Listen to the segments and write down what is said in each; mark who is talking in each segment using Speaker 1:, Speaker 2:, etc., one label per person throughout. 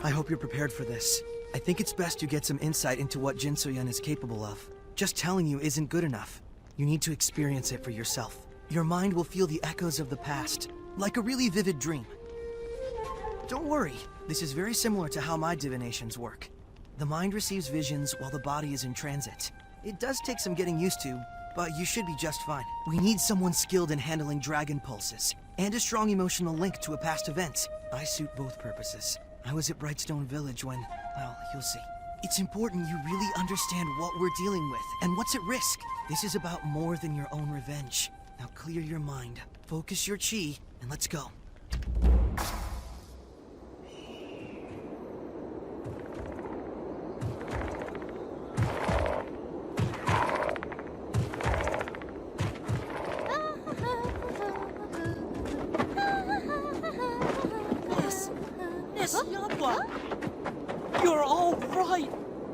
Speaker 1: I hope you're prepared for this. I think it's best you get some insight into what Jin So-yun is capable of. Just telling you isn't good enough. You need to experience it for yourself. Your mind will feel the echoes of the past, like a really vivid dream. Don't worry, this is very similar to how my divinations work. The mind receives visions while the body is in transit. It does take some getting used to, but you should be just fine. We need someone skilled in handling dragon pulses, and a strong emotional link to a past event. I suit both purposes. I was at Brightstone Village when, well, you'll see. It's important you really understand what we're dealing with, and what's at risk. This is about more than your own revenge. Now clear your mind, focus your chi, and let's go.
Speaker 2: You're all right!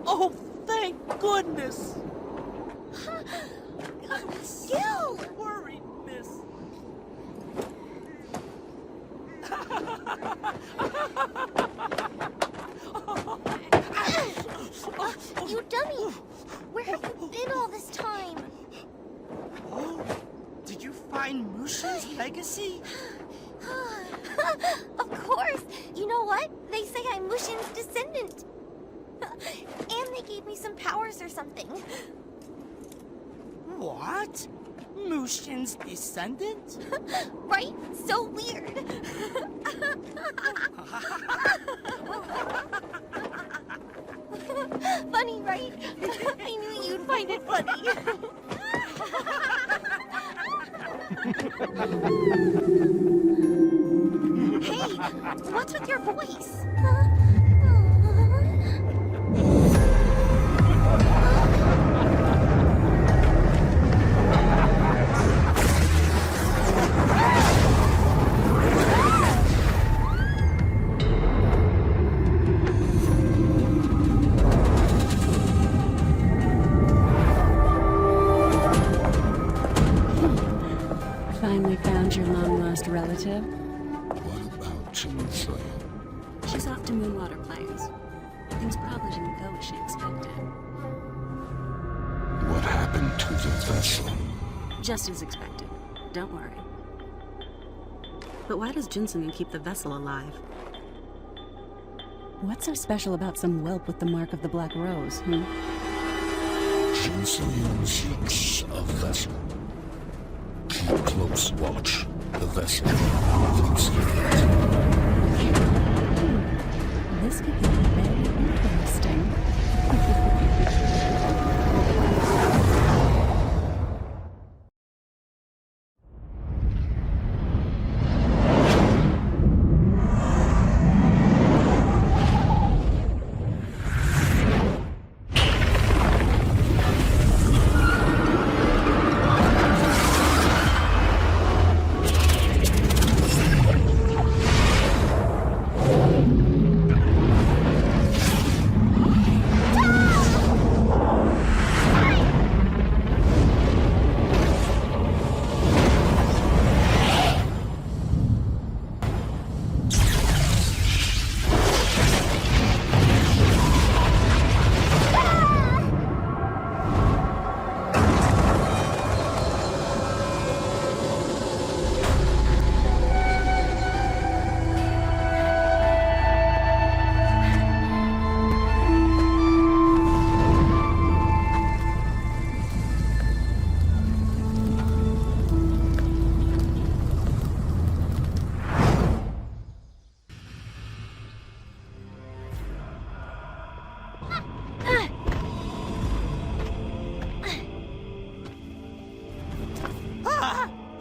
Speaker 2: Oh, thank goodness!
Speaker 3: Gil!
Speaker 2: So worried, miss.
Speaker 3: You dummy! Where have you been all this time?
Speaker 2: Oh, did you find Mushin's legacy?
Speaker 3: Of course! You know what? They say I'm Mushin's descendant. And they gave me some powers or something.
Speaker 2: What? Mushin's descendant?
Speaker 3: Right? So weird. Funny, right? I knew you'd find it funny. Hey, what's with your voice?
Speaker 4: Finally found your long-lost relative?
Speaker 5: What about Jin So-yun?
Speaker 4: She's off to Moonwater Plains. Things probably didn't go as she expected.
Speaker 5: What happened to the vessel?
Speaker 4: Just as expected. Don't worry. But why does Jin So-yun keep the vessel alive? What's so special about some whelp with the mark of the Black Rose,
Speaker 5: Jin So-yun seeks a vessel. Keep close watch. The vessel thinks
Speaker 4: This could be very interesting.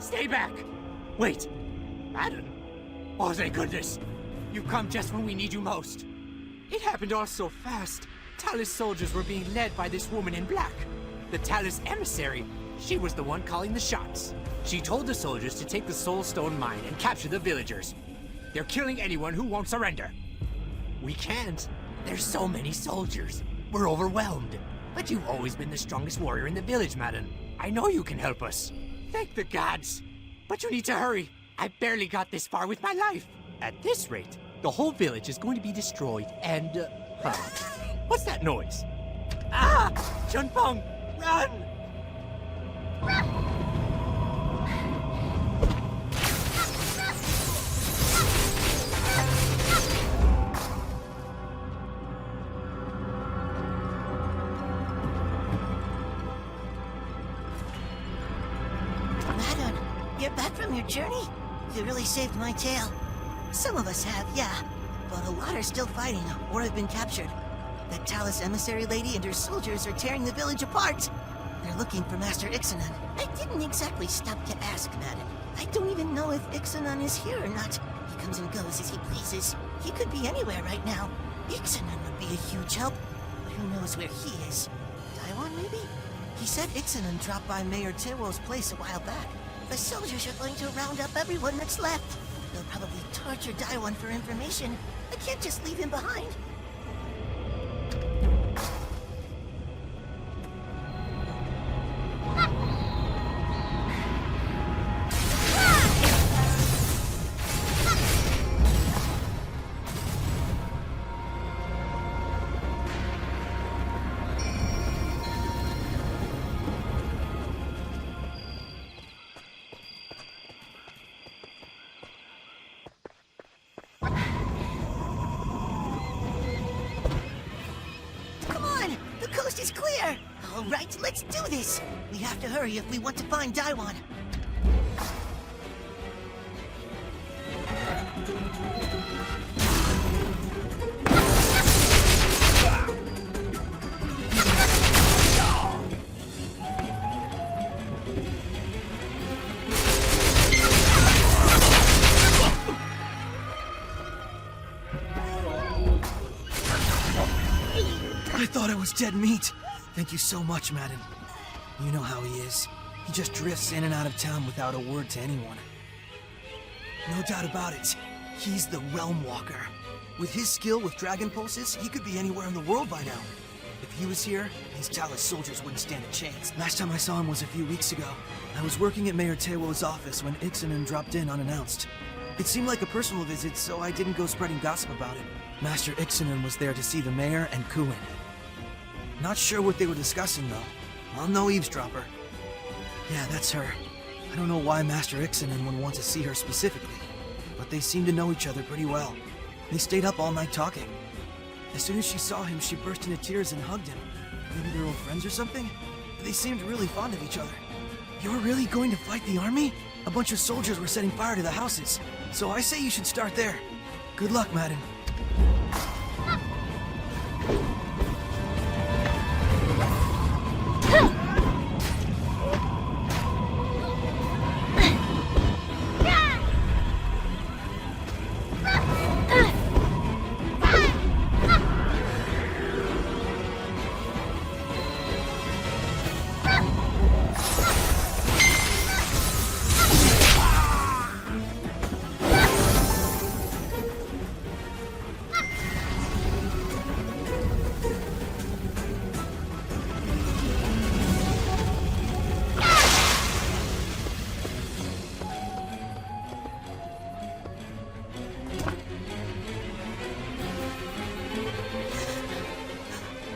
Speaker 2: Stay back! Wait! Madam? Oh, thank goodness! You come just when we need you most. It happened all so fast. Talus soldiers were being led by this woman in black. The Talus emissary. She was the one calling the shots. She told the soldiers to take the Soul Stone mine and capture the villagers. They're killing anyone who won't surrender. We can't. There's so many soldiers. We're overwhelmed. But you've always been the strongest warrior in the village, madam. I know you can help us. Thank the gods. But you need to hurry. I barely got this far with my life. At this rate, The whole village is going to be destroyed, and, what's that noise? Ah! Chunpeng, run!
Speaker 6: Madam, you're back from your journey? You really saved my tail. Some of us have, yeah. But a lot are still fighting, or have been captured. That Talus emissary lady and her soldiers are tearing the village apart. They're looking for Master Ixanan. I didn't exactly stop to ask, madam. I don't even know if Ixanan is here or not. He comes and goes as he pleases. He could be anywhere right now. Ixanan would be a huge help. But who knows where he is? Taiwan, maybe? He said Ixanan dropped by Mayor Tewo's place a while back. The soldiers are going to round up everyone that's left. They'll probably torture Daiwan for information. I can't just leave him behind. Is clear! Alright, let's do this! We have to hurry if we want to find Daiwan.
Speaker 1: I thought I was dead meat. Thank you so much, Madden. You know how he is. He just drifts in and out of town without a word to anyone. No doubt about it. He's the Realm Walker. With his skill with Dragon Pulses, he could be anywhere in the world by now. If he was here, his Talus soldiers wouldn't stand a chance. Last time I saw him was a few weeks ago. I was working at Mayor Tewo's office when Ixanan dropped in unannounced. It seemed like a personal visit, so I didn't go spreading gossip about it. Master Ixanan was there to see the mayor and Kuin. Not sure what they were discussing, though. I'm no eavesdropper. Yeah, that's her. I don't know why Master Ixanan would want to see her specifically, but they seem to know each other pretty well. They stayed up all night talking. As soon as she saw him, she burst into tears and hugged him. Maybe they're old friends or something? They seemed really fond of each other. You're really going to fight the army? A bunch of soldiers were setting fire to the houses, so I say you should start there. Good luck, Madden.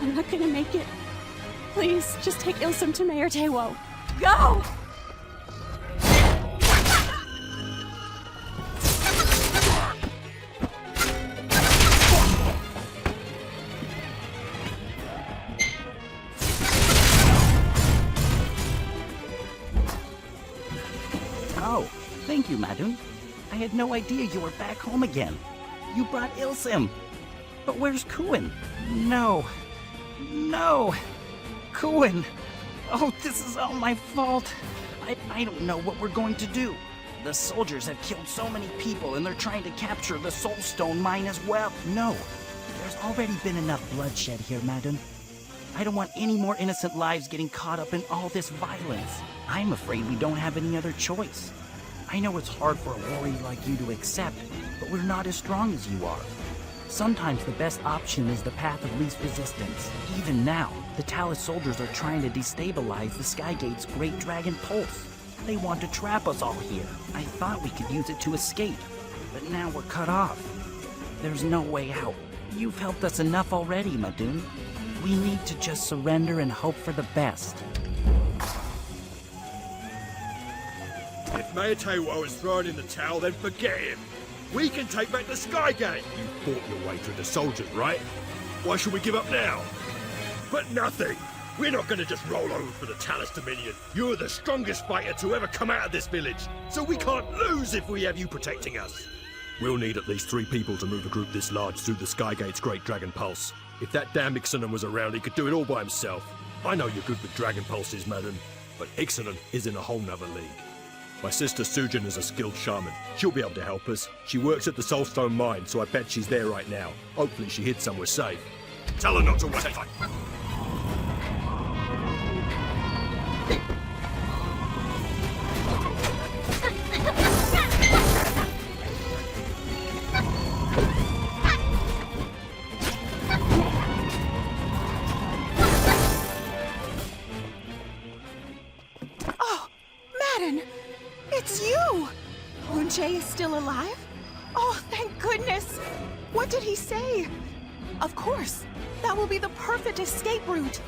Speaker 7: I'm not gonna make it. Please, just take Ilsum to Mayor Tewo. Go!
Speaker 8: Oh, thank you, madam. I had no idea you were back home again. You brought Ilsim. But where's Kuin? No. Kuin! Oh, this is all my fault. I don't know what we're going to do. The soldiers have killed so many people and they're trying to capture the Soulstone mine as well. No, there's already been enough bloodshed here, madam. I don't want any more innocent lives getting caught up in all this violence. I'm afraid we don't have any other choice. I know it's hard for a warrior like you to accept, but we're not as strong as you are. Sometimes the best option is the path of least resistance. Even now, the Talus soldiers are trying to destabilize the Skygate's Great Dragon Pulse. They want to trap us all here. I thought we could use it to escape, but now we're cut off. There's no way out. You've helped us enough already, Madoon. We need to just surrender and hope for the best.
Speaker 9: If Mayor Tewo is thrown in the towel, then forget him. We can take back the Skygate. You fought your way through the soldiers, right? Why should we give up now? But nothing. We're not going to just roll over for the Talus Dominion. You're the strongest fighter to ever come out of this village, so we can't lose if we have you protecting us. We'll need at least 3 people to move a group this large through the Skygate's Great Dragon Pulse. If that damn Ixanan was around, he could do it all by himself. I know you're good with Dragon Pulses, madam, but Ixanan is in a whole nother league. My sister Sujin is a skilled shaman. She'll be able to help us. She works at the Soulstone mine, so I bet she's there right now. Hopefully she hid somewhere safe. Tell her not to wait.
Speaker 7: It's you! Moonjae is still alive? Oh, thank goodness! What did he say? Of course, that will be the perfect escape route.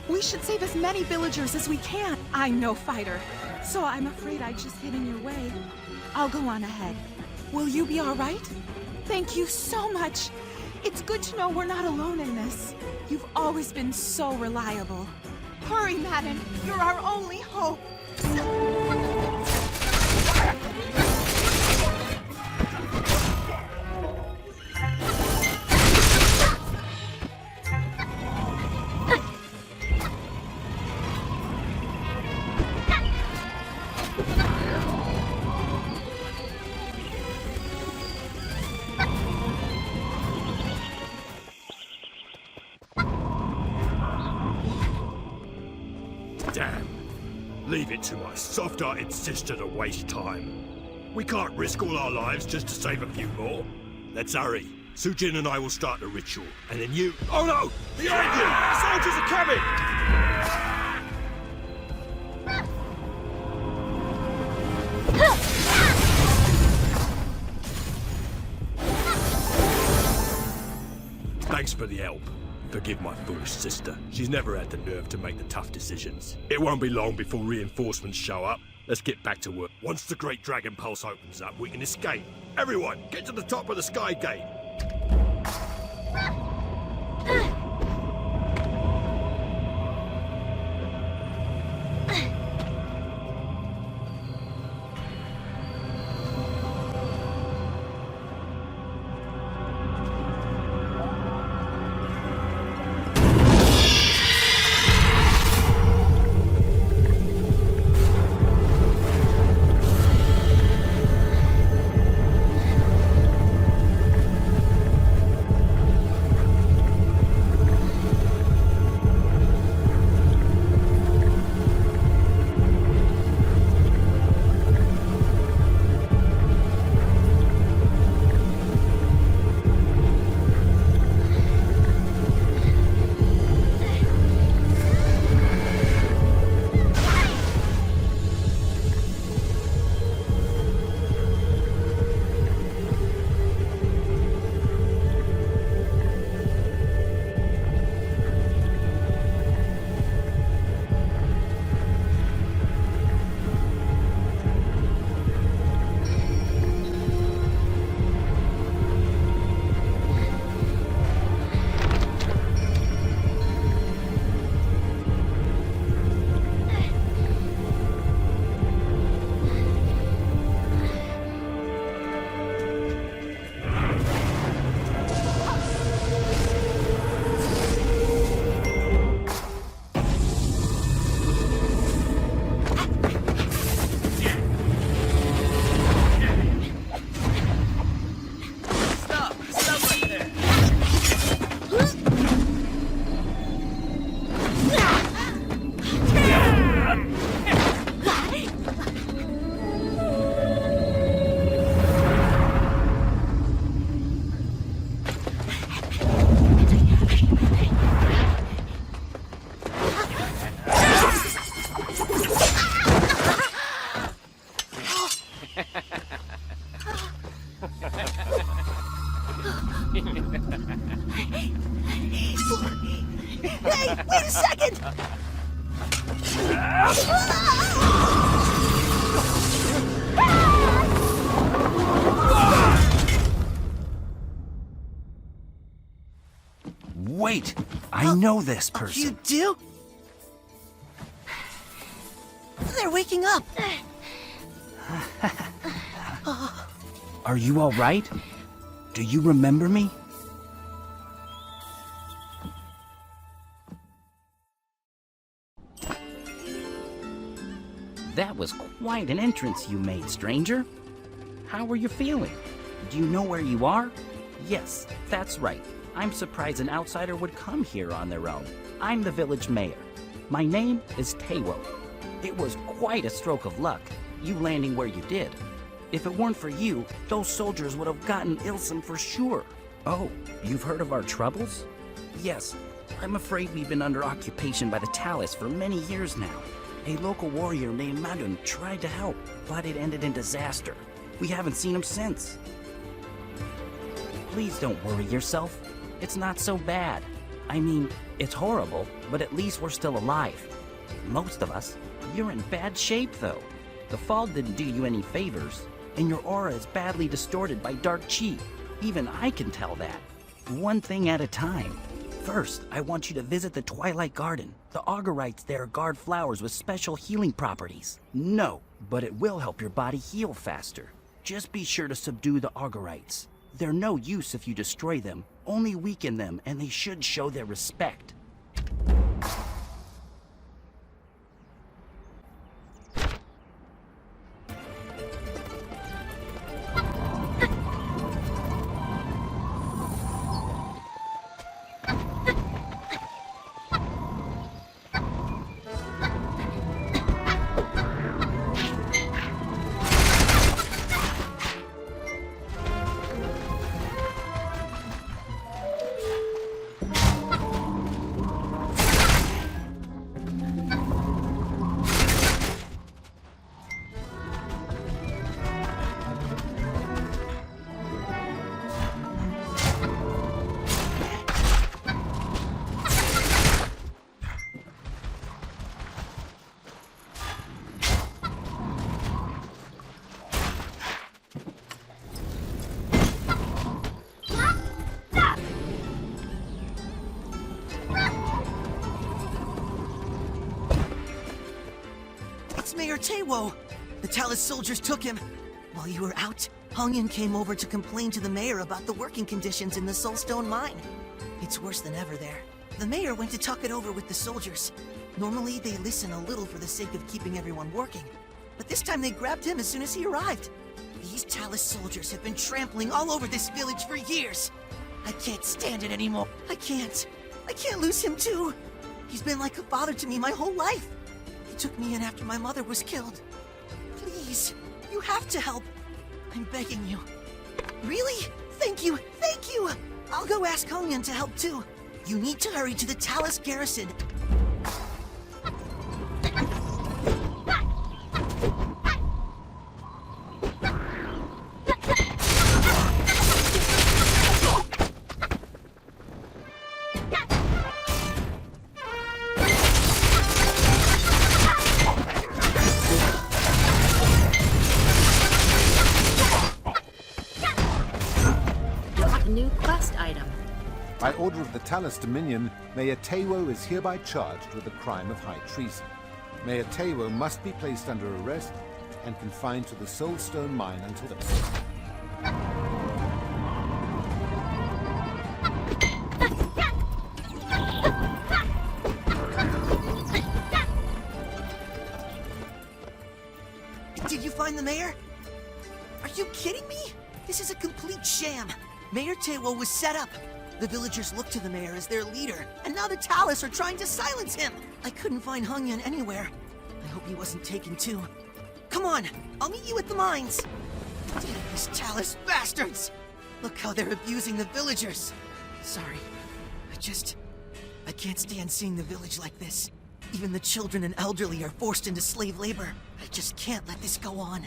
Speaker 7: We should save as many villagers as we can. I'm no fighter, so I'm afraid I just get in your way. I'll go on ahead. Will you be all right? Thank you so much. It's good to know we're not alone in this. You've always been so reliable. Hurry, Madden. You're our only hope.
Speaker 9: Damn. Leave it to my soft-hearted sister to waste time. We can't risk all our lives just to save a few more. Let's hurry. Sujin and I will start the ritual, and then you... Oh no! Behind you! Soldiers are coming! Thanks for the help. Forgive my foolish sister. She's never had the nerve to make the tough decisions. It won't be long before reinforcements show up. Let's get back to work. Once the Great Dragon Pulse opens up, we can escape. Everyone, get to the top of the Sky Gate.
Speaker 6: Hey, wait a second!
Speaker 8: Wait! I know this person.
Speaker 6: You do? They're waking up!
Speaker 8: Are you all right? Do you remember me? That was quite an entrance you made, stranger. How are you feeling? Do you know where you are? Yes, that's right. I'm surprised an outsider would come here on their own. I'm the village mayor. My name is Tewo. It was quite a stroke of luck, you landing where you did. If it weren't for you, those soldiers would have gotten Ilsum for sure. Oh, you've heard of our troubles? Yes, I'm afraid we've been under occupation by the Talus for many years now. A local warrior named Madun tried to help, but it ended in disaster. We haven't seen him since. Please don't worry yourself. It's not so bad. I mean, it's horrible, but at least we're still alive. Most of us. You're in bad shape, though. The fall didn't do you any favors, and your aura is badly distorted by dark chi. Even I can tell that. One thing at a time. First, I want you to visit the Twilight Garden. The augurites there guard flowers with special healing properties. No, but it will help your body heal faster. Just be sure to subdue the augurites. They're no use if you destroy them, only weaken them, and they should show their respect.
Speaker 6: Mayor Tewo! The Talus soldiers took him. While you were out, Hongyan came over to complain to the mayor about the working conditions in the Soulstone mine. It's worse than ever there. The mayor went to talk it over with the soldiers. Normally, they listen a little for the sake of keeping everyone working. But this time they grabbed him as soon as he arrived. These Talus soldiers have been trampling all over this village for years. I can't stand it anymore. I can't lose him too. He's been like a father to me my whole life. He took me in after my mother was killed. Please, you have to help. I'm begging you. Really? Thank you, thank you! I'll go ask Hongyan to help too. You need to hurry to the Talus garrison.
Speaker 4: New quest item.
Speaker 10: By order of the Talus Dominion, Mayor Tewo is hereby charged with the crime of high treason. Mayor Tewo must be placed under arrest and confined to the Soulstone mine until then.
Speaker 6: Did you find the mayor? Are you kidding me? This is a complete sham. Mayor Tewo was set up. The villagers look to the mayor as their leader, and now the Talus are trying to silence him. I couldn't find Hongyan anywhere. I hope he wasn't taken too. Come on, I'll meet you at the mines. Damn these Talus bastards! Look how they're abusing the villagers. Sorry, I can't stand seeing the village like this. Even the children and elderly are forced into slave labor. I just can't let this go on.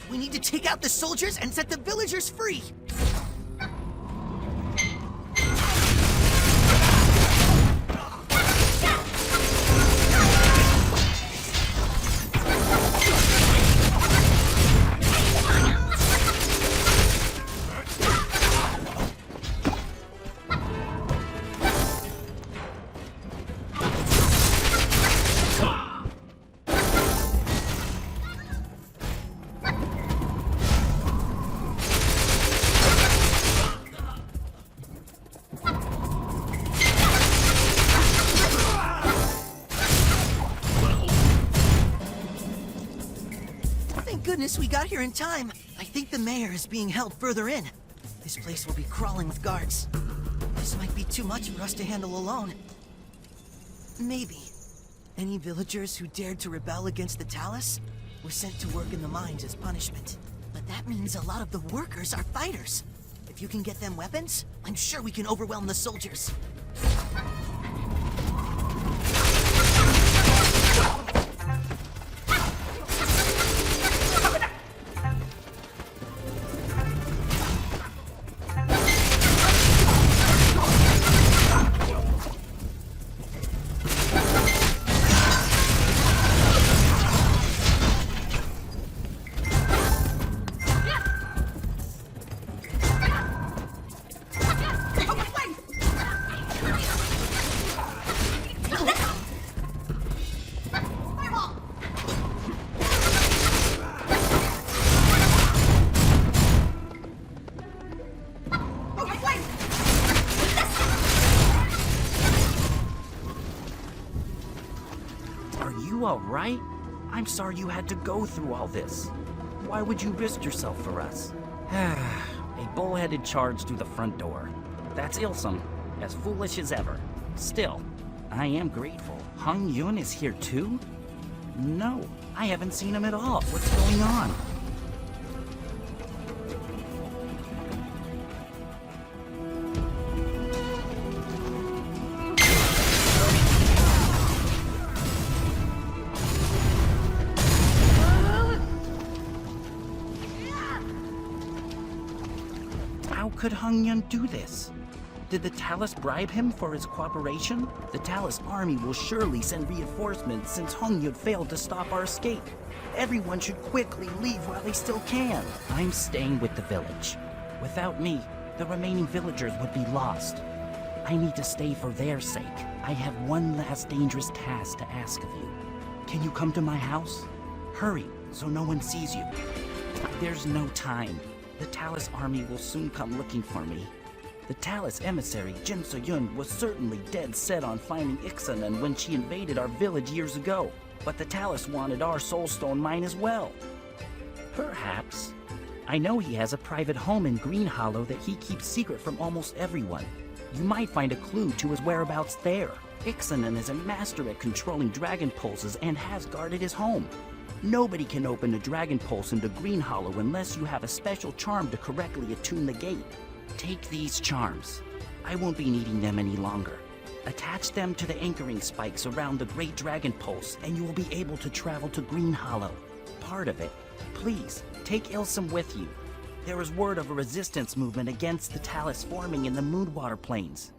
Speaker 6: We need to take out the soldiers and set the villagers free! guess we got here in time. I think the mayor is being held further in. This place will be crawling with guards. This might be too much for us to handle alone. Maybe. Any villagers who dared to rebel against the Talus were sent to work in the mines as punishment. But that means a lot of the workers are fighters. If you can get them weapons, I'm sure we can overwhelm the soldiers.
Speaker 8: All right? I'm sorry you had to go through all this. Why would you risk yourself for us? A bullheaded charge through the front door. That's Ilsum, as foolish as ever. Still, I am grateful. Hung Yun is here too? No, I haven't seen him at all. What's going on? How could Hung Yun do this? Did the Talus bribe him for his cooperation? The Talus army will surely send reinforcements since Hung Yun failed to stop our escape. Everyone should quickly leave while they still can. I'm staying with the village. Without me, the remaining villagers would be lost. I need to stay for their sake. I have one last dangerous task to ask of you. Can you come to my house? Hurry, so no one sees you. There's no time. The Talus army will soon come looking for me. The Talus emissary, Jin So-yun, was certainly dead set on finding Ixanan when she invaded our village years ago. But the Talus wanted our soulstone mine as well. Perhaps. I know he has a private home in Green Hollow that he keeps secret from almost everyone. You might find a clue to his whereabouts there. Ixanan is a master at controlling dragon pulses and has guarded his home. Nobody can open a dragon pulse into Green Hollow unless you have a special charm to correctly attune the gate. Take these charms. I won't be needing them any longer. Attach them to the anchoring spikes around the Great Dragon Pulse, and you will be able to travel to Green Hollow. Part of it. Please, take Ilsum with you. There is word of a resistance movement against the Talus forming in the Moonwater Plains.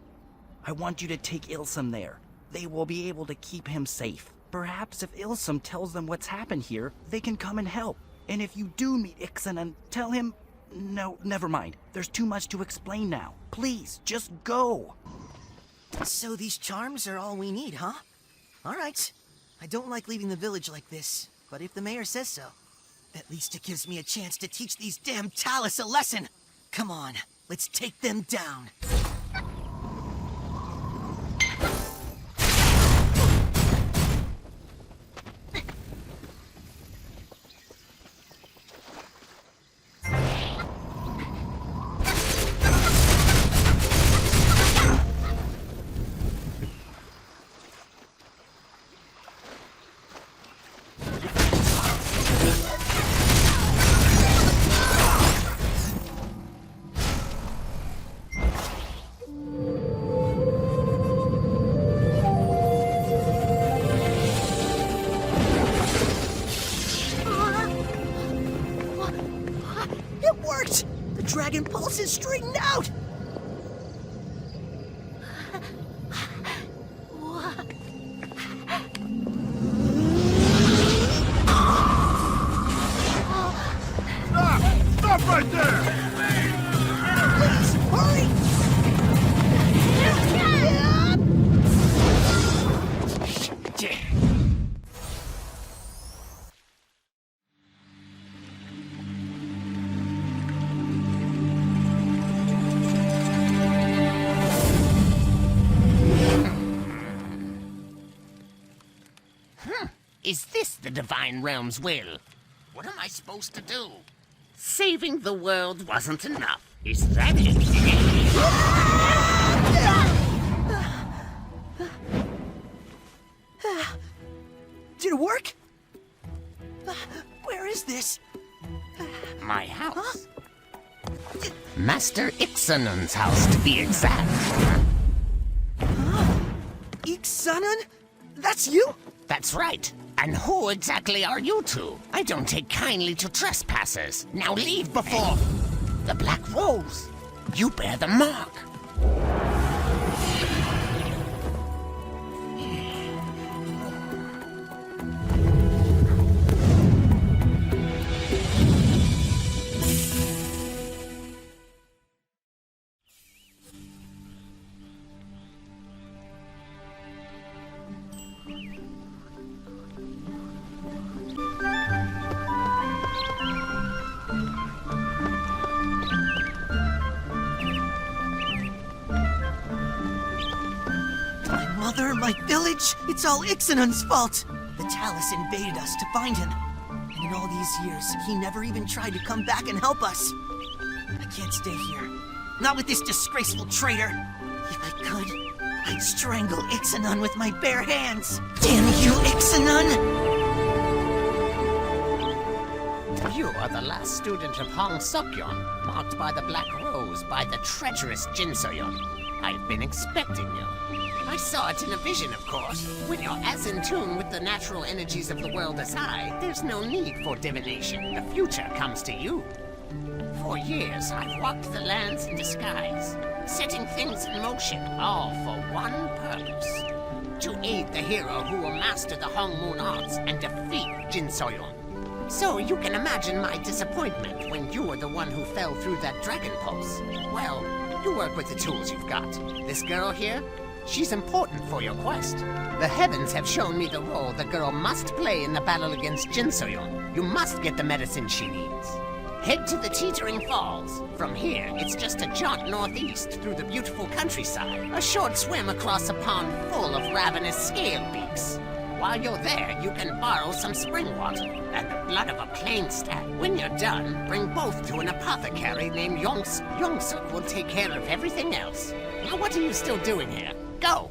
Speaker 8: I want you to take Ilsum there. They will be able to keep him safe. Perhaps if Ilsum tells them what's happened here, they can come and help. And if you do meet Ixanan, tell him... No, never mind. There's too much to explain now. Please, just go.
Speaker 6: So these charms are all we need, huh? All right. I don't like leaving the village like this, but if the mayor says so, at least it gives me a chance to teach these damn Talus a lesson. Come on, let's take them down. Dragon Pulse is straightened out!
Speaker 9: Stop right there!
Speaker 6: Please, hurry!
Speaker 11: Is this the Divine Realm's will? What am I supposed to do? Saving the world wasn't enough. Is that it?
Speaker 1: Did it work? Where is this?
Speaker 11: My house. Master Ixanun's house, to be exact.
Speaker 1: Ixanun? That's you?
Speaker 11: That's right. And who exactly are you two? I don't take kindly to trespassers. Now leave before... The Black Rose. You bear the mark.
Speaker 1: My village? It's all Ixanun's fault! The Talus invaded us to find him. And in all these years, he never even tried to come back and help us. I can't stay here. Not with this disgraceful traitor. If I could, I'd strangle Ixanun with my bare hands. Damn you, Ixanun!
Speaker 11: You are the last student of Hong Sokyon, marked by the Black Rose by the treacherous Jin Soyon. I've been expecting you. I saw it in a vision, of course. When you're as in tune with the natural energies of the world as I, there's no need for divination. The future comes to you. For years, I've walked the lands in disguise, setting things in motion, all for one purpose. To aid the hero who will master the Hong Moon arts and defeat Jin Soyon. So you can imagine my disappointment when you were the one who fell through that dragon pulse. Well, you work with the tools you've got. This girl here? She's important for your quest. The heavens have shown me the role the girl must play in the battle against Jin Soyon. You must get the medicine she needs. Head to the Teetering Falls. From here, it's just a jaunt northeast through the beautiful countryside. A short swim across a pond full of ravenous scale beaks. While you're there, you can borrow some spring water and the blood of a plain stag. When you're done, bring both to an apothecary named Yongs. Yongsuk will take care of everything else. Now what are you still doing here? Go!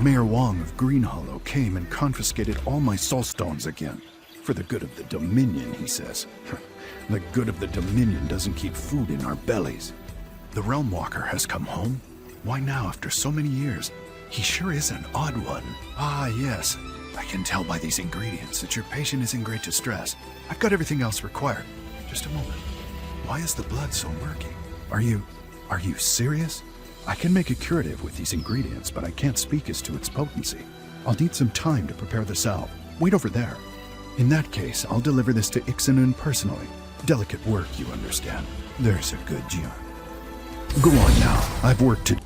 Speaker 12: Mayor Wong of Green Hollow came and confiscated all my soul stones again. For the good of the Dominion, he says. The good of the Dominion doesn't keep food in our bellies. The Realm Walker has come home? Why now, after so many years? He sure is an odd one. Ah, yes. I can tell by these ingredients that your patient is in great distress. I've got everything else required. Just a moment. Why is the blood so murky? Are you serious? I can make a curative with these ingredients, but I can't speak as to its potency. I'll need some time to prepare the salve. Wait over there. In that case, I'll deliver this to Ixanun personally. Delicate work, you understand. There's a good Jian. Go on now. I've work to do.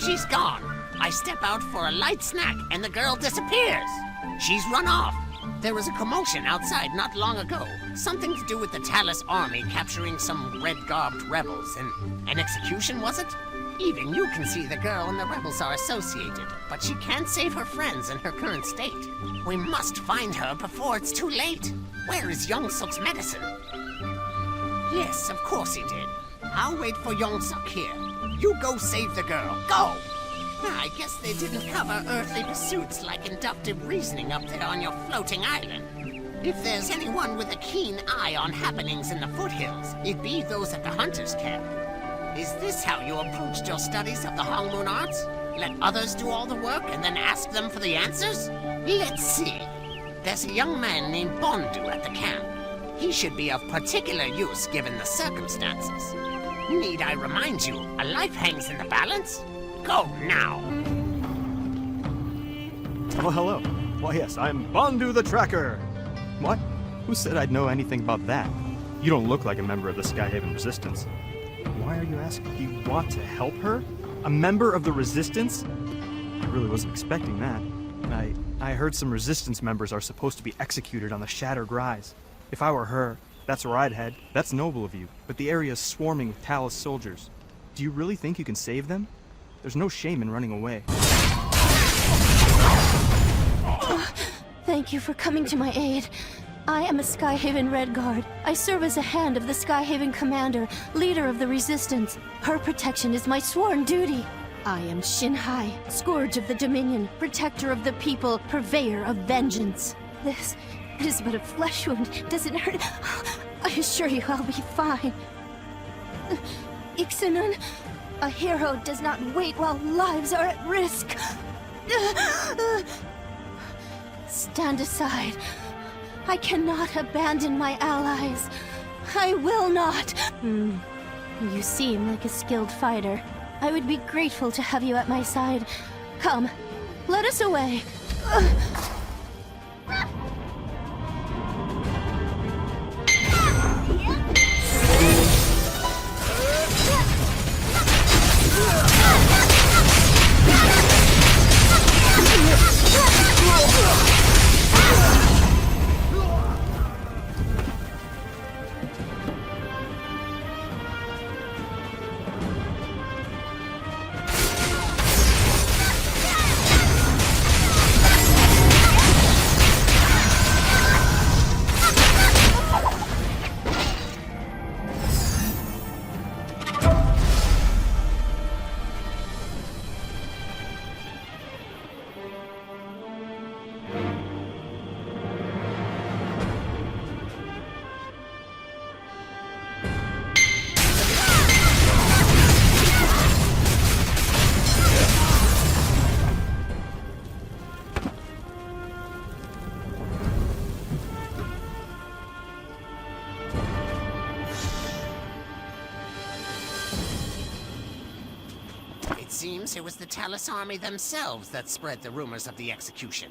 Speaker 11: She's gone. I step out for a light snack, and the girl disappears. She's run off. There was a commotion outside not long ago. Something to do with the Talus army capturing some red-garbed rebels. An execution, was it? Even you can see the girl and the rebels are associated, but she can't save her friends in her current state. We must find her before it's too late. Where is Yongsuk's medicine? Yes, of course he did. I'll wait for Yongsuk here. You go save the girl. Go! I guess they didn't cover earthly pursuits like inductive reasoning up there on your floating island. If there's anyone with a keen eye on happenings in the foothills, it'd be those at the hunter's camp. Is this how you approached your studies of the Hongmoon arts? Let others do all the work and then ask them for the answers? Let's see. There's a young man named Bondu at the camp. He should be of particular use given the circumstances. Need I remind you, a life hangs in the balance? Go now!
Speaker 13: Oh, hello. Why, yes, I'm Bondu the Tracker. What? Who said I'd know anything about that? You don't look like a member of the Skyhaven Resistance. Why are you asking? Do you want to help her? A member of the Resistance? I really wasn't expecting that. I heard some Resistance members are supposed to be executed on the Shattered Rise. If I were her, that's where I'd head. That's noble of you. But the area is swarming with Talus soldiers. Do you really think you can save them? There's no shame in running away.
Speaker 3: Thank you for coming to my aid. I am a Skyhaven Red Guard. I serve as a hand of the Skyhaven Commander, leader of the Resistance. Her protection is my sworn duty. I am Shinhai, Scourge of the Dominion, protector of the people, purveyor of vengeance. This is but a flesh wound. Does it hurt? I assure you I'll be fine. Ixanun, a hero does not wait while lives are at risk. Stand aside. I cannot abandon my allies. I will not. You seem like a skilled fighter. I would be grateful to have you at my side. Come, let us away.
Speaker 11: It was the Talus army themselves that spread the rumors of the execution.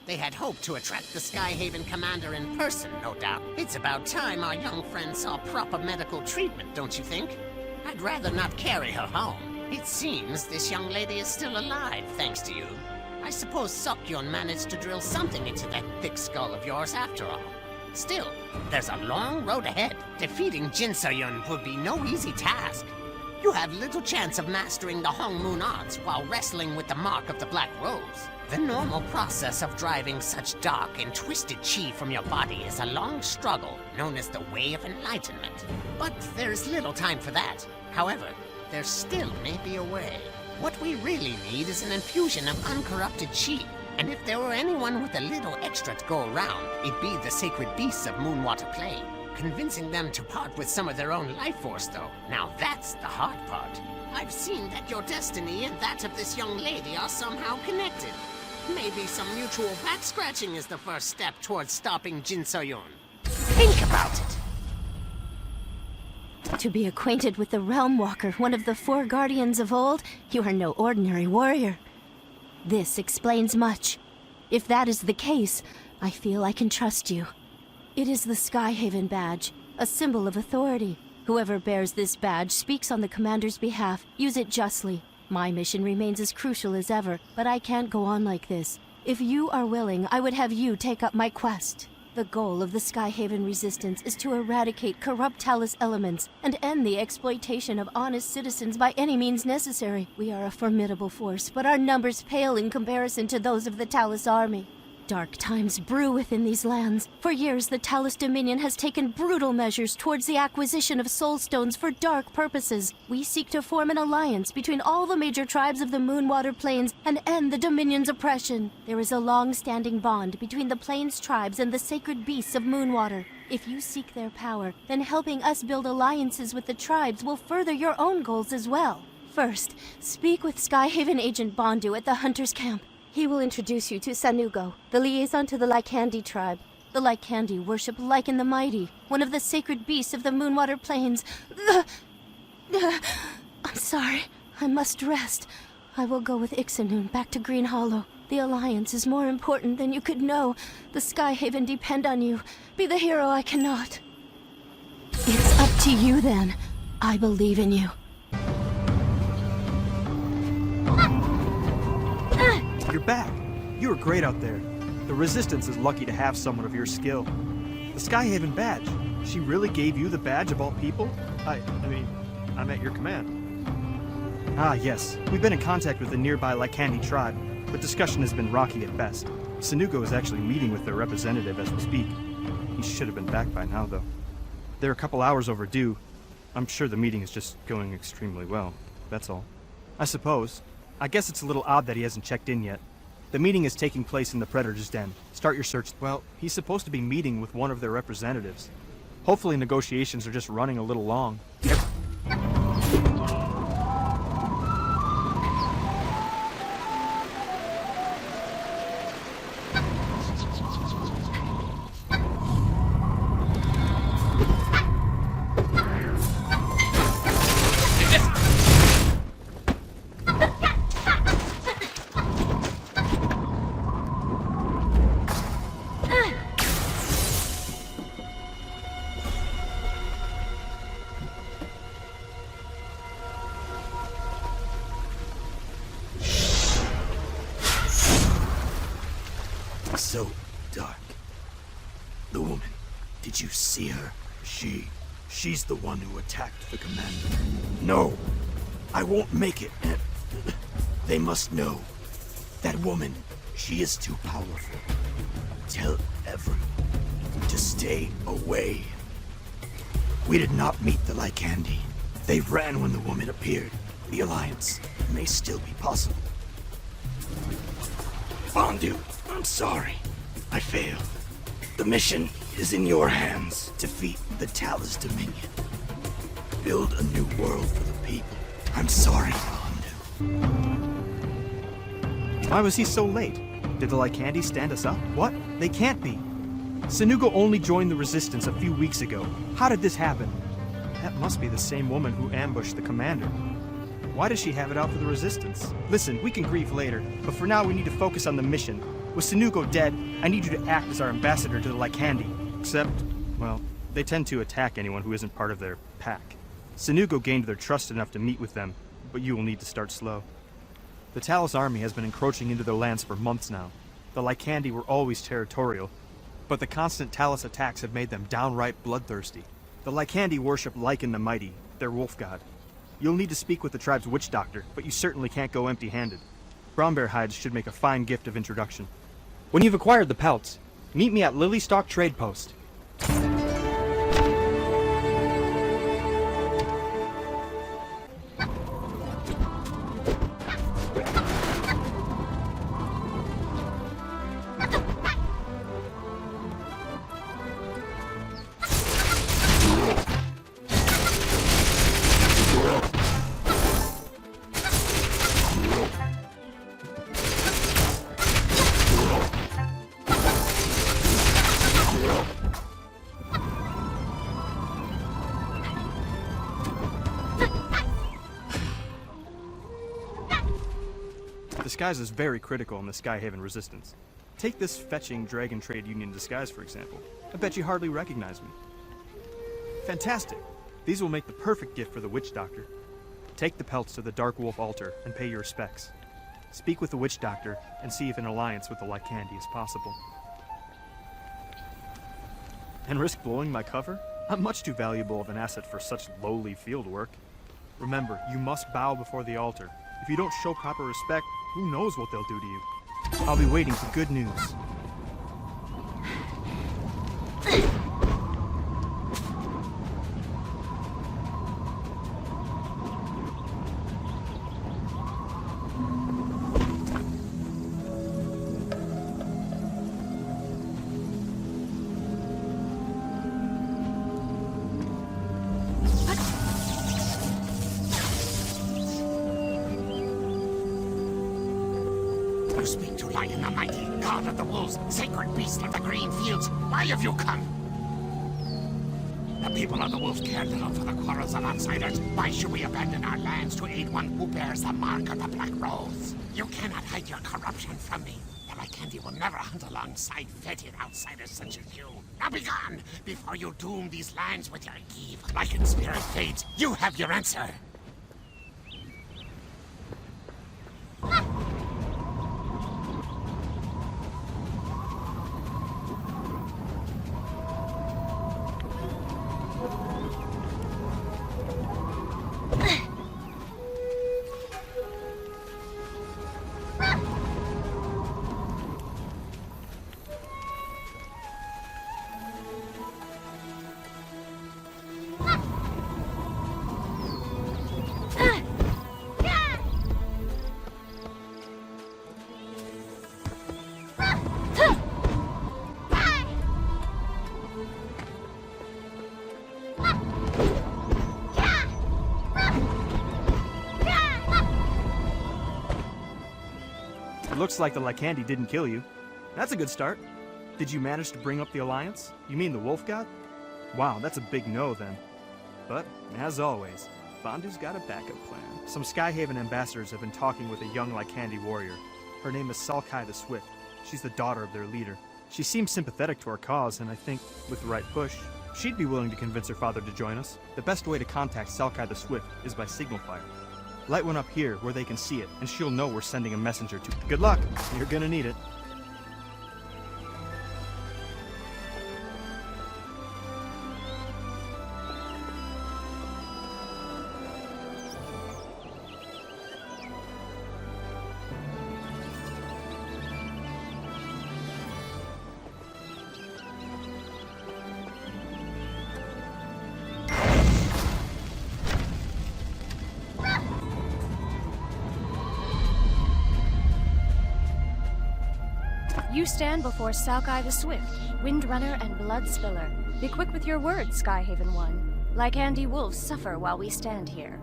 Speaker 11: They had hoped to attract the Skyhaven commander in person, no doubt. It's about time our young friend saw proper medical treatment, don't you think? I'd rather not carry her home. It seems this young lady is still alive, thanks to you. I suppose Sokyon managed to drill something into that thick skull of yours after all. Still, there's a long road ahead. Defeating Jin So-yun would be no easy task. You have little chance of mastering the Hongmoon arts while wrestling with the mark of the Black Rose. The normal process of driving such dark and twisted chi from your body is a long struggle known as the Way of Enlightenment. But there's little time for that. However, there still may be a way. What we really need is an infusion of uncorrupted chi. And if there were anyone with a little extra to go around, it'd be the sacred beasts of Moonwater Plain. Convincing them to part with some of their own life force, though. Now that's the hard part. I've seen that your destiny and that of this young lady are somehow connected. Maybe some mutual back-scratching is the first step towards stopping Jin So-yun. Think about it!
Speaker 3: To be acquainted with the Realm Walker, one of the four guardians of old, you are no ordinary warrior. This explains much. If that is the case, I feel I can trust you. It is the Skyhaven badge, a symbol of authority. Whoever bears this badge speaks on the commander's behalf. Use it justly. My mission remains as crucial as ever, but I can't go on like this. If you are willing, I would have you take up my quest. The goal of the Skyhaven Resistance is to eradicate corrupt Talus elements and end the exploitation of honest citizens by any means necessary. We are a formidable force, but our numbers pale in comparison to those of the Talus army. Dark times brew within these lands. For years, the Talus Dominion has taken brutal measures towards the acquisition of soulstones for dark purposes. We seek to form an alliance between all the major tribes of the Moonwater Plains and end the Dominion's oppression. There is a long-standing bond between the Plains tribes and the sacred beasts of Moonwater. If you seek their power, then helping us build alliances with the tribes will further your own goals as well. First, speak with Skyhaven Agent Bondu at the Hunter's Camp. He will introduce you to Sanugo, the liaison to the Lycandi tribe. The Lycandi worship Lycan the Mighty, one of the sacred beasts of the Moonwater Plains. I'm sorry. I must rest. I will go with Ixanun back to Green Hollow. The Alliance is more important than you could know. The Skyhaven depend on you. Be the hero I cannot. It's up to you then. I believe in you.
Speaker 13: You're back. You were great out there. The Resistance is lucky to have someone of your skill. The Skyhaven badge. She really gave you the badge of all people? I mean, I'm at your command. Ah, yes. We've been in contact with the nearby Lycandi tribe, but discussion has been rocky at best. Sanugo is actually meeting with their representative as we speak. He should have been back by now, though. They're a couple hours overdue. I'm sure the meeting is just going extremely well. That's all. I suppose. I guess it's a little odd that he hasn't checked in yet. The meeting is taking place in the Predator's Den. Start your search. Well, he's supposed to be meeting with one of their representatives. Hopefully negotiations are just running a little long.
Speaker 14: So dark. The woman, did you see her? She's the one who attacked the commander. No, I won't make it. They must know. That woman, she is too powerful. Tell everyone to stay away. We did not meet the Lycandi. They ran when the woman appeared. The Alliance may still be possible. Bondu, I'm sorry. I failed. The mission is in your hands. Defeat the Talus Dominion. Build a new world for the people. I'm sorry, Bondu.
Speaker 13: Why was he so late? Did the Lycandi stand us up? What? They can't be. Sanugo only joined the Resistance a few weeks ago. How did this happen? That must be the same woman who ambushed the commander. Why does she have it out for the Resistance? Listen, we can grieve later, but for now we need to focus on the mission. With Sanugo dead, I need you to act as our ambassador to the Lycandi. Except, well, they tend to attack anyone who isn't part of their pack. Sanugo gained their trust enough to meet with them, but you will need to start slow. The Talus army has been encroaching into their lands for months now. The Lycandi were always territorial, but the constant Talus attacks have made them downright bloodthirsty. The Lycandi worship Lycan the Mighty, their wolf god. You'll need to speak with the tribe's witch doctor, but you certainly can't go empty-handed. Brown bear hides should make a fine gift of introduction.
Speaker 15: When you've acquired the pelts, meet me at Lilystock Trade Post.
Speaker 13: Disguise is very critical in the Skyhaven Resistance. Take this fetching Dragon Trade Union disguise, for example. I bet you hardly recognize me. Fantastic! These will make the perfect gift for the Witch Doctor. Take the pelts to the Dark Wolf altar and pay your respects. Speak with the witch doctor and see if an alliance with the Lycandi is possible. And risk blowing my cover? I'm much too valuable of an asset for such lowly field work. Remember, you must bow before the altar. If you don't show proper respect, who knows what they'll do to you. I'll be waiting for good news.
Speaker 11: You speak to Lion the Mighty, God of the Wolves, sacred beast of the green fields. Why have you come? The people of the Wolves care little for the quarrels of outsiders. Why should we abandon our lands to aid one who bears the mark of the Black Rose? You cannot hide your corruption from me. The Lycandi will never hunt alongside fetid outsiders such as you. Now be gone, before you doom these lands with your Eve. Lycan spirit fades. You have your answer.
Speaker 13: Looks like the Lycandi didn't kill you. That's a good start. Did you manage to bring up the Alliance? You mean the Wolf God? Wow, that's a big no then. But, as always, Bondu's got a backup plan. Some Skyhaven ambassadors have been talking with a young Lycandi warrior. Her name is Salkai the Swift. She's the daughter of their leader. She seems sympathetic to our cause, and I think, with the right push, she'd be willing to convince her father to join us. The best way to contact Salkai the Swift is by signal fire. Light one up here where they can see it, and she'll know we're sending a messenger to. Good luck! You're gonna need it.
Speaker 16: You stand before Salkai the Swift, Windrunner and Bloodspiller. Be quick with your words, Skyhaven One. Lycandi wolves suffer while we stand here.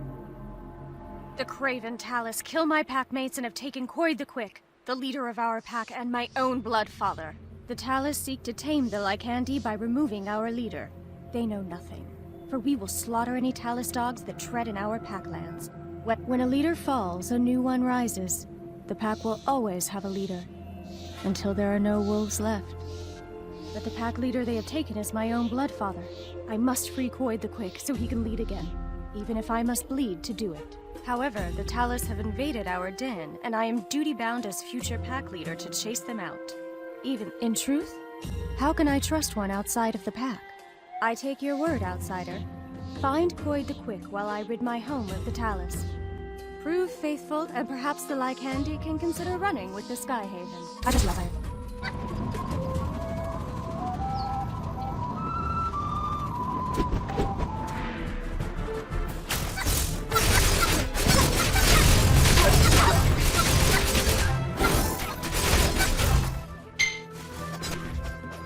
Speaker 16: The Craven Talus kill my packmates and have taken Koid the Quick, the leader of our pack and my own blood father. The Talus seek to tame the Lycandi by removing our leader. They know nothing, for we will slaughter any Talus dogs that tread in our packlands. When a leader falls, a new one rises. The pack will always have a leader. Until there are no wolves left. But the pack leader they have taken is my own blood father. I must free Koid the Quick so he can lead again, even if I must bleed to do it. However, the Talus have invaded our den, and I am duty-bound as future pack leader to chase them out. Even in truth, how can I trust one outside of the pack? I take your word, outsider. Find Koid the Quick while I rid my home of the Talus. Prove faithful, and perhaps the Lycandi can consider running with the Skyhaven. I just love it.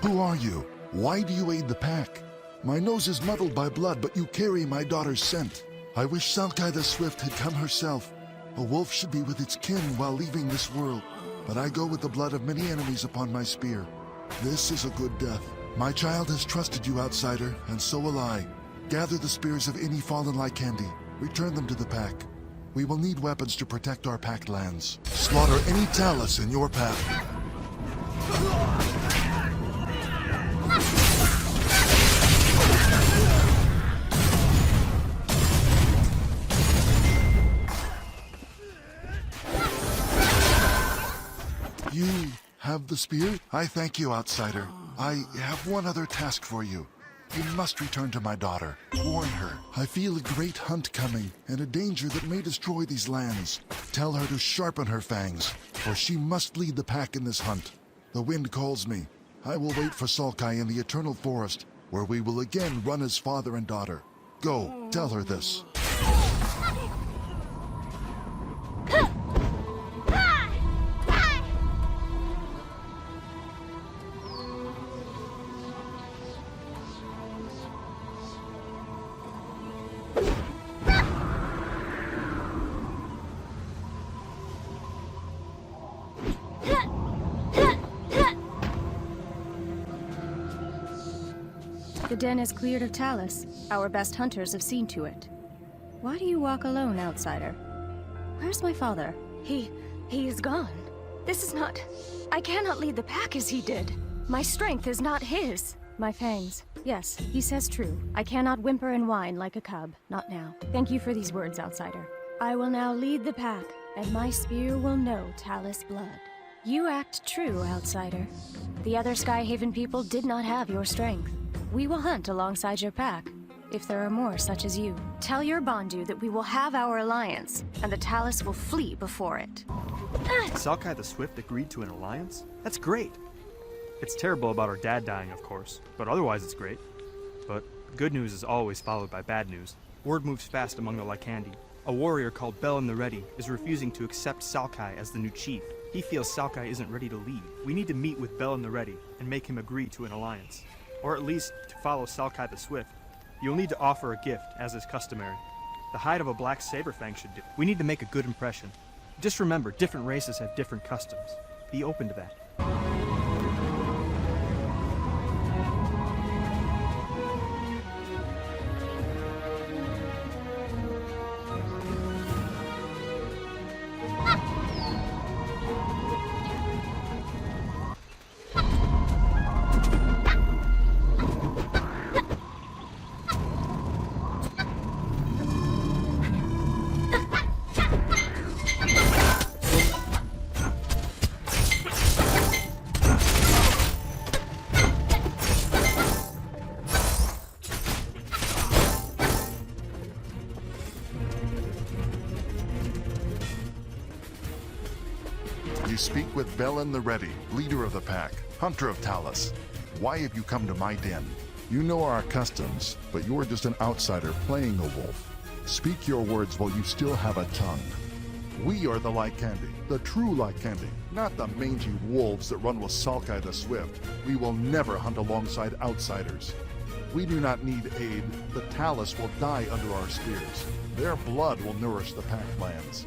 Speaker 17: Who are you? Why do you aid the pack? My nose is muddled by blood, but you carry my daughter's scent. I wish Salkai the Swift had come herself. A wolf should be with its kin while leaving this world, but I go with the blood of many enemies upon my spear. This is a good death. My child has trusted you, outsider, and so will I. Gather the spears of any fallen Lycandi. Return them to the pack. We will need weapons to protect our packed lands. Slaughter any Talus in your path. have the spear? I thank you, outsider. I have one other task for you. You must return to my daughter. Warn her. I feel a great hunt coming, and a danger that may destroy these lands. Tell her to sharpen her fangs, for she must lead the pack in this hunt. The wind calls me. I will wait for Sulkai in the Eternal Forest, where we will again run as father and daughter. Go, tell her this.
Speaker 16: The den is cleared of Talus. Our best hunters have seen to it. Why do you walk alone, outsider? Where's my father?
Speaker 7: He is gone. This is not... I cannot lead the pack as he did. My strength is not his.
Speaker 16: My fangs. Yes, he says true. I cannot whimper and whine like a cub. Not now. Thank you for these words, outsider. I will now lead the pack, and my spear will know Talus blood. You act true, outsider. The other Skyhaven people did not have your strength. We will hunt alongside your pack, if there are more such as you. Tell your Bondu that we will have our alliance, and the Talus will flee before it.
Speaker 13: Sulkai the Swift agreed to an alliance? That's great. It's terrible about our dad dying, of course, but otherwise it's great. But good news is always followed by bad news. Word moves fast among the Lycandi. A warrior called Bellin the Ready is refusing to accept Sulkai as the new chief. He feels Sulkai isn't ready to lead. We need to meet with Bellin the Ready and make him agree to an alliance. Or at least to follow Sulkai the Swift. You'll need to offer a gift, as is customary. The hide of a black saberfang should do. We need to make a good impression. Just remember, different races have different customs. Be open to that.
Speaker 17: You speak with Bellin the Ready, leader of the pack, hunter of Talus. Why have you come to my den? You know our customs, but you're just an outsider playing a wolf. Speak your words while you still have a tongue. We are the Lycandi, the true Lycandi, not the mangy wolves that run with Sulkai the Swift. We will never hunt alongside outsiders. We do not need aid. The Talus will die under our spears. Their blood will nourish the pack lands.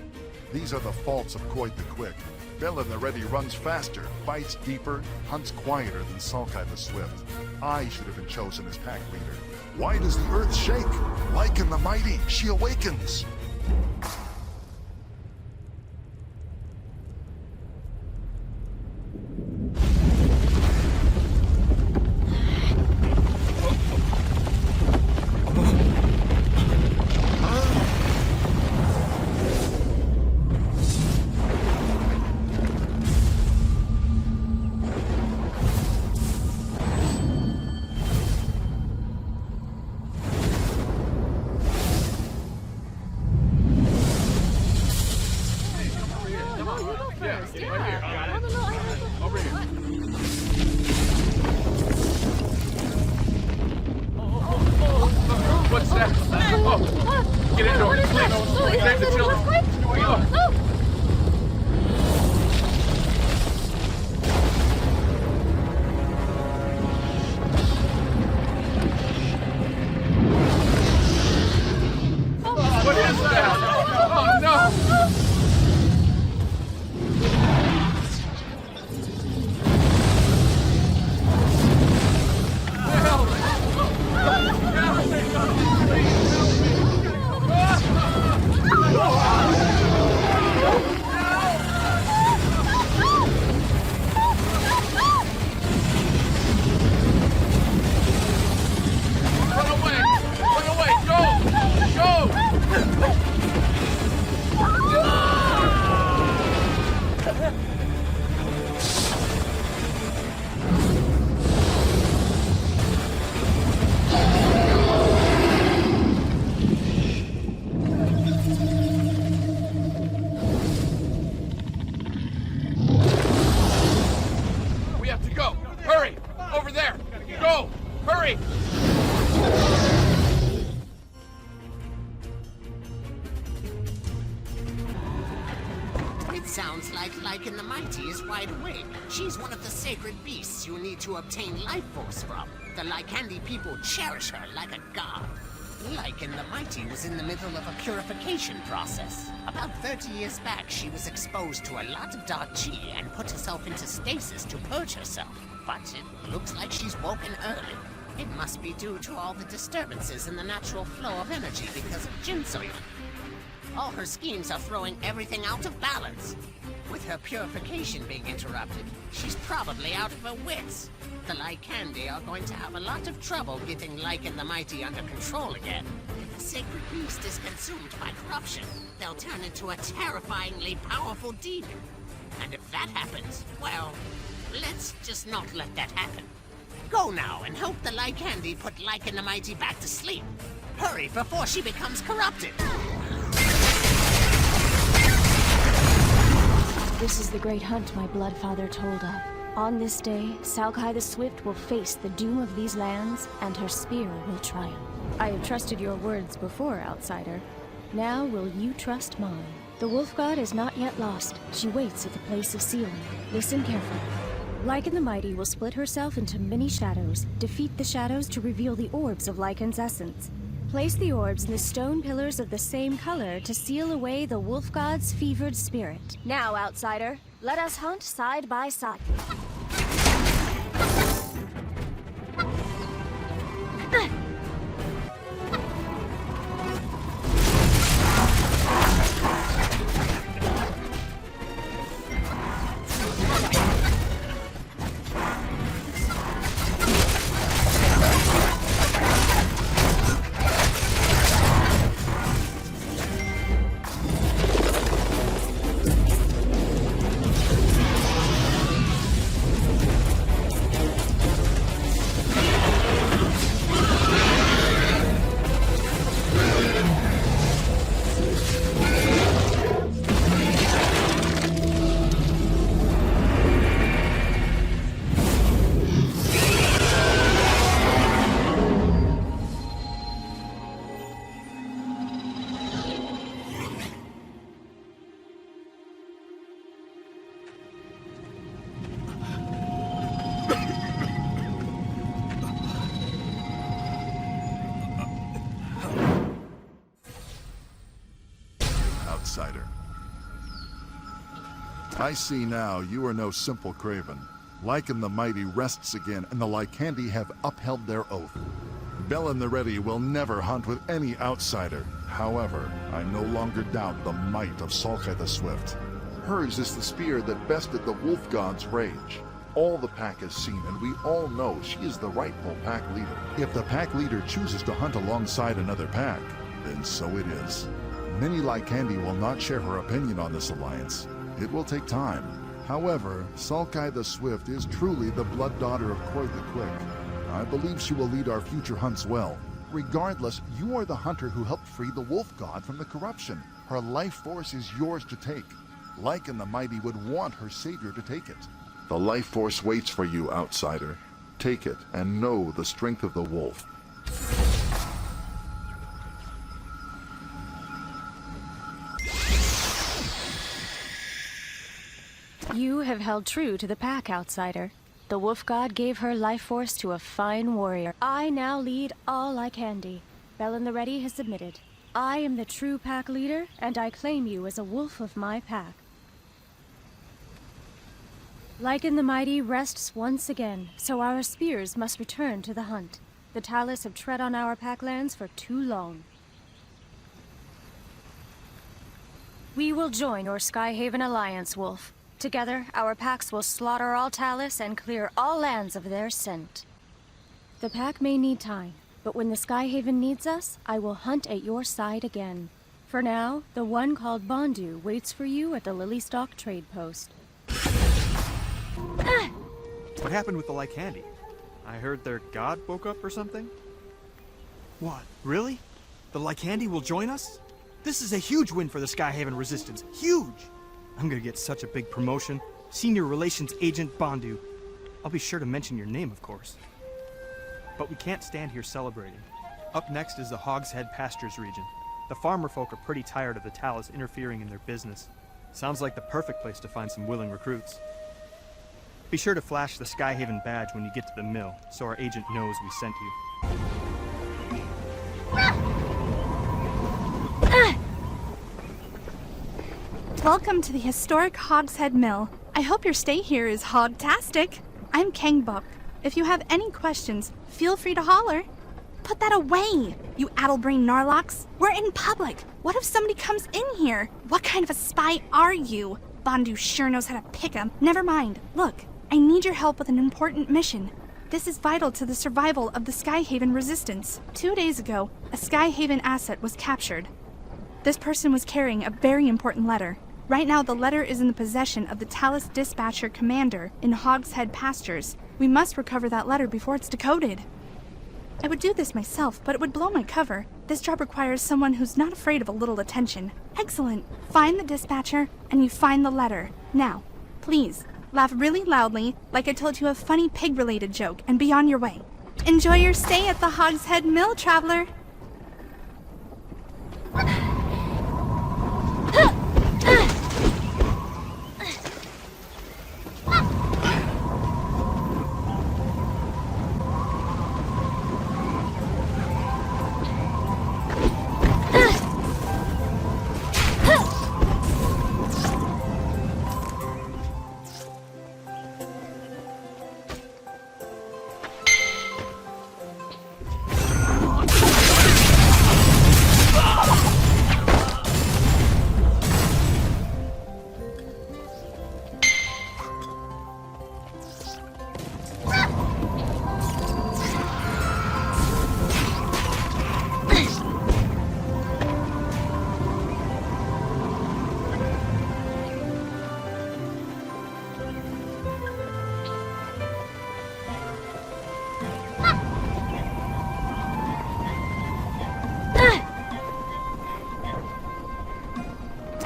Speaker 17: These are the faults of Coit the Quick. Bellin the Ready runs faster, bites deeper, hunts quieter than Sulkai the Swift. I should have been chosen as pack leader. Why does the earth shake? Lycan the Mighty, she awakens!
Speaker 2: Hurry!
Speaker 11: It sounds like the Mighty is wide awake. She's one of the sacred beasts you need to obtain life force from. The Lycandi people cherish her like a god. Lycan the Mighty was in the middle of a purification process. About 30 years back, she was exposed to a lot of dark chi and put herself into stasis to purge herself. But it looks like she's woken early. It must be due to all the disturbances in the natural flow of energy because of Jinsoyun. All her schemes are throwing everything out of balance. With her purification being interrupted, she's probably out of her wits. The Lycandi are going to have a lot of trouble getting Lycan the Mighty under control again. If the sacred beast is consumed by corruption, they'll turn into a terrifyingly powerful demon. And if that happens, well, let's just not let that happen. Go now and help the Lycandi put Lycan the Mighty back to sleep. Hurry before she becomes corrupted.
Speaker 16: This is the great hunt my blood father told of. On this day, Salkai the Swift will face the doom of these lands, and her spear will triumph. I have trusted your words before, outsider. Now will you trust mine? The wolf god is not yet lost. She waits at the place of sealing. Listen carefully. Lycan the Mighty will split herself into many shadows, defeat the shadows to reveal the orbs of Lycan's essence. Place the orbs in the stone pillars of the same color to seal away the wolf god's fevered spirit. Now, outsider, let us hunt side by side.
Speaker 17: Outsider. I see now you are no simple craven. Lycan the Mighty rests again, and the Lycandi have upheld their oath. Belen the Ready will never hunt with any outsider. However, I no longer doubt the might of Salkai the Swift. Hers is the spear that bested the wolf god's rage. All the pack has seen, and we all know she is the rightful pack leader. If the pack leader chooses to hunt alongside another pack, then so it is. Many Lycandi will not share her opinion on this alliance. It will take time. However, Salkai the Swift is truly the blood daughter of Kroy the Quick. I believe she will lead our future hunts well. Regardless, you are the hunter who helped free the wolf god from the corruption. Her life force is yours to take. Lycan the Mighty would want her savior to take it. The life force waits for you, outsider. Take it and know the strength of the wolf.
Speaker 16: You have held true to the pack, outsider. The wolf god gave her life force to a fine warrior. I now lead all Lycandi. Belen the Ready has submitted. I am the true pack leader, and I claim you as a wolf of my pack. Lycan the Mighty rests once again, so our spears must return to the hunt. The Talus have tread on our pack lands for too long. We will join your Skyhaven alliance, Wolf. Together, our packs will slaughter all Talus and clear all lands of their scent. The pack may need time, but when the Skyhaven needs us, I will hunt at your side again. For now, the one called Bondu waits for you at the Lilystock trade post.
Speaker 13: What happened with the Lycandi? I heard their god woke up or something?
Speaker 1: What, really? The Lycandi will join us? This is a huge win for the Skyhaven Resistance. Huge! I'm gonna get such a big promotion. Senior Relations Agent Bondu. I'll be sure to mention your name, of course.
Speaker 13: But we can't stand here celebrating. Up next is the Hogshead Pastures region. The farmer folk are pretty tired of the Talus interfering in their business. Sounds like the perfect place to find some willing recruits. Be sure to flash the Skyhaven badge when you get to the mill, so our agent knows we sent you.
Speaker 18: Welcome to the historic Hogshead Mill. I hope your stay here is hogtastic. I'm Kangbok. If you have any questions, feel free to holler. Put that away, you addle-brained Narlocks. We're in public. What if somebody comes in here? What kind of a spy are you? Bondu sure knows how to pick 'em. Never mind. Look, I need your help with an important mission. This is vital to the survival of the Skyhaven resistance. 2 days ago, a Skyhaven asset was captured. This person was carrying a very important letter. Right now, the letter is in the possession of the Talus Dispatcher Commander in Hogshead Pastures. We must recover that letter before it's decoded. I would do this myself, but it would blow my cover. This job requires someone who's not afraid of a little attention. Excellent. Find the dispatcher, and you find the letter. Now, please, laugh really loudly, like I told you a funny pig-related joke, and be on your way. Enjoy your stay at the Hogshead Mill, traveler.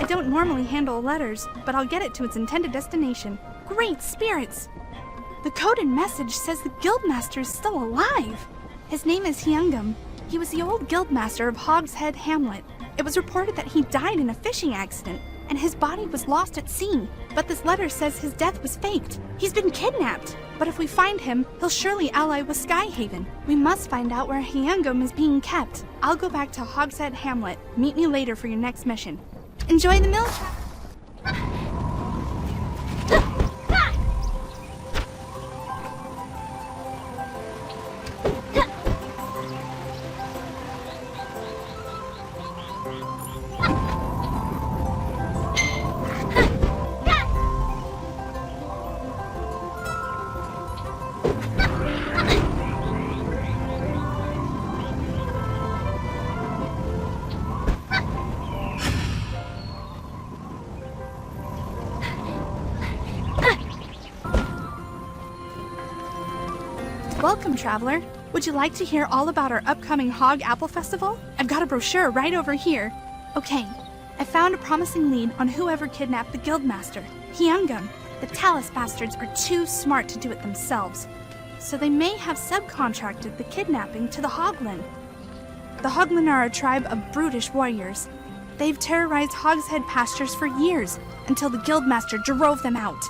Speaker 18: I don't normally handle letters, but I'll get it to its intended destination. Great spirits! The coded message says the Guildmaster is still alive. His name is Hyungam. He was the old Guildmaster of Hogshead Hamlet. It was reported that he died in a fishing accident, and his body was lost at sea. But this letter says his death was faked. He's been kidnapped. But if we find him, he'll surely ally with Skyhaven. We must find out where Hyungam is being kept. I'll go back to Hogshead Hamlet. Meet me later for your next mission. Enjoy the mill. Welcome, traveler. Would you like to hear all about our upcoming Hog Apple Festival? I've got a brochure right over here. Okay, I found a promising lead on whoever kidnapped the Guildmaster, Hyungam. The Talus bastards are too smart to do it themselves, so they may have subcontracted the kidnapping to the Hoglin. The Hoglin are a tribe of brutish warriors. They've terrorized Hogshead Pastures for years, until the Guildmaster drove them out.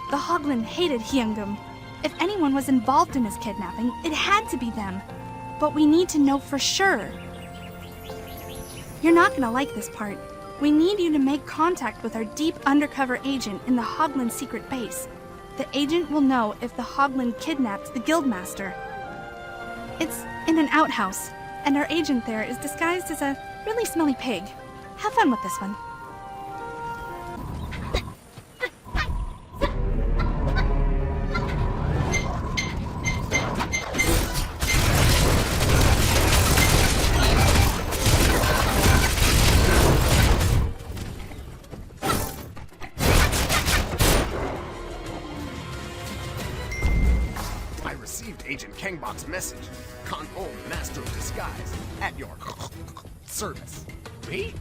Speaker 18: The Hoglin hated Hyungam. If anyone was involved in his kidnapping, it had to be them. But we need to know for sure. You're not gonna like this part. We need you to make contact with our deep undercover agent in the Hoglin secret base. The agent will know if the Hoglin kidnapped the Guildmaster. It's in an outhouse, and our agent there is disguised as a really smelly pig. Have fun with this one.
Speaker 11: Agent Kangbok's message. Convo Master of Disguise at your service. Me?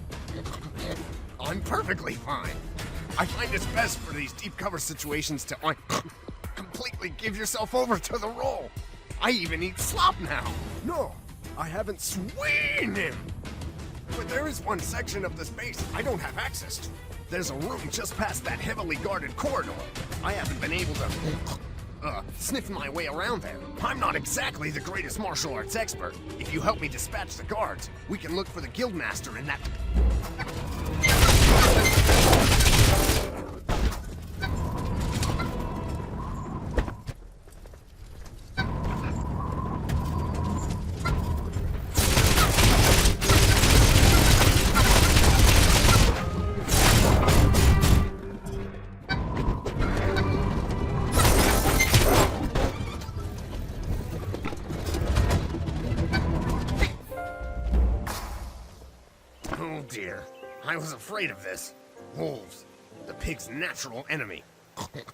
Speaker 11: I'm perfectly fine. I find it's best for these deep cover situations to completely give yourself over to the role.
Speaker 19: I even eat slop now. No, I haven't seen him. But there is one section of this base I don't have access to. There's a room just past that heavily guarded corridor. I haven't been able to sniff my way around there. I'm not exactly the greatest martial arts expert. If you help me dispatch the guards, we can look for the guildmaster in that... Oh dear, I was afraid of this. Wolves, the pig's natural enemy.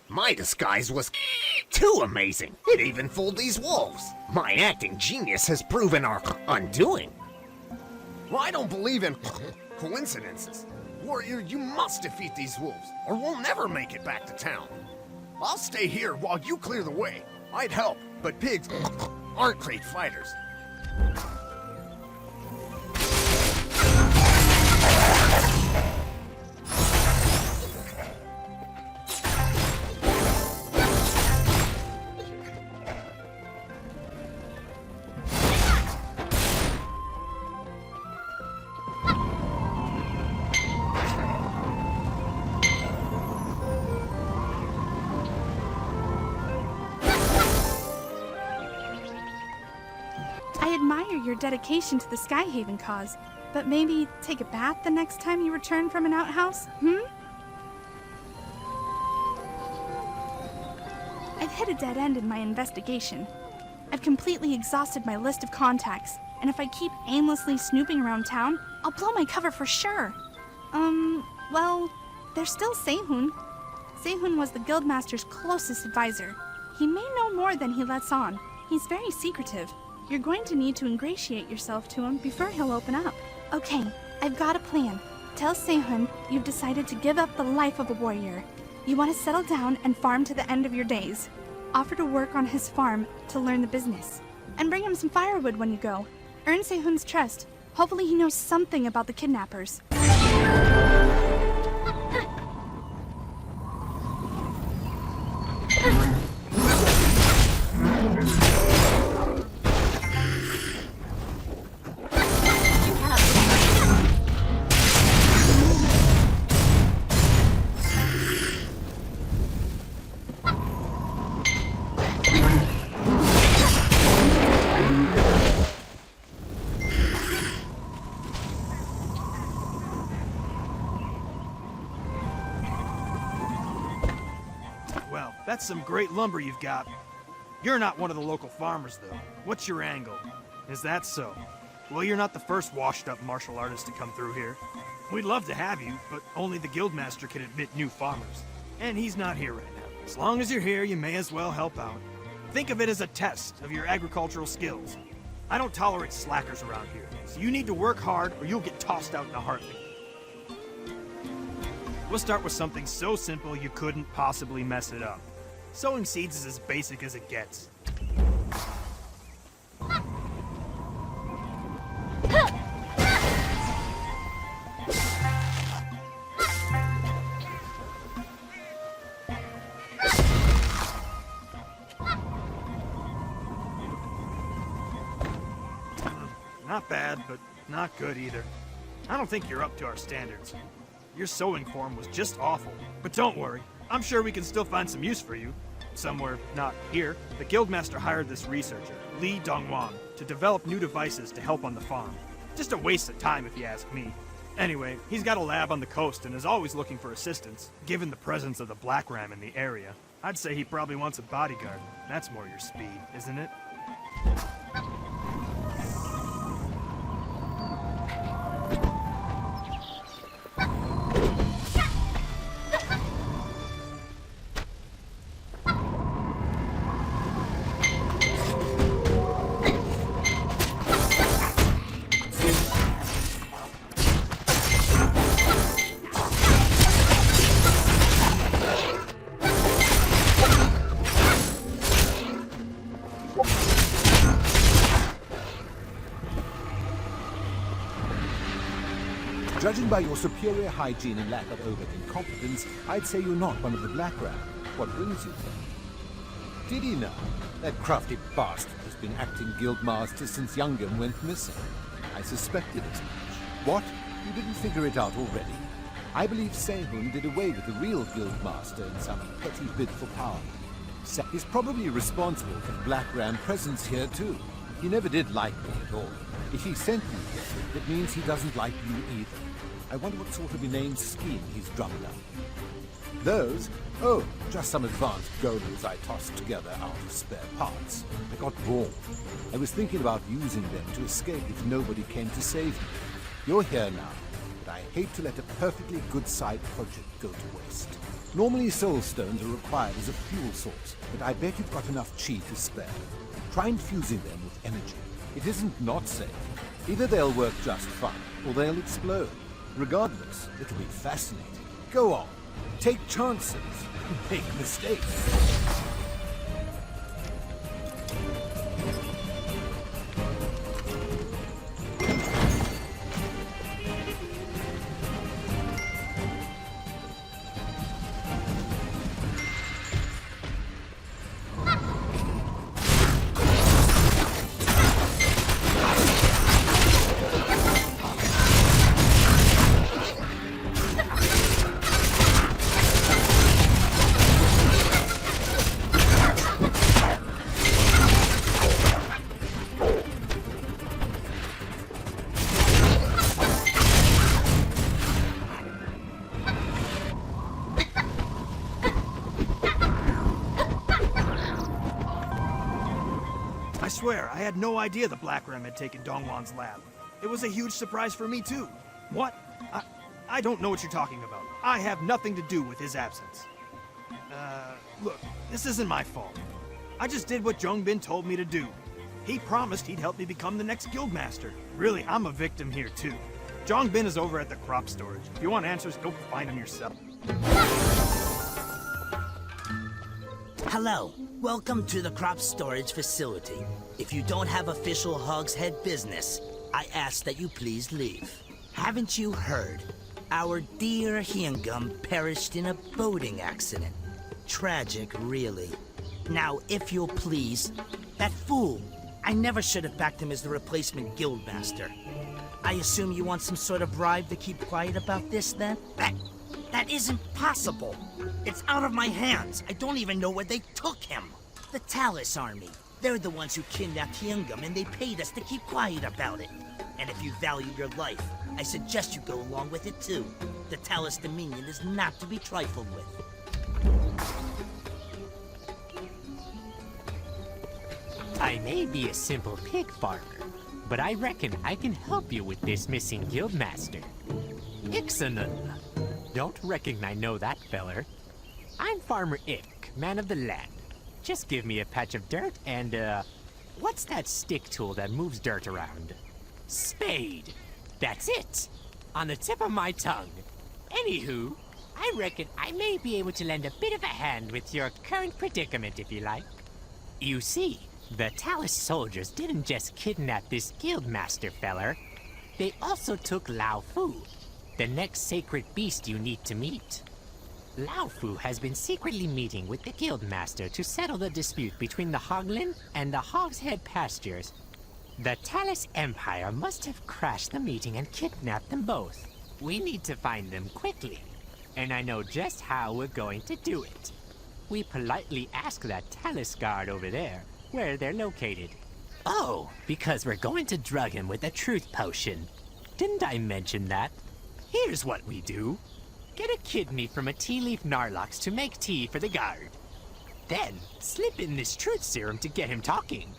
Speaker 19: My disguise was too amazing. It even fooled these wolves. My acting genius has proven our undoing. Well, I don't believe in coincidences. Warrior, you must defeat these wolves, or we'll never make it back to town. I'll stay here while you clear the way. I'd help, but pigs aren't great fighters.
Speaker 18: I admire your dedication to the Skyhaven cause, but maybe take a bath the next time you return from an outhouse, I've hit a dead end in my investigation. I've completely exhausted my list of contacts, and if I keep aimlessly snooping around town, I'll blow my cover for sure. Well, there's still Sehun. Sehun was the Guildmaster's closest advisor. He may know more than he lets on. He's very secretive. You're going to need to ingratiate yourself to him before he'll open up. Okay, I've got a plan. Tell Sehun you've decided to give up the life of a warrior. You want to settle down and farm to the end of your days. Offer to work on his farm to learn the business. And bring him some firewood when you go. Earn Sehun's trust. Hopefully he knows something about the kidnappers.
Speaker 13: Well, that's some great lumber you've got. You're not one of the local farmers, though. What's your angle? Is that so? Well, you're not the first washed-up martial artist to come through here. We'd love to have you, but only the Guildmaster can admit new farmers. And he's not here right now. As long as you're here, you may as well help out. Think of it as a test of your agricultural skills. I don't tolerate slackers around here, so you need to work hard or you'll get tossed out in a heartbeat. We'll start with something so simple you couldn't possibly mess it up. Sowing seeds is as basic as it gets. Not bad, but not good either. I don't think you're up to our standards. Your sewing form was just awful. But don't worry, I'm sure we can still find some use for you. Somewhere not here. The Guildmaster hired this researcher, Li Dongwan, to develop new devices to help on the farm. Just a waste of time if you ask me. Anyway, he's got a lab on the coast and is always looking for assistance, given the presence of the Black Ram in the area. I'd say he probably wants a bodyguard. That's more your speed, isn't it?
Speaker 10: Judging by your superior hygiene and lack of overt incompetence, I'd say you're not one of the Black Ram. What brings you here? Did he know? That crafty bastard has been acting guildmaster since Youngum went missing. I suspected as much. What? You didn't figure it out already? I believe Sehun did away with the real guildmaster in some petty bid for power. He's probably responsible for the Black Ram presence here too. He never did like me at all. If he sent you here, it means he doesn't like you either. I wonder what sort of inane scheme he's drummed up. Those? Oh, just some advanced golems I tossed together out of spare parts. I got bored. I was thinking about using them to escape if nobody came to save me. You're here now, but I hate to let a perfectly good side project go to waste. Normally soul stones are required as a fuel source, but I bet you've got enough chi to spare. Try infusing them with energy. It isn't not safe. Either they'll work just fine, or they'll explode. Regardless, it'll be fascinating. Go on. Take chances. Make mistakes.
Speaker 13: I swear, I had no idea the Black Ram had taken Dongwon's lab. It was a huge surprise for me, too. What? I don't know what you're talking about. I have nothing to do with his absence. Look, this isn't my fault. I just did what Jongbin told me to do. He promised he'd help me become the next guildmaster. Really, I'm a victim here, too. Jongbin is over at the crop storage. If you want answers, go find him yourself.
Speaker 20: Hello. Welcome to the crop storage facility. If you don't have official Hogshead business, I ask that you please leave. Haven't you heard? Our dear Hyungum perished in a boating accident. Tragic, really. Now, if you'll please, that fool, I never should have backed him as the replacement guildmaster. I assume you want some sort of bribe to keep quiet about this, then? That isn't possible. It's out of my hands. I don't even know where they took him. The Talus Army. They're the ones who kidnapped Hyungum, and they paid us to keep quiet about it. And if you value your life, I suggest you go along with it too. The Talus Dominion is not to be trifled with.
Speaker 21: I may be a simple pig farmer, but I reckon I can help you with this missing guildmaster. Ixanun. Don't reckon I know that feller. I'm Farmer Ick, man of the land. Just give me a patch of dirt and, what's that stick tool that moves dirt around? Spade. That's it. On the tip of my tongue. Anywho, I reckon I may be able to lend a bit of a hand with your current predicament, if you like. You see, the Talus soldiers didn't just kidnap this guildmaster feller. They also took Lao Fu, the next sacred beast you need to meet. Lao Fu has been secretly meeting with the guildmaster to settle the dispute between the Hoglin and the Hogshead pastures. The Talus Empire must have crashed the meeting and kidnapped them both. We need to find them quickly, and I know just how we're going to do it. We politely ask that Talus guard over there where they're located. Oh, because we're going to drug him with a truth potion. Didn't I mention that? Here's what we do. Get a kidney from a tea leaf Narlox to make tea for the guard. Then, slip in this truth serum to get him talking.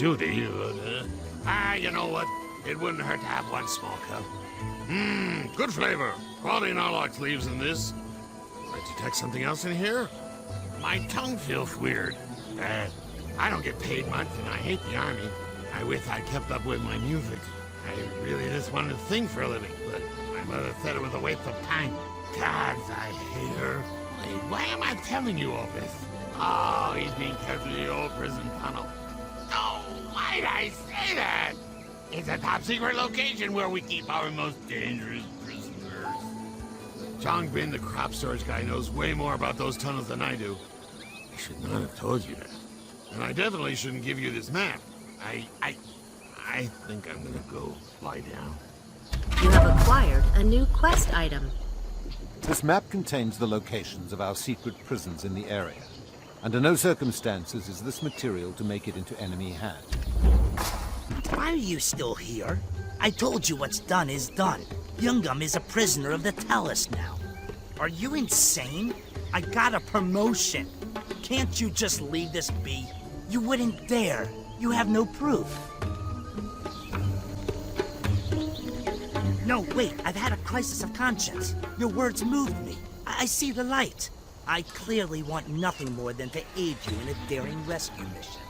Speaker 5: duty, but, you know what? It wouldn't hurt to have one small cup. Mmm, good flavor. Quality Narlox leaves in this. I detect something else in here? My tongue feels weird. I don't get paid much, and I hate the army. I wish I kept up with my music. I really just wanted to sing for a living, but my mother said it was a waste of time. Gods, I hate her. Wait, why am I telling you all this? Oh, he's being kept in the old prison tunnel. Oh, why'd I say that? It's a top-secret location where we keep our most dangerous prisoners. Jongbin, the crop storage guy, knows way more about those tunnels than I do. I should not have told you that. And I definitely shouldn't give you this map. I think I'm gonna go lie down.
Speaker 4: You have acquired a new quest item.
Speaker 10: This map contains the locations of our secret prisons in the area. Under no circumstances is this material to make it into enemy hands.
Speaker 20: Why are you still here? I told you what's done is done. Yungam is a prisoner of the Talus now. Are you insane? I got a promotion. Can't you just leave this be? You wouldn't dare. You have no proof. No, wait, I've had a crisis of conscience. Your words moved me. I see the light. I clearly want nothing more than to aid you in a daring rescue mission.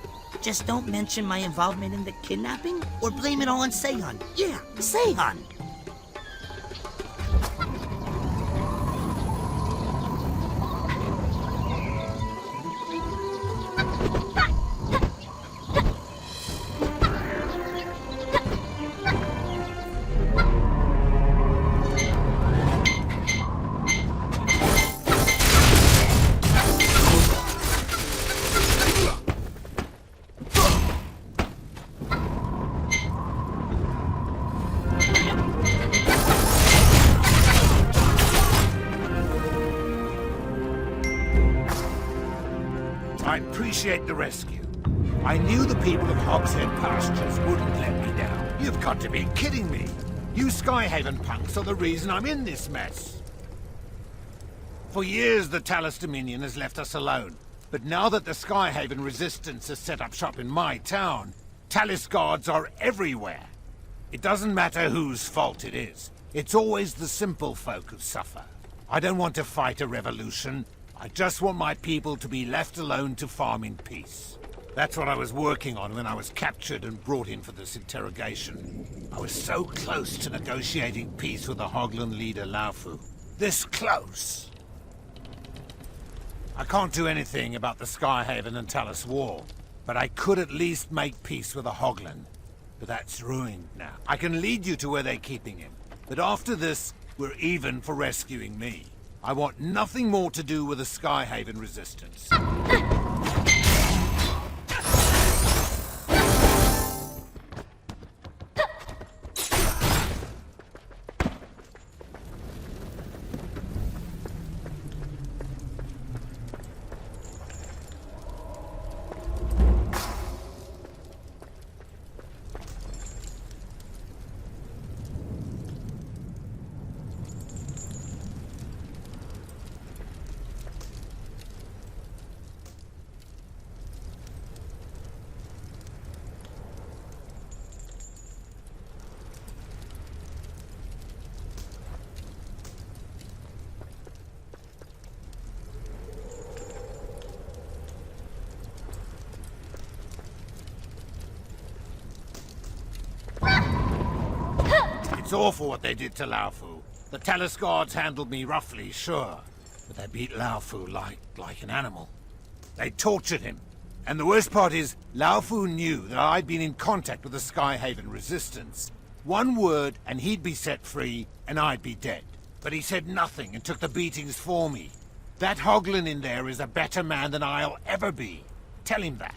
Speaker 20: Just don't mention my involvement in the kidnapping, or blame it all on Seihan. Yeah, Seihan!
Speaker 22: I appreciate the rescue. I knew the people of Hogshead Pastures wouldn't let me down. You've got to be kidding me. You Skyhaven punks are the reason I'm in this mess. For years, the Talus Dominion has left us alone. But now that the Skyhaven Resistance has set up shop in my town, Talus guards are everywhere. It doesn't matter whose fault it is. It's always the simple folk who suffer. I don't want to fight a revolution. I just want my people to be left alone to farm in peace. That's what I was working on when I was captured and brought in for this interrogation. I was so close to negotiating peace with the Hoglan leader Laufu. This close! I can't do anything about the Skyhaven and Talus War, but I could at least make peace with the Hoglan. But that's ruined now. I can lead you to where they're keeping him, but after this, we're even for rescuing me. I want nothing more to do with the Skyhaven Resistance. It's awful what they did to Laufu. The Talus guards handled me roughly, sure, but they beat Laufu like an animal. They tortured him. And the worst part is, Laufu knew that I'd been in contact with the Skyhaven Resistance. One word and he'd be set free, and I'd be dead. But he said nothing and took the beatings for me. That Hoglan in there is a better man than I'll ever be. Tell him that.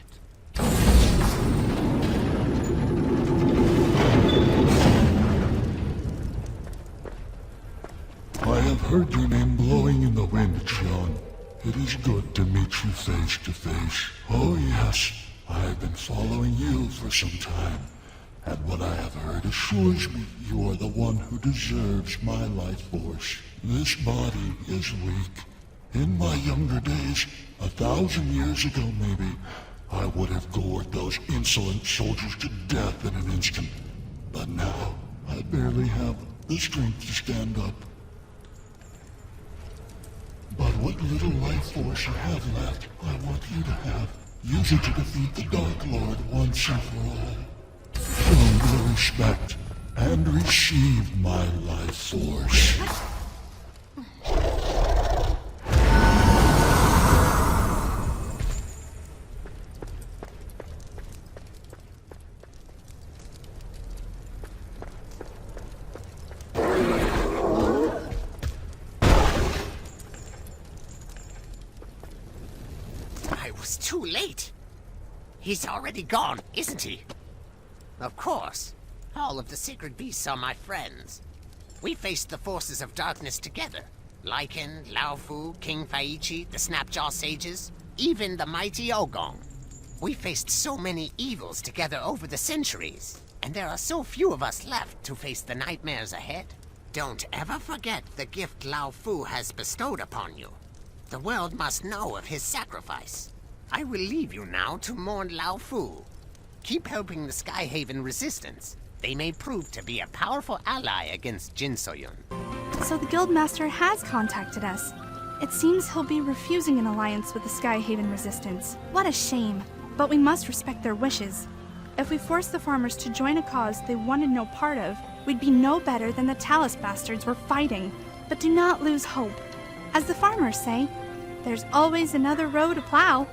Speaker 17: I have heard your name blowing in the wind, Xion. It is good to meet you face to face. Oh yes, I have been following you for some time, and what I have heard assures me you are the one who deserves my life force. This body is weak. In my younger days, 1,000 years ago maybe, I would have gored those insolent soldiers to death in an instant. But now, I barely have the strength to stand up. But what little life force you have left, I want you to have. Use it to defeat the Dark Lord once and for all. Show your respect, and receive my life force.
Speaker 11: Too late. He's already gone, isn't he? Of course. All of the sacred beasts are my friends. We faced the forces of darkness together. Lycan, Laofu, King Faichi, the Snapjaw sages, even the mighty Ogong. We faced so many evils together over the centuries, and there are so few of us left to face the nightmares ahead. Don't ever forget the gift Laofu has bestowed upon you. The world must know of his sacrifice. I will leave you now to mourn Laofu. Keep helping the Skyhaven resistance. They may prove to be a powerful ally against Jin Soyun.
Speaker 18: So the Guildmaster has contacted us. It seems he'll be refusing an alliance with the Skyhaven resistance. What a shame. But we must respect their wishes. If we force the farmers to join a cause they wanted no part of, we'd be no better than the Talus bastards we're fighting. But do not lose hope. As the farmers say, there's always another row to plow.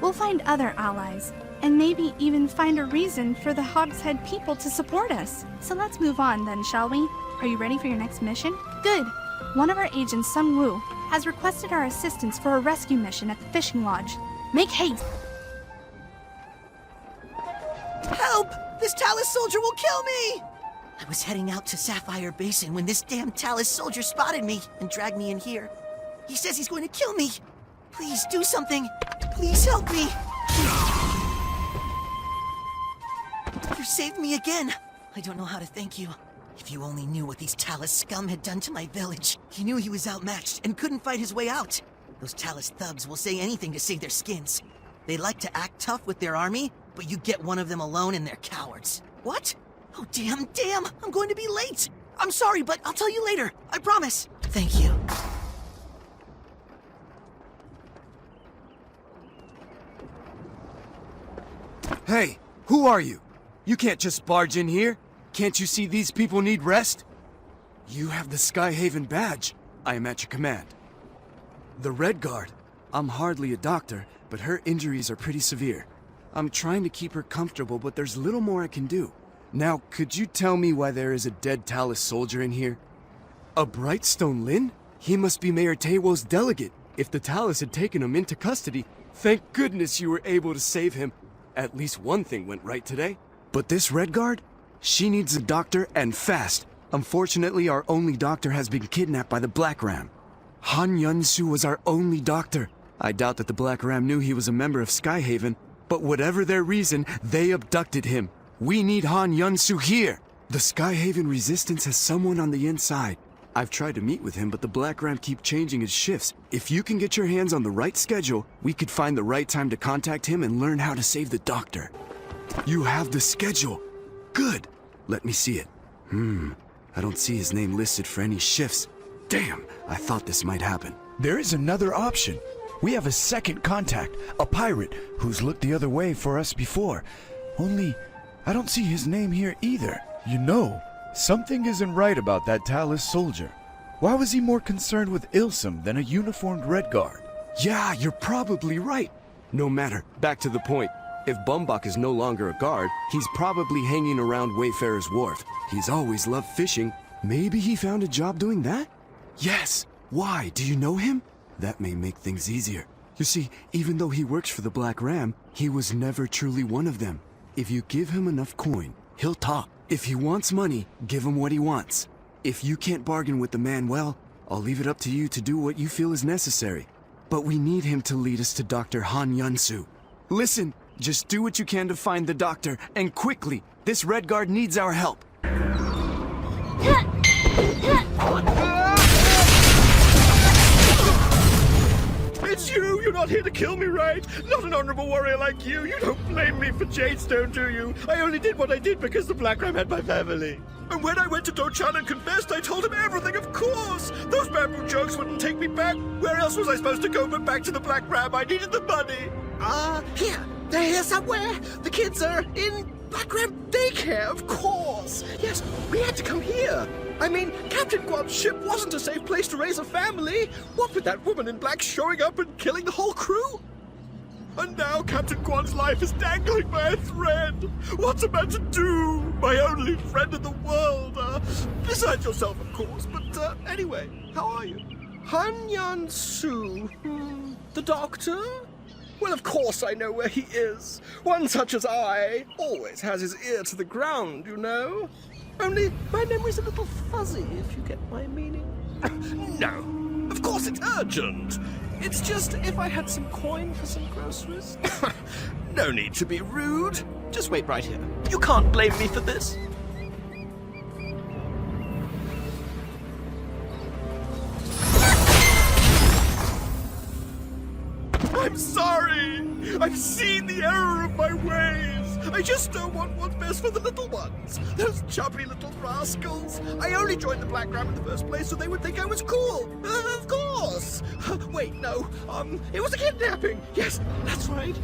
Speaker 18: We'll find other allies, and maybe even find a reason for the Hogshead people to support us. So let's move on then, shall we? Are you ready for your next mission? Good. One of our agents, Sung Woo, has requested our assistance for a rescue mission at the fishing lodge. Make haste!
Speaker 6: Help! This Talus soldier will kill me! I was heading out to Sapphire Basin when this damn Talus soldier spotted me and dragged me in here. He says he's going to kill me. Please do something. Please help me. You saved me again. I don't know how to thank you. If you only knew what these Talus scum had done to my village. He knew he was outmatched and couldn't fight his way out. Those Talus thugs will say anything to save their skins. They like to act tough with their army, but you get one of them alone and they're cowards. What? Oh, damn. I'm going to be late. I'm sorry, but I'll tell you later. I promise. Thank you.
Speaker 8: Hey, who are you? You can't just barge in here. Can't you see these people need rest? You have the Skyhaven badge. I am at your command. The Red Guard. I'm hardly a doctor, but her injuries are pretty severe. I'm trying to keep her comfortable, but there's little more I can do. Now, could you tell me why there is a dead Talus soldier in here? A Brightstone Lin? He must be Mayor Taewo's delegate. If the Talus had taken him into custody, thank goodness you were able to save him. At least one thing went right today. But this Red Guard? She needs a doctor, and fast. Unfortunately, our only doctor has been kidnapped by the Black Ram. Han Yun-su was our only doctor. I doubt that the Black Ram knew he was a member of Skyhaven, but whatever their reason, they abducted him. We need Han Yun-su here. The Skyhaven resistance has someone on the inside. I've tried to meet with him, but the Black Ram keep changing his shifts. If you can get your hands on the right schedule, we could find the right time to contact him and learn how to save the doctor. You have the schedule. Good. Let me see it. I don't see his name listed for any shifts. Damn, I thought this might happen.
Speaker 12: There is another option. We have a second contact, a pirate, who's looked the other way for us before. Only, I don't see his name here either.
Speaker 9: You know, something isn't right about that Talus soldier. Why was he more concerned with Ilsum than a uniformed Red Guard?
Speaker 8: Yeah, you're probably right. No matter, back to the point. If Bumbok is no longer a guard, he's probably hanging around Wayfarer's Wharf. He's always loved fishing. Maybe he found a job doing that? Yes. Why? Do you know him? That may make things easier. You see, even though he works for the Black Ram, he was never truly one of them. If you give him enough coin, he'll talk. If he wants money, give him what he wants. If you can't bargain with the man well, I'll leave it up to you to do what you feel is necessary. But we need him to lead us to Dr. Han Yun-su. Listen, just do what you can to find the doctor, and quickly. This Red Guard needs our help.
Speaker 3: It's you! You're not here to kill me, right? Not an honorable warrior like you. You don't blame me for Jadestone, do you? I only did what I did because the Black Ram had my family. And when I went to Do-chan and confessed, I told him everything, of course! Those bamboo jokes wouldn't take me back. Where else was I supposed to go but back to the Black Ram? I needed the money.
Speaker 14: Here. They're here somewhere. The kids are in Black Ram daycare, of course. Yes, we had to come here. I mean, Captain Guan's ship wasn't a safe place to raise a family. What with that woman in black showing up and killing the whole crew?
Speaker 3: And now Captain Guan's life is dangling by a thread. What's a man to do? My only friend in the world. Besides yourself, of course. But anyway, how are you?
Speaker 14: Han Su. The doctor? Well, of course I know where he is. One such as I always has his ear to the ground, you know. Only my memory's a little fuzzy, if you get my meaning.
Speaker 3: No, of course it's urgent.
Speaker 14: It's just if I had some coin for some groceries.
Speaker 3: No need to be rude.
Speaker 14: Just wait right here. You can't blame me for this.
Speaker 3: I'm sorry. I've seen the error of my ways. I just don't want what's best for the little ones. Those chubby little rascals. I only joined the Black Ram in the first place so they would think I was cool. Of course. Wait, no. It was a kidnapping. Yes, that's right.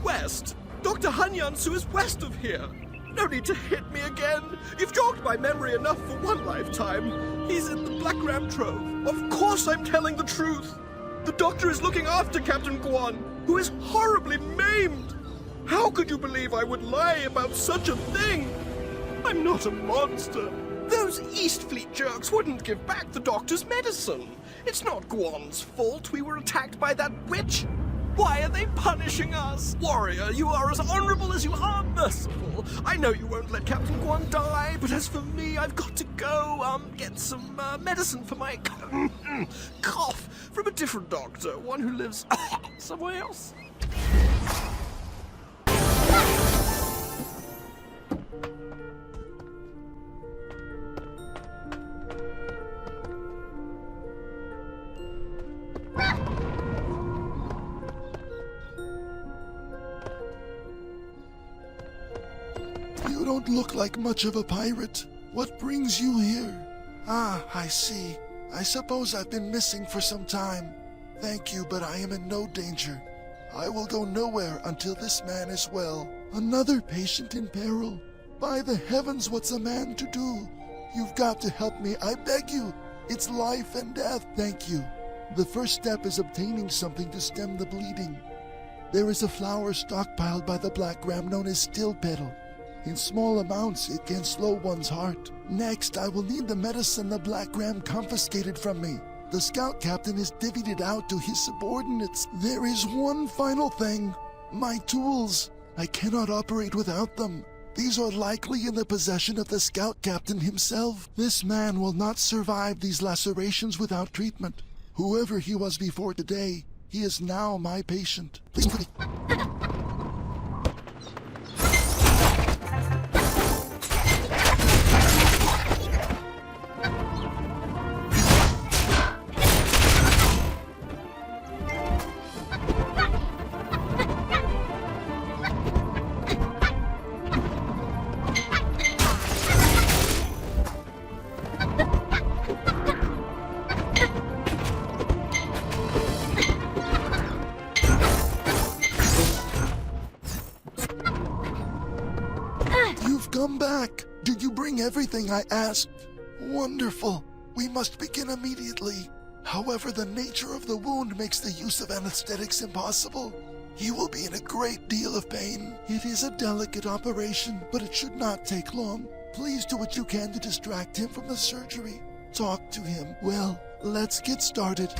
Speaker 3: West. Dr. Han Su is west of here. No need to hit me again. You've jogged my memory enough for one lifetime. He's in the Black Ram Trove. Of course I'm telling the truth. The doctor is looking after Captain Guan, who is horribly maimed. How could you believe I would lie about such a thing? I'm not a monster. Those East Fleet jerks wouldn't give back the doctor's medicine. It's not Guan's fault we were attacked by that witch. Why are they punishing us? Warrior, you are as honorable as you are merciful. I know you won't let Captain Guan die, but as for me, I've got to go, get some medicine for my cough from a different doctor, one who lives somewhere else.
Speaker 17: You don't look like much of a pirate. What brings you here? Ah, I see. I suppose I've been missing for some time. Thank you, but I am in no danger. I will go nowhere until this man is well. Another patient in peril. By the heavens, what's a man to do? You've got to help me, I beg you. It's life and death, thank you. The first step is obtaining something to stem the bleeding. There is a flower stockpiled by the Black Ram known as still petal. In small amounts, it can slow one's heart. Next, I will need the medicine the Black Ram confiscated from me. The scout captain has divvied it out to his subordinates. There is one final thing. My tools. I cannot operate without them. These are likely in the possession of the scout captain himself. This man will not survive these lacerations without treatment. Whoever he was before today, he is now my patient. Please put it. Come back. Did you bring everything I asked? Wonderful. We must begin immediately. However, the nature of the wound makes the use of anesthetics impossible. He will be in a great deal of pain. It is a delicate operation, but it should not take long. Please do what you can to distract him from the surgery. Talk to him. Well, let's get started.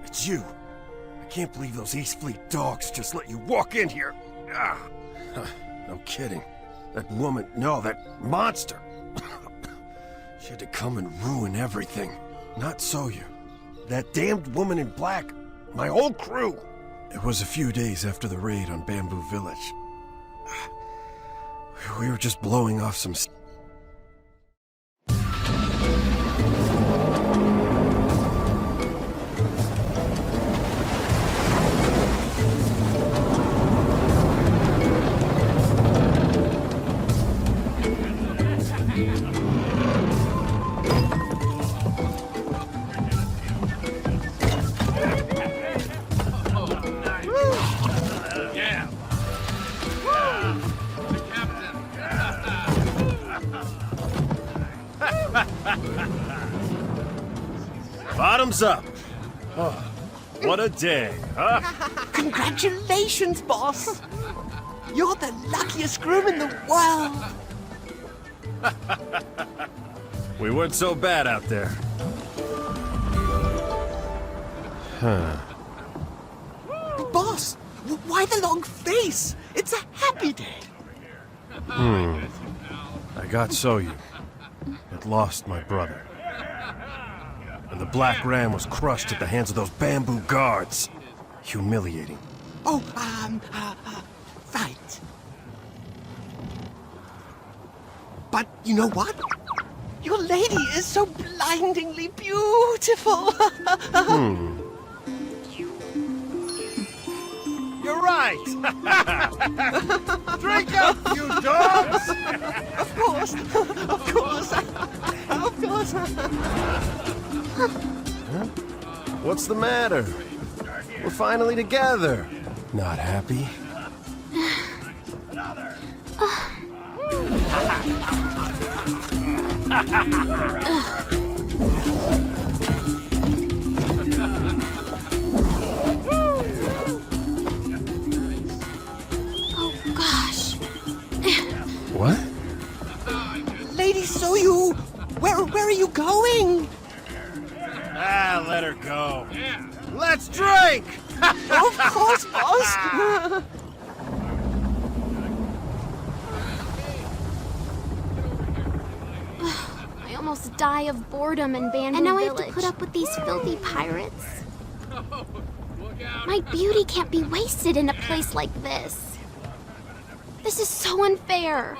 Speaker 3: It's you. I can't believe those East Fleet dogs just let you walk in here. Ah. No kidding. That woman, no, that monster. She had to come and ruin everything. Not so you. That damned woman in black. My whole crew. It was a few days after the raid on Bamboo Village. We were just blowing off some
Speaker 7: Bottoms up. Oh, what a day, huh?
Speaker 14: Congratulations, boss! You're the luckiest groom in the world!
Speaker 7: We weren't so bad out there. Huh.
Speaker 14: Boss, why the long face? It's a happy day!
Speaker 7: I got Soyu, but lost my brother. And the Black Ram was crushed at the hands of those bamboo guards. Humiliating.
Speaker 14: Oh, right. But you know what? Your lady is so blindingly beautiful!
Speaker 7: You're right! Drink up, you dogs!
Speaker 14: Of course! Of course! Of course!
Speaker 7: Huh? What's the matter? We're finally together. Not happy?
Speaker 16: Oh, gosh.
Speaker 7: What?
Speaker 14: Lady Soyu, where are you going?
Speaker 7: Ah, let her go. Let's drink!
Speaker 14: Of course, boss!
Speaker 15: I almost die of boredom in Bamboo
Speaker 16: And now I
Speaker 15: Village.
Speaker 16: have to put up with these filthy pirates.
Speaker 15: My beauty can't be wasted in a place like this. This is so unfair.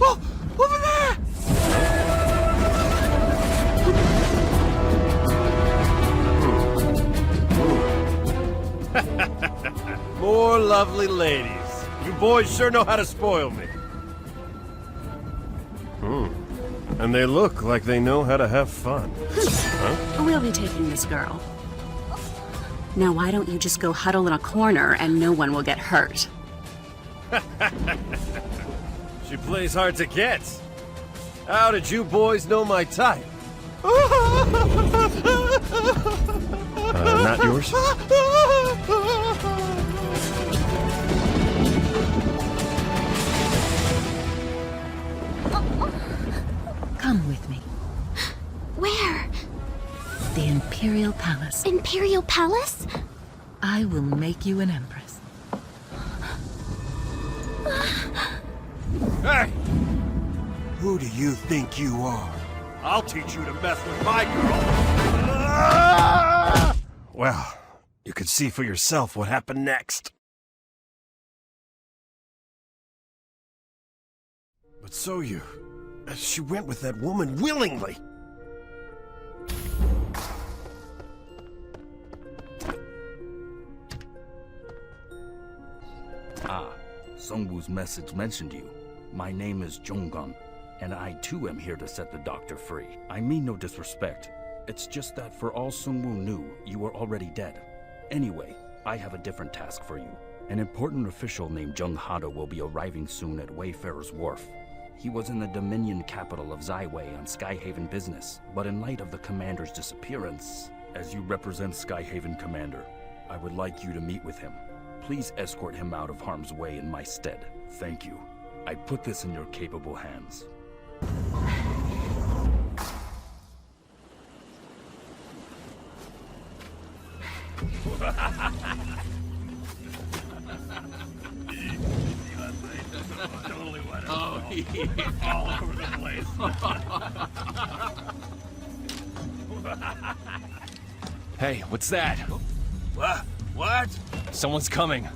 Speaker 14: Oh, over there!
Speaker 7: More lovely ladies. You boys sure know how to spoil me. And they look like they know how to have fun. Huh?
Speaker 4: We'll be taking this girl. Now why don't you just go huddle in a corner and no one will get hurt?
Speaker 7: She plays hard to get. How did you boys know my type? Not yours?
Speaker 4: Come with me.
Speaker 15: Where?
Speaker 4: The Imperial Palace.
Speaker 15: Imperial Palace?
Speaker 4: I will make you an empress.
Speaker 7: Hey! Who do you think you are? I'll teach you to mess with my girl. Well, you can see for yourself what happened next. But Soyu, she went with that woman willingly.
Speaker 23: Ah, Songwoo's message mentioned you. My name is Zhonggang, and I too am here to set the doctor free. I mean no disrespect. It's just that for all Songwoo knew, you were already dead. Anyway, I have a different task for you. An important official named Zheng Hada will be arriving soon at Wayfarer's Wharf. He was in the Dominion capital of Zaiwei on Skyhaven business, but in light of the commander's disappearance, as you represent Skyhaven Commander, I would like you to meet with him. Please escort him out of harm's way in my stead. Thank you. I put this in your capable hands.
Speaker 24: Oh, all over the place.
Speaker 25: Hey, what's that?
Speaker 24: What?
Speaker 25: Someone's coming.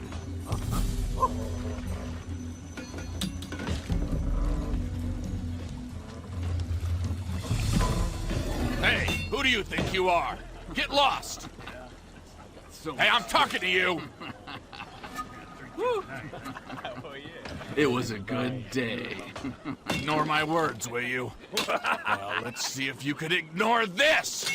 Speaker 24: Hey, who do you think you are? Get lost! Hey, I'm talking to you!
Speaker 25: It was a good day.
Speaker 24: Ignore my words, will you? Well, let's see if you could ignore this!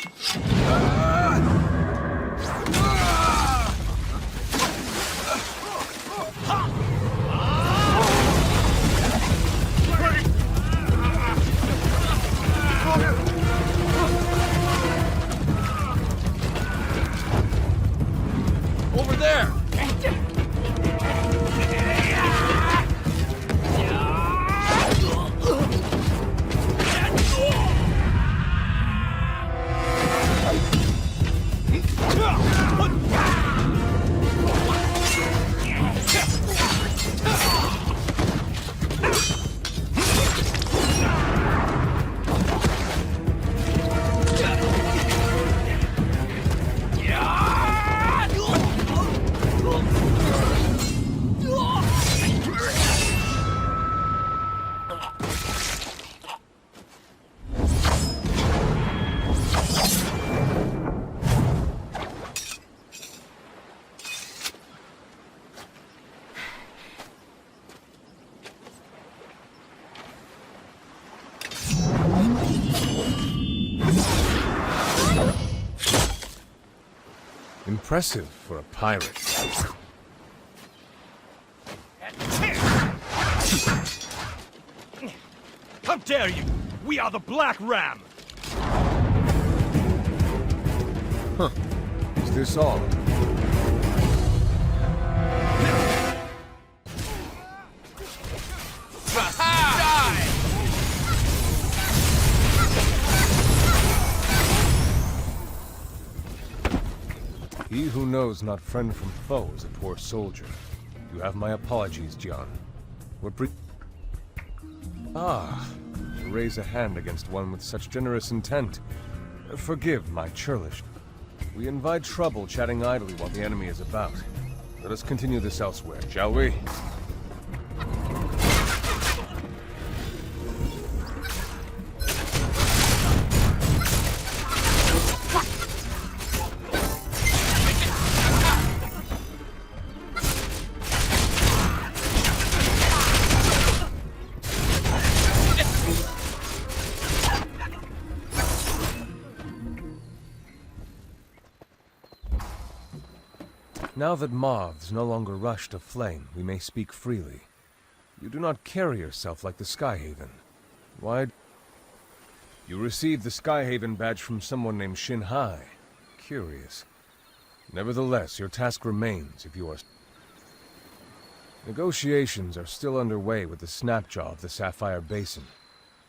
Speaker 7: Impressive for a pirate.
Speaker 1: How dare you! We are the Black Ram!
Speaker 7: Huh. Is this all? He who knows not friend from foe is a poor soldier. You have my apologies, John. To raise a hand against one with such generous intent. Forgive my churlish. We invite trouble chatting idly while the enemy is about. Let us continue this elsewhere, shall we? Now that moths no longer rush to flame, we may speak freely. You do not carry yourself like the Skyhaven. Why? You received the Skyhaven badge from someone named Shinhai. Curious. Nevertheless, your task remains if you are... Negotiations are still underway with the Snapjaw of the Sapphire Basin.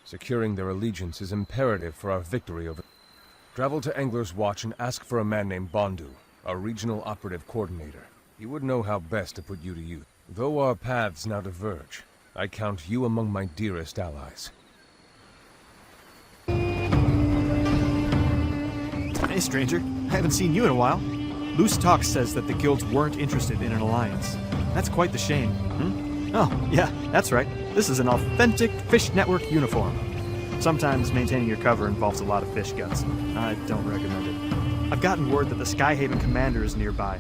Speaker 7: Securing their allegiance is imperative for our victory over... Travel to Angler's Watch and ask for a man named Bondu, our regional operative coordinator. He would know how best to put you to use. Though our paths now diverge, I count you among my dearest allies.
Speaker 1: Hey, stranger. I haven't seen you in a while. Loose talk says that the guilds weren't interested in an alliance. That's quite the shame. Oh, yeah, that's right. This is an authentic Fish Network uniform. Sometimes maintaining your cover involves a lot of fish guts. I don't recommend it. I've gotten word that the Skyhaven commander is nearby.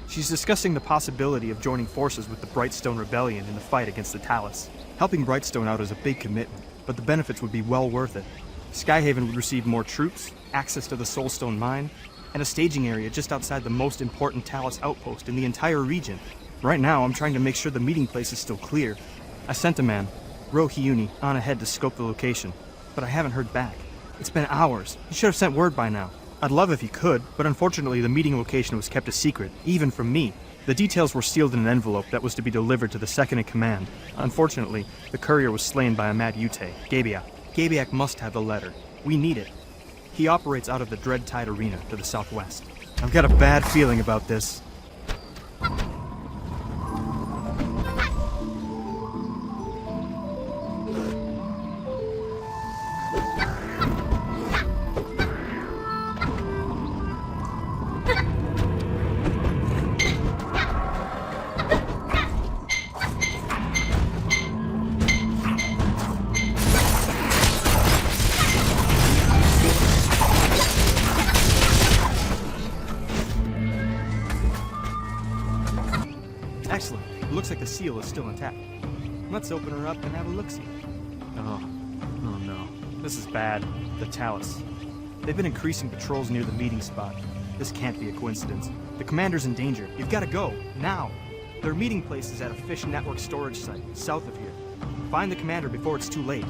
Speaker 1: She's discussing the possibility of joining forces with the Brightstone rebellion in the fight against the Talus. Helping Brightstone out is a big commitment, but the benefits would be well worth it. Skyhaven would receive more troops, access to the Soulstone mine, and a staging area just outside the most important Talus outpost in the entire region. Right now, I'm trying to make sure the meeting place is still clear. I sent a man, Ro Hyuni, on ahead to scope the location, but I haven't heard back. It's been hours. He should have sent word by now. I'd love if he could, but unfortunately the meeting location was kept a secret, even from me. The details were sealed in an envelope that was to be delivered to the second-in-command. Unfortunately, the courier was slain by a mad Yute, Gabiak. Gabiak must have the letter. We need it. He operates out of the Dread Tide Arena to the southwest. I've got a bad feeling about this. Excellent. It looks like the seal is still intact. Let's open her up and have a look-see. Oh no. This is bad. The Talus. They've been increasing patrols near the meeting spot. This can't be a coincidence. The commander's in danger. You've got to go. Now. Their meeting place is at a Fish Network storage site, south of here. Find the commander before it's too late.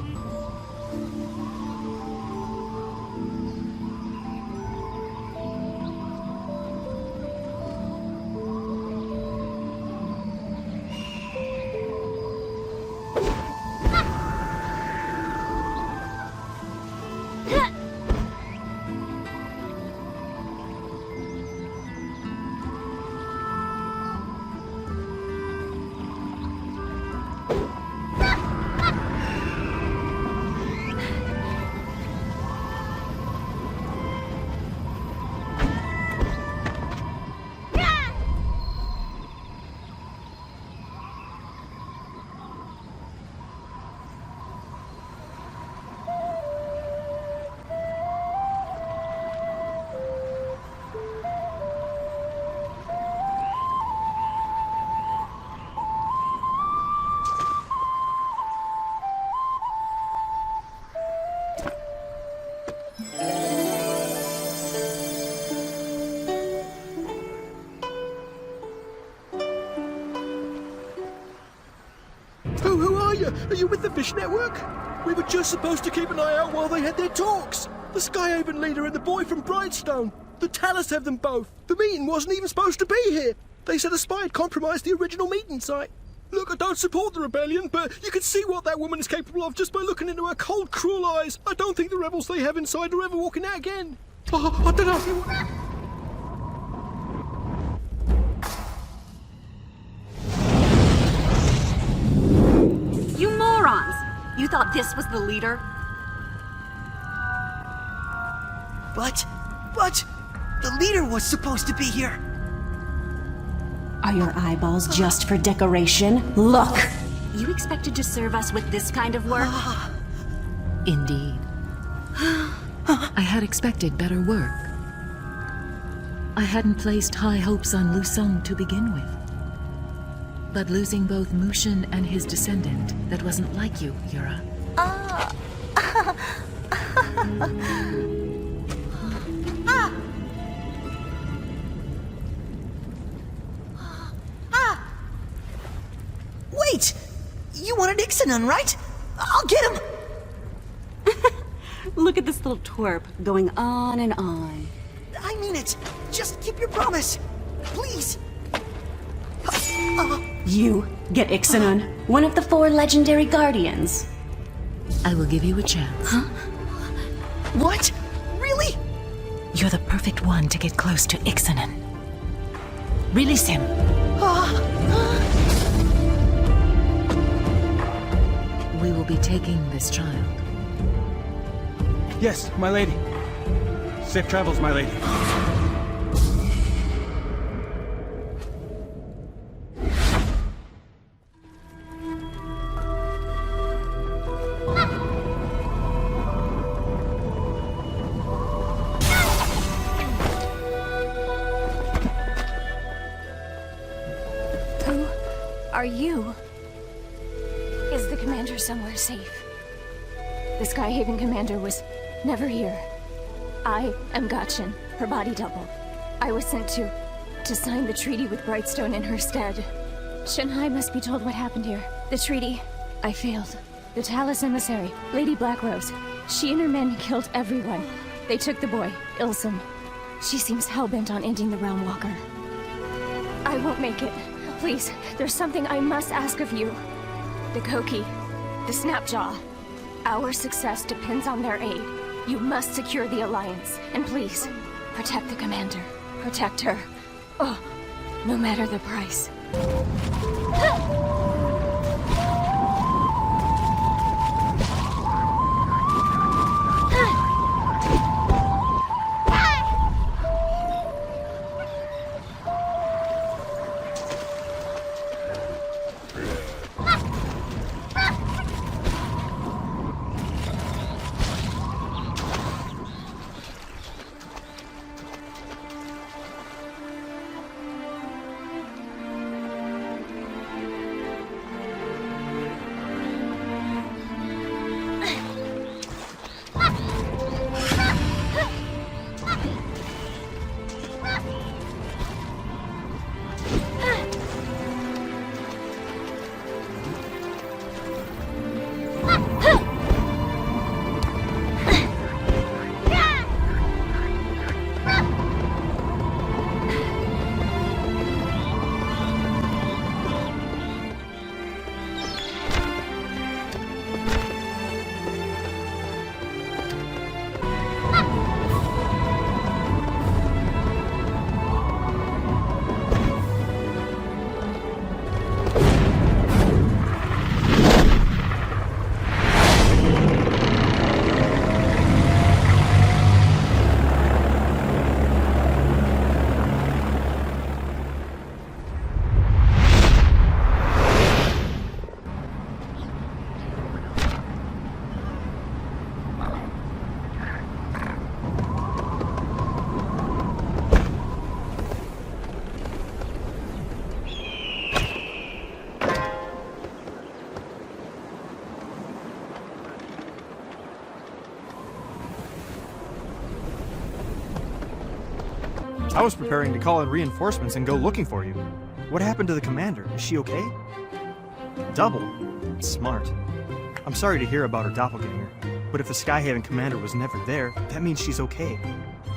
Speaker 14: Are you with the Fish Network? We were just supposed to keep an eye out while they had their talks. The Skyhaven leader and the boy from Brightstone. The Talus have them both. The meeting wasn't even supposed to be here. They said a spy had compromised the original meeting site. Look, I don't support the rebellion, but you can see what that woman is capable of just by looking into her cold, cruel eyes. I don't think the rebels they have inside are ever walking out again. Oh, I don't know if you...
Speaker 4: You morons! You thought this was the leader?
Speaker 6: But the leader was supposed to be here.
Speaker 4: Are your eyeballs just for decoration? Look! You expected to serve us with this kind of work?
Speaker 2: Indeed. I had expected better work. I hadn't placed high hopes on Lu Song to begin with. But losing both Mushin and his descendant, that wasn't like you, Yura.
Speaker 6: Wait! You wanted Ixanon, right? I'll get him!
Speaker 4: Look at this little twerp going on and on.
Speaker 6: I mean it. Just keep your promise. Please.
Speaker 4: You get Ixanon, one of the 4 legendary guardians.
Speaker 2: I will give you a chance.
Speaker 6: Huh? What? Really?
Speaker 2: You're the perfect one to get close to Ixanon. Release him. We will be taking this child.
Speaker 1: Yes, my lady. Safe travels, my lady.
Speaker 16: Who are you? Is the commander somewhere safe? The Skyhaven commander was never here. I am Gotchin, her body double. I was sent to sign the treaty with Brightstone in her stead. Shanghai must be told what happened here. The treaty, I failed. The Talus emissary, Lady Blackrose, she and her men killed everyone. They took the boy, Ilsum. She seems hell-bent on ending the Realm Walker. I won't make it. Please, there's something I must ask of you. The Koki, the Snapjaw. Our success depends on their aid. You must secure the Alliance, and please, protect the commander. Protect her. Oh, no matter the price.
Speaker 1: I was preparing to call in reinforcements and go looking for you. What happened to the commander? Is she okay? Double? Smart. I'm sorry to hear about her doppelganger, but if the Skyhaven commander was never there, that means she's okay.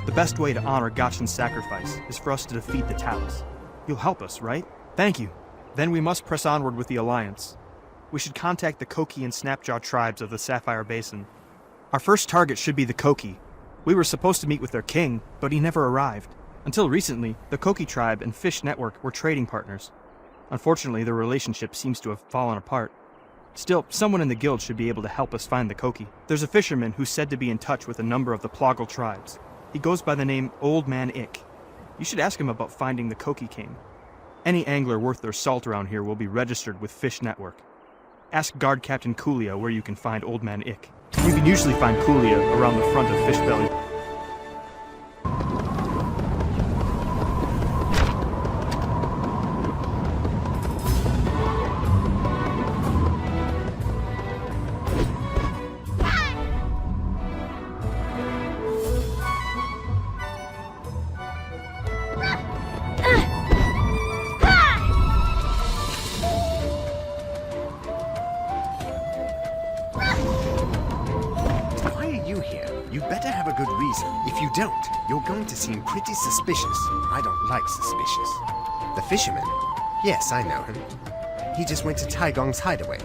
Speaker 1: The best way to honor Gotchin's sacrifice is for us to defeat the Talus. You'll help us, right? Thank you. Then we must press onward with the Alliance. We should contact the Koki and Snapjaw tribes of the Sapphire Basin. Our first target should be the Koki. We were supposed to meet with their king, but he never arrived. Until recently, the Koki tribe and Fish Network were trading partners. Unfortunately, their relationship seems to have fallen apart. Still, someone in the guild should be able to help us find the Koki. There's a fisherman who's said to be in touch with a number of the Ploggle tribes. He goes by the name Old Man Ick. You should ask him about finding the Koki King. Any angler worth their salt around here will be registered with Fish Network. Ask Guard Captain Coolia where you can find Old Man Ick. You can usually find Coolia around the front of Fish Belly.
Speaker 5: You're going to seem pretty suspicious. I don't like suspicious. The fisherman? Yes, I know him. He just went to Taigong's hideaway.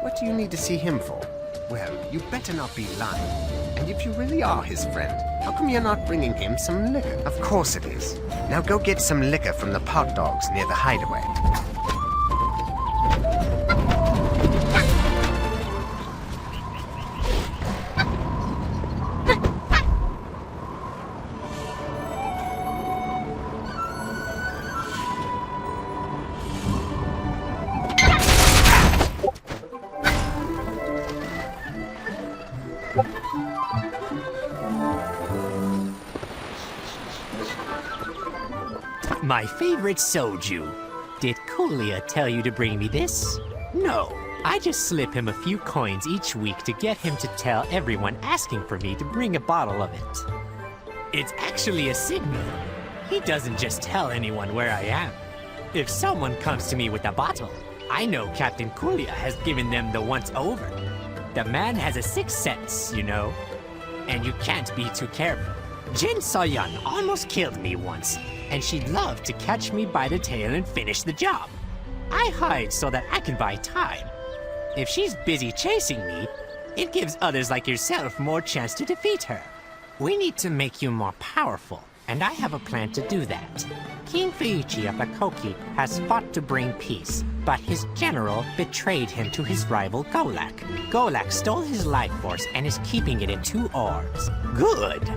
Speaker 5: What do you need to see him for? Well, you better not be lying. And if you really are his friend, how come you're not bringing him some liquor? Of course it is. Now go get some liquor from the pot dogs near the hideaway.
Speaker 11: My favorite soju. Did Coolia tell you to bring me this? No. I just slip him a few coins each week to get him to tell everyone asking for me to bring a bottle of it. It's actually a signal. He doesn't just tell anyone where I am. If someone comes to me with a bottle, I know Captain Coolia has given them the once over. The man has a sixth sense, you know. And you can't be too careful. Jin Soyeon almost killed me once, and she'd love to catch me by the tail and finish the job. I hide so that I can buy time. If she's busy chasing me, it gives others like yourself more chance to defeat her. We need to make you more powerful, and I have a plan to do that. King Feiichi of the Koki has fought to bring peace, but his general betrayed him to his rival Golak. Golak stole his life force and is keeping it in 2 orbs. Good!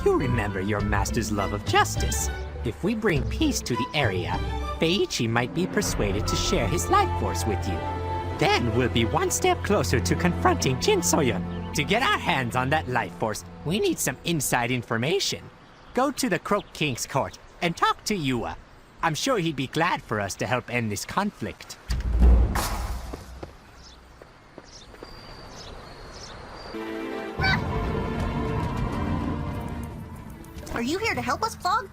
Speaker 11: You remember your master's love of justice. If we bring peace to the area, Feiichi might be persuaded to share his life force with you. Then we'll be one step closer to confronting Jin Soyeon. To get our hands on that life force, we need some inside information. Go to the Croak King's court and talk to Yua. I'm sure he'd be glad for us to help end this conflict.
Speaker 10: Are you here to help us, Plog?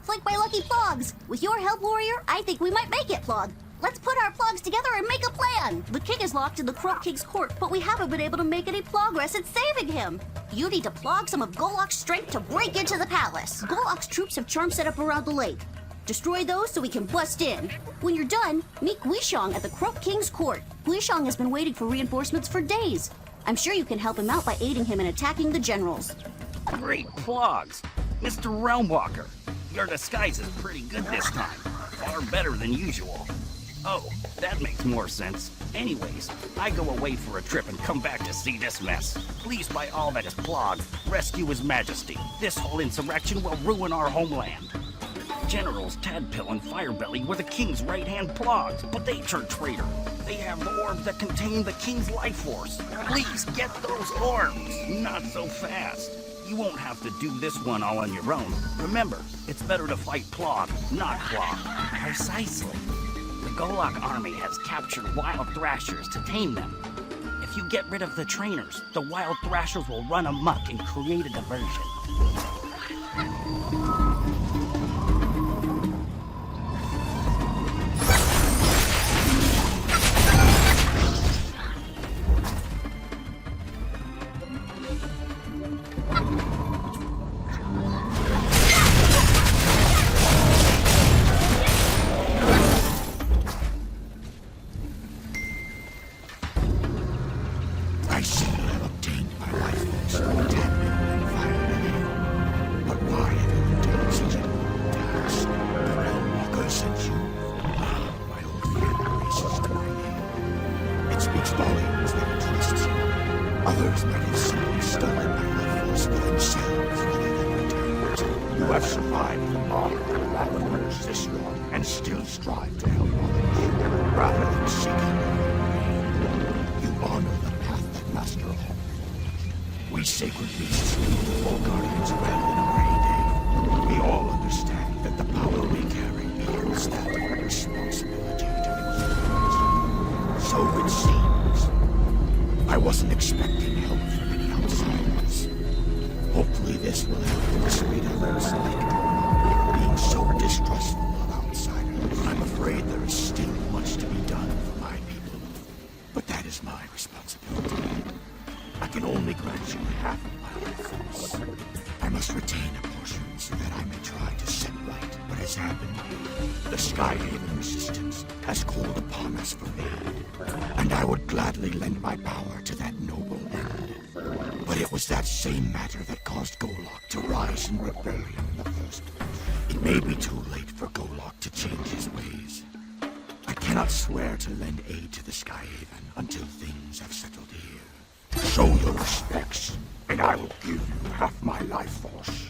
Speaker 10: Flank my lucky Plogs! With your help, warrior, I think we might make it, Plog. Let's put our Plogs together and make a plan! The king is locked in the Croak King's court, but we haven't been able to make any progress in saving him! You need to plog some of Golok's strength to break into the palace! Golok's troops have charms set up around the lake. Destroy those so we can bust in. When you're done, meet Guishong at the Croak King's court. Guishong has been waiting for reinforcements for days. I'm sure you can help him out by aiding him in attacking the generals.
Speaker 13: Great Plogs! Mr. Realmwalker, your disguise is pretty good this time. Far better than usual. Oh, that makes more sense. Anyways, I go away for a trip and come back to see this mess. Please, by all that is Plog, rescue His Majesty. This whole insurrection will ruin our homeland. Generals Tadpole and Firebelly were the king's right-hand Plogs, but they turned traitor. They have the orbs that contain the king's life force. Please, get those orbs! Not so fast. You won't have to do this one all on your own. Remember, it's better to fight Plog, not Plog. Precisely. The Golok army has captured wild thrashers to tame them. If you get rid of the trainers, the wild thrashers will run amok and create a diversion.
Speaker 18: themselves rather than returned. You have survived the mark of the Black Rose this long and still strive to help others, rather than seeking your own gain. You honor the path that Master Hawk. We sacred beasts lead the four guardians well in our heyday. We all understand that the power we carry equals that of responsibility to experience. So it seems. I wasn't expecting help from any outsiders. Hopefully this will help persuade others like being so distrustful of outsiders. I'm afraid there is still much to be done for my people, but that is my responsibility. I can only grant you half of my life force. I must retain a portion so that I may try to set right what has happened. The Skyhaven resistance has called upon us for aid, and I would gladly lend my power to that noble end. But it was that same matter that caused Golok to rise in rebellion in the first place. It may be too late for Golok to change his ways. I cannot swear to lend aid to the Skyhaven until things have settled here. Show your respects, and I will give you half my life force.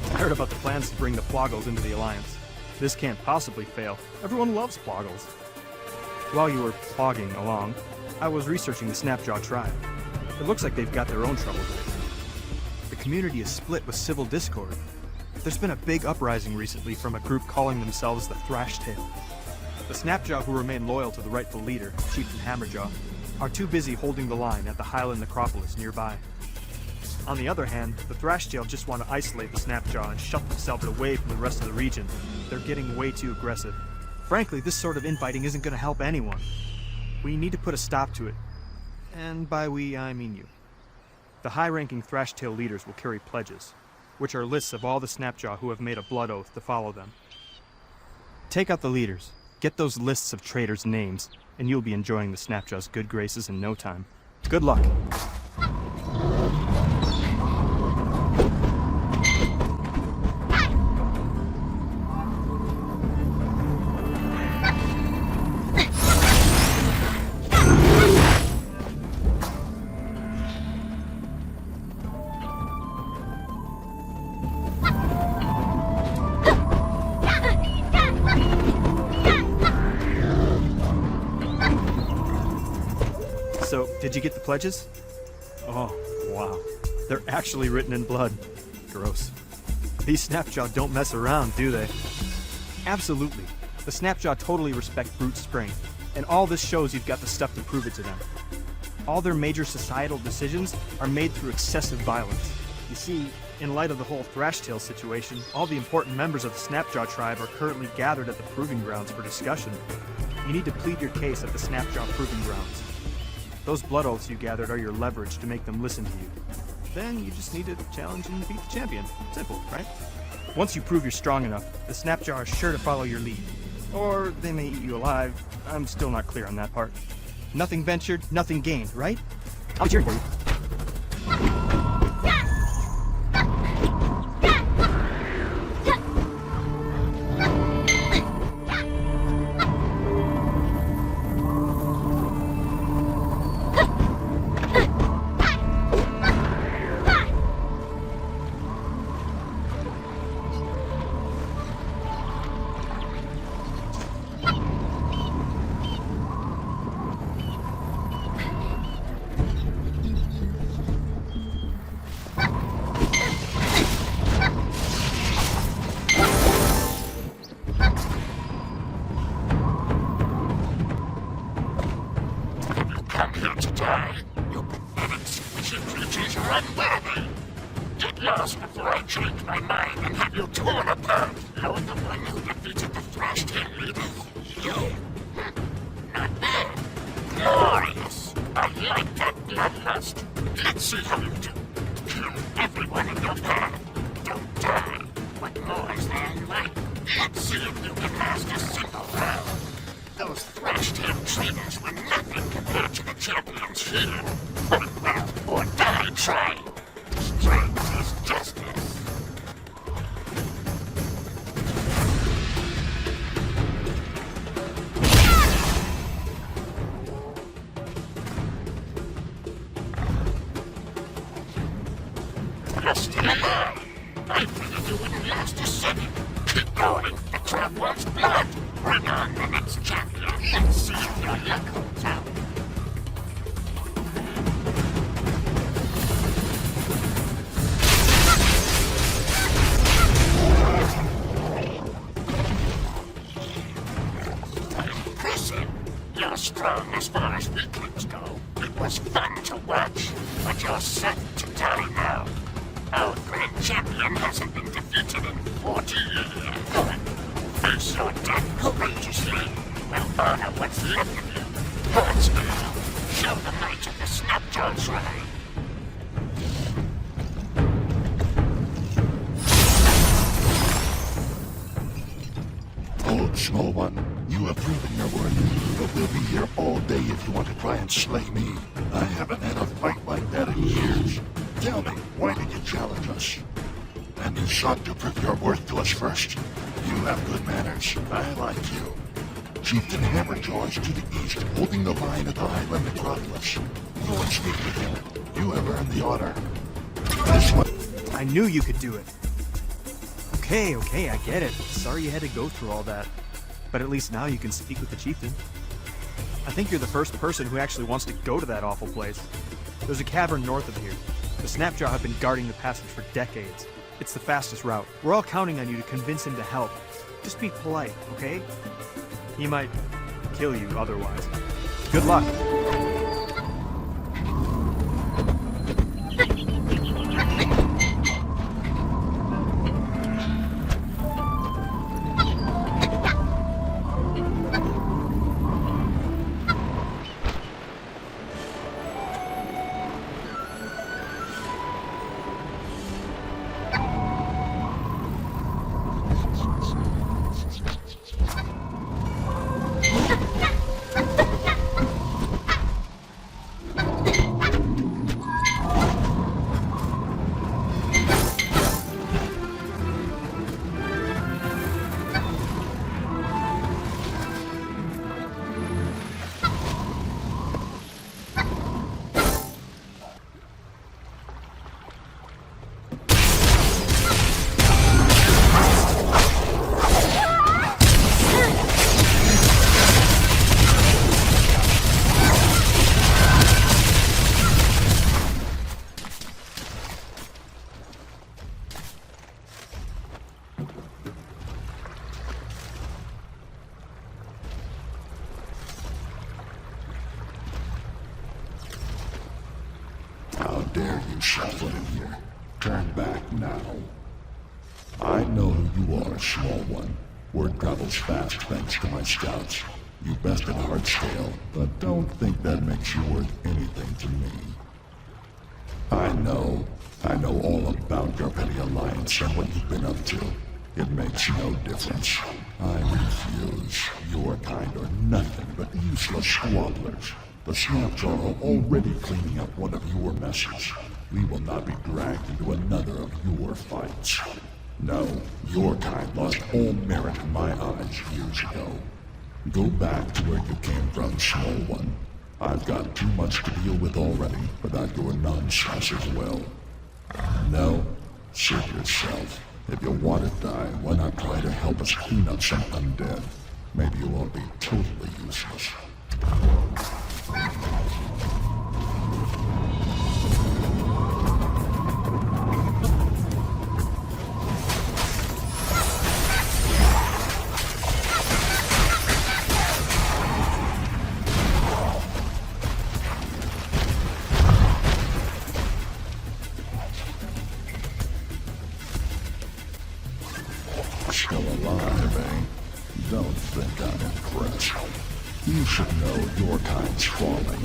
Speaker 1: I heard about the plans to bring the Ploggles into the Alliance. This can't possibly fail. Everyone loves Ploggles. While you were plogging along, I was researching the Snapjaw tribe. It looks like they've got their own troubles. The community is split with civil discord. There's been a big uprising recently from a group calling themselves the Thrashtail. The Snapjaw who remain loyal to the rightful leader, Chieftain Hammerjaw, are too busy holding the line at the Highland Necropolis nearby. On the other hand, the Thrashtail just want to isolate the Snapjaw and shut themselves away from the rest of the region. They're getting way too aggressive. Frankly, this sort of infighting isn't going to help anyone. We need to put a stop to it. And by we, I mean you. The high-ranking Thrashtail leaders will carry pledges, which are lists of all the Snapjaw who have made a blood oath to follow them. Take out the leaders, get those lists of traitors' names, and you'll be enjoying the Snapjaw's good graces in no time. Good luck. So, did you get the pledges? Oh, wow. They're actually written in blood. Gross. These Snapjaw don't mess around, do they? Absolutely. The Snapjaw totally respect brute strength, and all this shows you've got the stuff to prove it to them. All their major societal decisions are made through excessive violence. You see, in light of the whole Thrashtail situation, all the important members of the Snapjaw tribe are currently gathered at the Proving Grounds for discussion. You need to plead your case at the Snapjaw Proving Grounds. Those blood oaths you gathered are your leverage to make them listen to you. Then you just need to challenge and beat the champion. Simple, right? Once you prove you're strong enough, the Snapjaw are sure to follow your lead. Or they may eat you alive. I'm still not clear on that part. Nothing ventured, nothing gained, right? I'm cheering for you.
Speaker 18: You're still alive. I figured you wouldn't last a second. Keep going. The crowd wants blood. Bring on the next champion. Let's see if your luck holds out. Impressive. You're strong as far as weaklings go. It was fun to watch, but you're certain to die now. Our grand champion hasn't been defeated in 40 years. Face your death courageously. We'll honor what's left of you. Let's go. Show the might of the Snapjaw Shrine.
Speaker 17: Hold, small one. You have proven your worth, but we'll be here all day if you want to try and slay me. I haven't had a fight like that in years. Tell me, why did you challenge us? And you sought to prove your worth to us first. You have good manners. I like you. Chieftain Hammerjaw is to the east, holding the line at the Highland Necropolis. Go and speak with him. You have earned the honor. This one.
Speaker 1: I knew you could do it. Okay, I get it. Sorry you had to go through all that. But at least now you can speak with the chieftain. I think you're the first person who actually wants to go to that awful place. There's a cavern north of here. The Snapjaw have been guarding the passage for decades. It's the fastest route. We're all counting on you to convince him to help. Just be polite, okay? He might kill you otherwise. Good luck.
Speaker 17: How dare you shuffle in here? Turn back now. I know who you are, small one. Word travels fast thanks to my scouts. You bested Hardscale, but don't think that makes you worth anything to me. I know all about your petty alliance and what you've been up to. It makes no difference. I refuse. Your kind are nothing but useless squabblers. The Snapjaw are already cleaning up one of your messes. We will not be dragged into another of your fights. No, your kind lost all merit in my eyes years ago. Go back to where you came from, small one. I've got too much to deal with already without your nonsense as well. No, suit yourself. If you want to die, why not try to help us clean up some undead? Maybe you won't be totally useless. Still alive, eh? Don't think I'm impressed. You should know your kind's falling.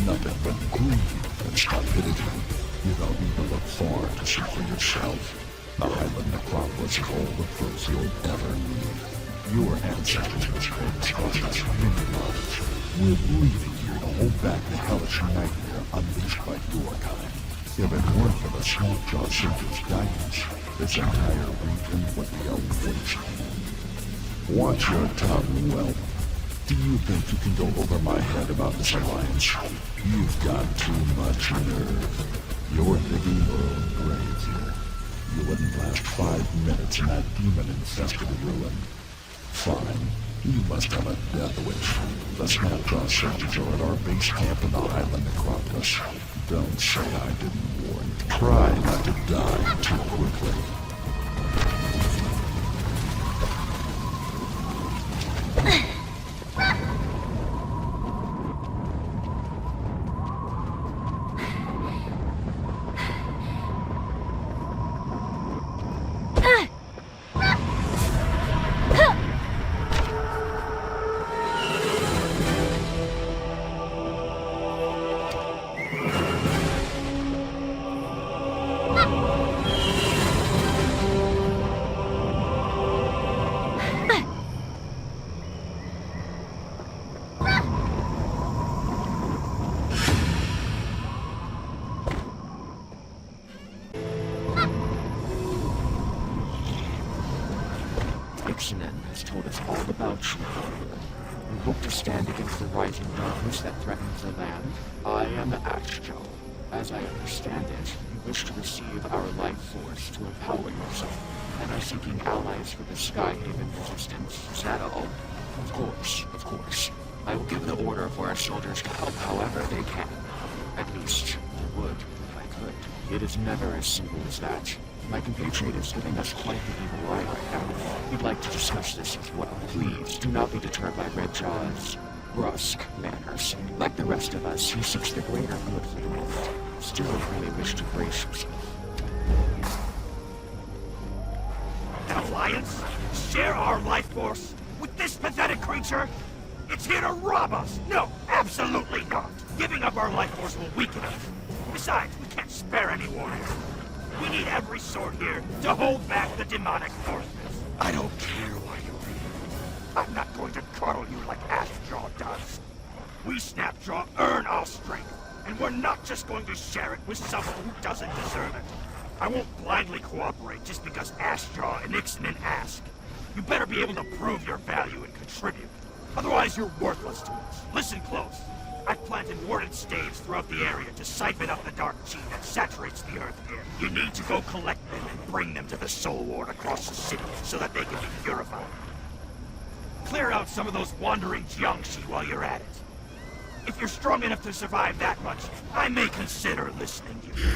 Speaker 17: Nothing but greed and stupidity. You don't need to look far to see for yourself. The Highland Necropolis is all the proof you'll ever need. Your ancestors mistakes cost us many lives. We're leaving here to hold back the hellish nightmare unleashed by your kind. If it weren't for the Snapjaw Center's guidance, this entire region would be a wasteland. Watch your tongue, whelp. Do you think you can go over my head about this alliance? You've got too much nerve.
Speaker 18: You're digging your own grave here. You wouldn't last 5 minutes in that demon-infested ruin. Fine. You must have a death wish. The Snapjaw soldiers are at our base camp in the Highland Necropolis. Don't say I didn't warn you. Try not to die too quickly.
Speaker 12: has told us all about you. We hope to stand against the rising darkness that threatens the land. I am Ashjo. As I understand it, you wish to receive our life force to empower yourself, and are seeking allies for the Skyhaven resistance. Is that all? Of course, of course. I will give the order for our soldiers to help however they can. At least, I would, if I could. It is never as simple as that. My compatriot is giving us quite the evil eye right now. We'd like to discuss this as well. Please, do not be deterred by Redjaw's brusque manners. Like the rest of us, he seeks the greater good for the world. Still, I may wish to brace yourself.
Speaker 3: An alliance? Share our life force? With this pathetic creature? It's here to rob us! No, absolutely not! Giving up our life force will weaken us. Besides, we can't spare any warriors. We need every sword here to hold back the demonic forces. I don't care why you're here. I'm not going to coddle you like Ashjaw does. We Snapjaw earn our strength, and we're not just going to share it with someone who doesn't deserve it. I won't blindly cooperate just because Ashjaw and Ixnan ask. You better be able to prove your value and contribute. Otherwise, you're worthless to us. Listen close. I've planted warded staves throughout the area to siphon up the dark chi that saturates the earth here. You need to go collect them and bring them to the Soul Ward across the city so that they can be purified. Clear out some of those wandering Jiangshi while you're at it. If you're strong enough to survive that much, I may consider listening to you.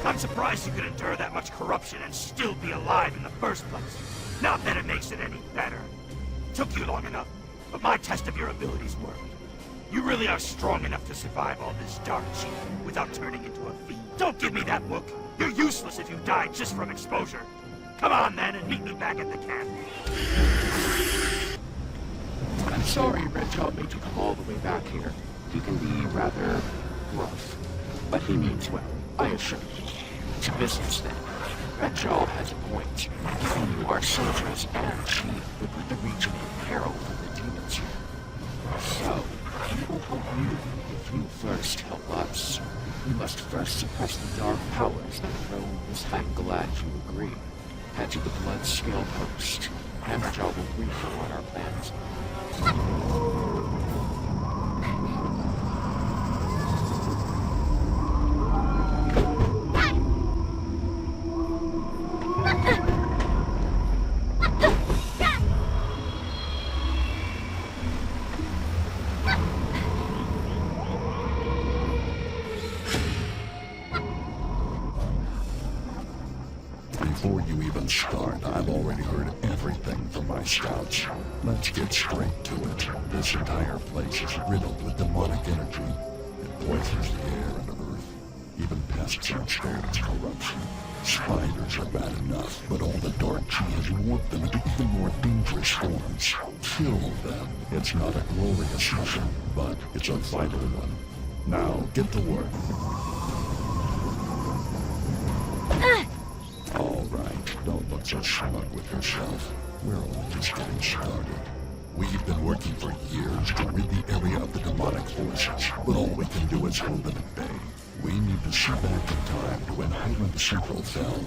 Speaker 3: I'm surprised you could endure that much corruption and still be alive in the first place. Not that it makes it any better. Took you long enough, but my test of your abilities worked. You really are strong enough to survive all this dark chi without turning into a fiend. Don't give me that look. You're useless if you die just from exposure. Come on then and meet me back at the camp.
Speaker 12: I'm sorry Redjaw made you come all the way back here. He can be rather rough, but he means well, I assure you. To business then. Redjaw has a point. Giving you our soldiers and chi would put the region in peril for the demons here. So, we will help you if you first help us. We must first suppress the dark powers that roam this. I'm glad you agree. Head to the Bloodscale Post. Hammerjaw will brief you on our plans.
Speaker 17: everything for my scouts. Let's get straight to it. This entire place is riddled with demonic energy. It poisons the air and earth. Even pests aren't spared its corruption. Spiders are bad enough, but all the dark chi has warped them into even more dangerous forms. Kill them. It's not a glorious mission, but it's a vital one. Now, get to work. All right, don't look so smug with yourself. We're only just getting started. We've been working for years to rid the area of the demonic forces, but all we can do is hold them at bay. We need to see back in time to when Highland Central fell.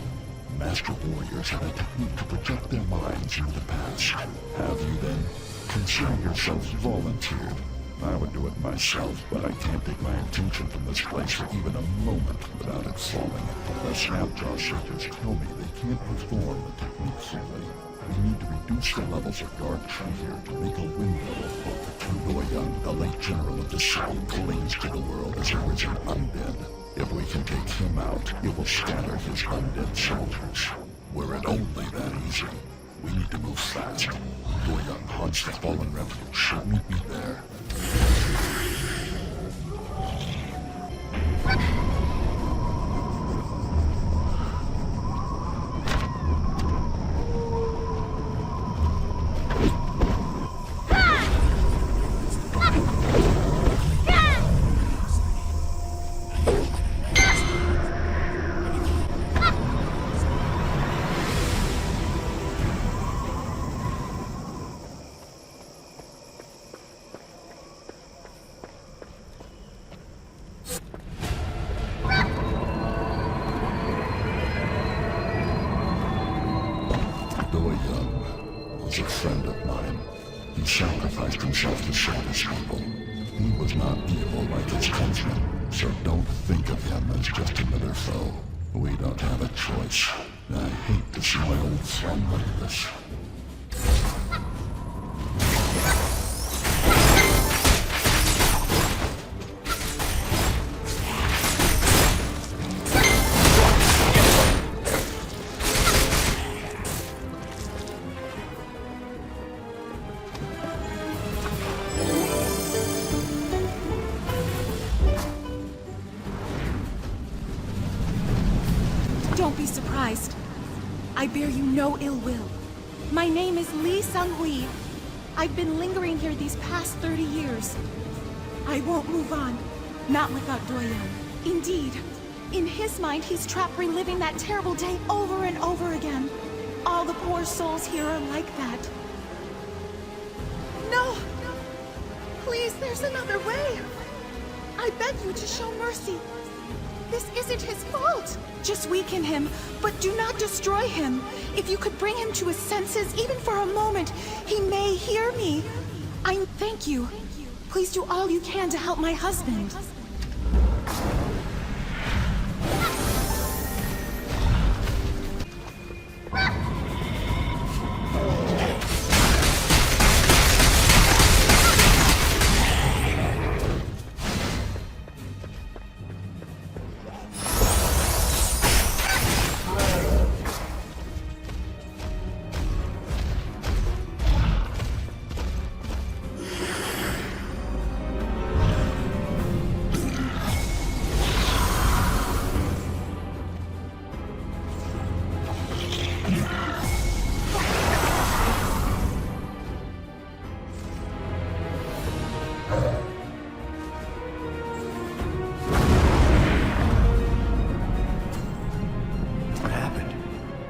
Speaker 17: Master warriors had a technique to project their minds into the past. Have you then? Consider yourself volunteered. I would do it myself, but I can't take my attention from this place for even a moment without it falling. The Snapjaw searchers tell me they can't perform the technique freely. We need to reduce the levels of dark chi here to make a window of hope. Doyoung, the late general of the city, clings to the world as a risen undead. If we can take him out, it will scatter his undead soldiers. Were it only that easy. We need to move fast. Doyoung haunts the fallen refuge. Meet me there. A friend of mine. He sacrificed himself to save his people. He was not evil like his kinsmen, so don't think of him as just another foe. We don't have a choice. I hate to see my old friend like this.
Speaker 9: Don't be surprised. I bear you no ill will. My name is Lee Sung-hui. I've been lingering here these past 30 years. I won't move on. Not without Doyoung. Indeed, in his mind, he's trapped reliving that terrible day over and over again. All the poor souls here are like that. No! Please, there's another way. I beg you to show mercy. This isn't his fault. Just weaken him, but do not destroy him. If you could bring him to his senses, even for a moment, he may hear me. Thank you. Please do all you can to help my husband.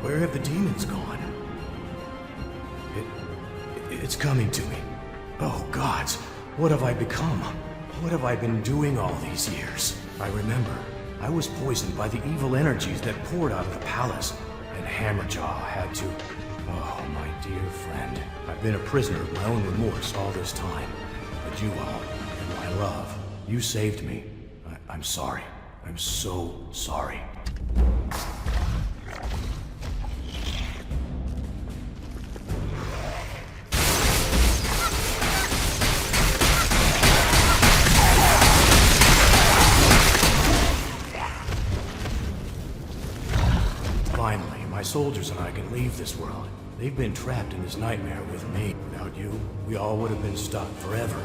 Speaker 3: Where have the demons gone? It's coming to me. Oh, gods, what have I become? What have I been doing all these years? I remember, I was poisoned by the evil energies that poured out of the palace, and Hammerjaw had to... Oh, my dear friend, I've been a prisoner of my own remorse all this time. But you all, and my love, you saved me. I'm sorry. I'm so sorry.
Speaker 8: soldiers and I can leave this world. They've been trapped in this nightmare with me. Without you, we all would have been stuck forever.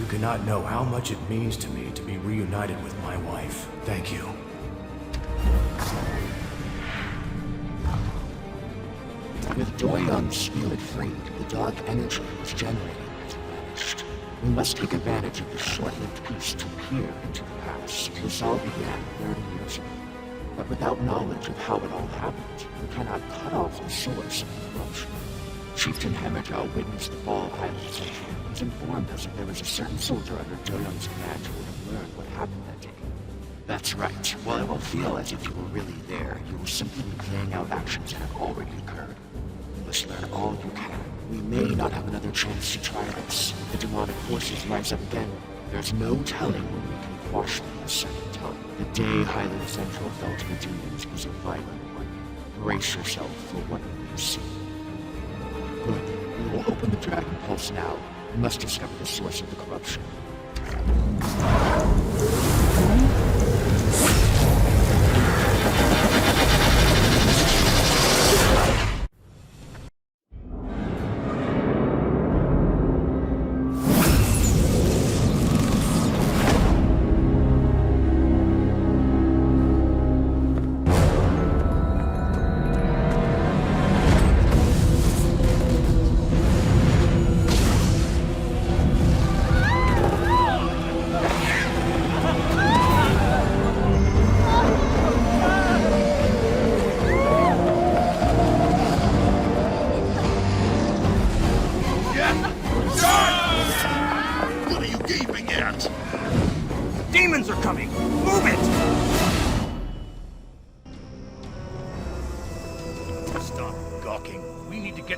Speaker 8: You cannot know how much it means to me to be reunited with my wife. Thank you.
Speaker 12: With Doyon's spirit freed, the dark energy was generated has vanished. We must take advantage of this short-lived peace to peer into the past. This all began 30 years ago. But without knowledge of how it all happened, we cannot cut off the source of the corruption. Chieftain Hammerjaw witnessed the fall of Highland Central. He's informed us that there was a certain soldier under Doyon's command who would have learned what happened that day. That's right. While it will feel as if you were really there, you will simply be playing out actions that have already occurred. You must learn all you can. We may not have another chance to try this. If the demonic forces rise up again, there's no telling when we can quash them a second time. The day Highland Central fell to the demons was a violent one. Brace yourself for what you will see. Good. We will open the Dragon Pulse now. We must discover the source of the corruption.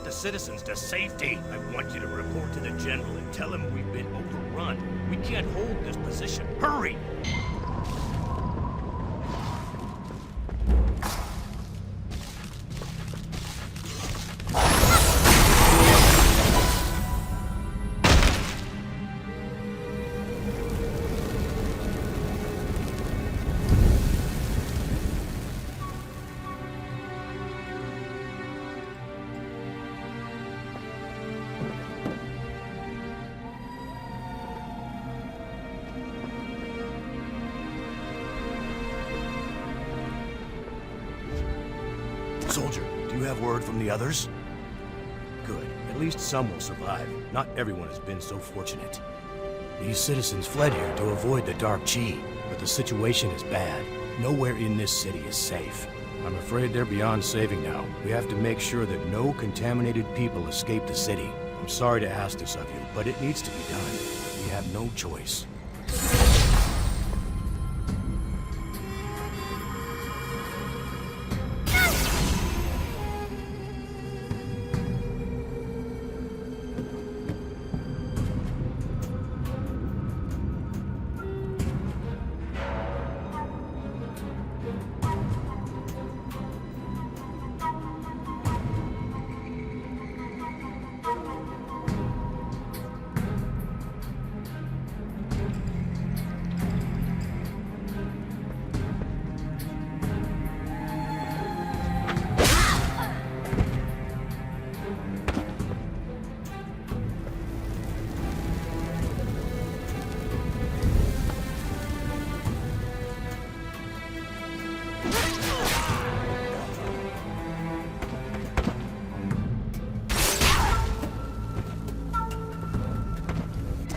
Speaker 8: Citizens to safety. I want you to report to the general and tell him we've been overrun. We can't hold this position. Hurry! Soldier, do you have word from the others? Good. At least some will survive. Not everyone has been so fortunate. These citizens fled here to avoid the Dark Chi, but the situation is bad. Nowhere in this city is safe. I'm afraid they're beyond saving now. We have to make sure that no contaminated people escape the city. I'm sorry to ask this of you, but it needs to be done. We have no choice.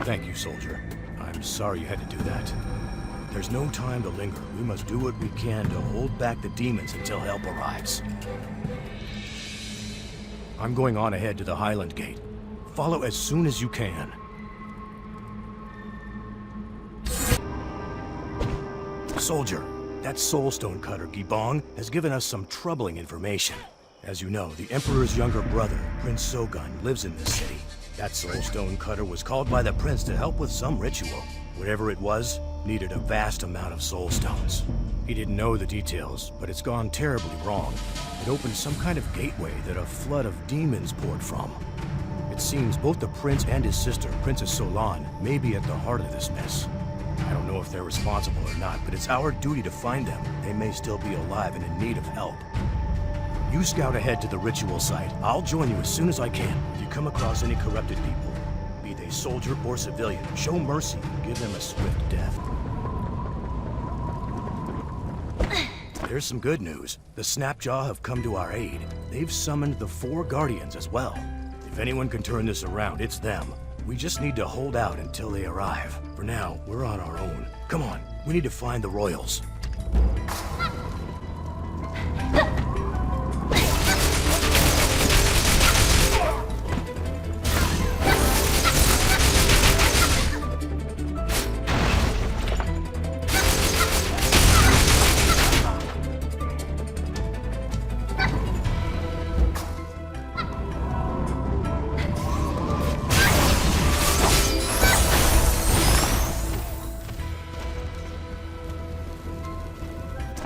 Speaker 8: Thank you, soldier. I'm sorry you had to do that. There's no time to linger. We must do what we can to hold back the demons until help arrives. I'm going on ahead to the Highland Gate. Follow as soon as you can. Soldier, that soulstone cutter, Gibong, has given us some troubling information. As you know, the Emperor's younger brother, Prince Sogun, lives in this city. That soulstone cutter was called by the prince to help with some ritual. Whatever it was, needed a vast amount of soulstones. He didn't know the details, but it's gone terribly wrong. It opened some kind of gateway that a flood of demons poured from. It seems both the prince and his sister, Princess Solan, may be at the heart of this mess. I don't know if they're responsible or not, but it's our duty to find them. They may still be alive and in need of help. You scout ahead to the ritual site. I'll join you as soon as I can. If you come across any corrupted people, be they soldier or civilian, show mercy and give them a swift death. There's some good news. The Snapjaw have come to our aid. They've summoned the 4 Guardians as well. If anyone can turn this around, it's them. We just need to hold out until they arrive. For now, we're on our own. Come on, we need to find the Royals.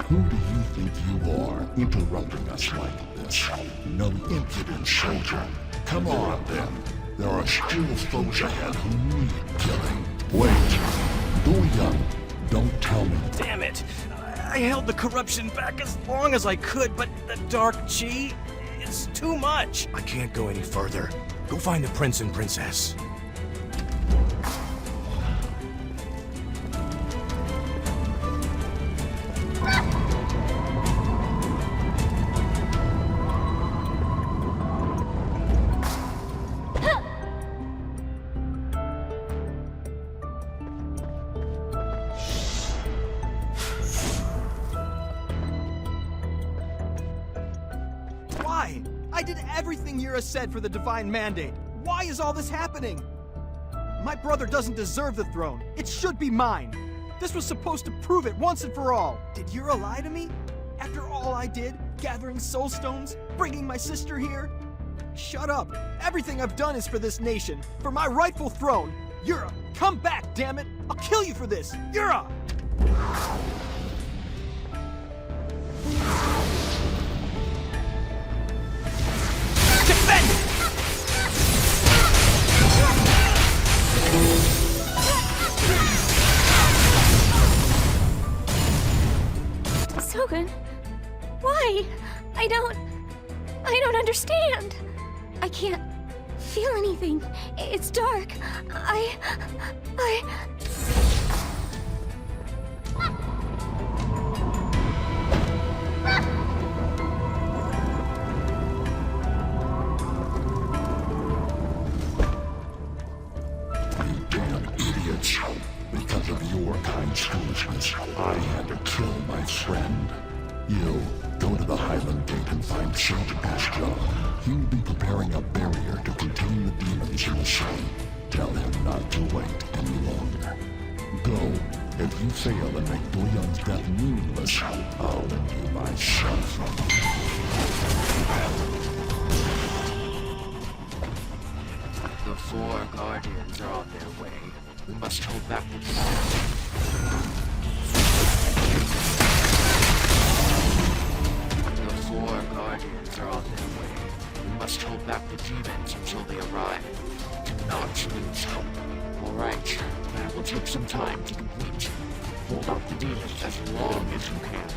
Speaker 17: Who do you think you are, interrupting us like this? No impudent soldier. Come on, then. There are still foes ahead who need killing. Wait. Do don't tell me.
Speaker 8: Damn it! I held the corruption back as long as I could, but the Dark Chi, it's too much. I can't go any further. Go find the prince and princess.
Speaker 1: Why? I did everything Yura said for the Divine Mandate. Why is all this happening? My brother doesn't deserve the throne. It should be mine. This was supposed to prove it once and for all. Did Yura lie to me? After all I did, gathering soul stones, bringing my sister here? Shut up. Everything I've done is for this nation, for my rightful throne. Yura, come back, damn it! I'll kill you for this! Yura! Defend it!
Speaker 16: Sogun, why? I don't understand. I can't feel anything. It's dark.
Speaker 17: You damn idiots. Because of your kind foolishness, I had to kill my friend. You, go to the Highland gate and find Snapjaw. He'll be preparing a barrier to contain the demons in the city. Tell him not to wait any longer. Go. If you fail and make Doyun's death meaningless, I'll end you myself.
Speaker 12: The 4 Guardians are on their way. We must hold back the demons. The 4 Guardians are on their way. We must hold back the demons until they arrive. Do not lose hope. Alright, that will take some time to complete. Hold off the demons as long as you can.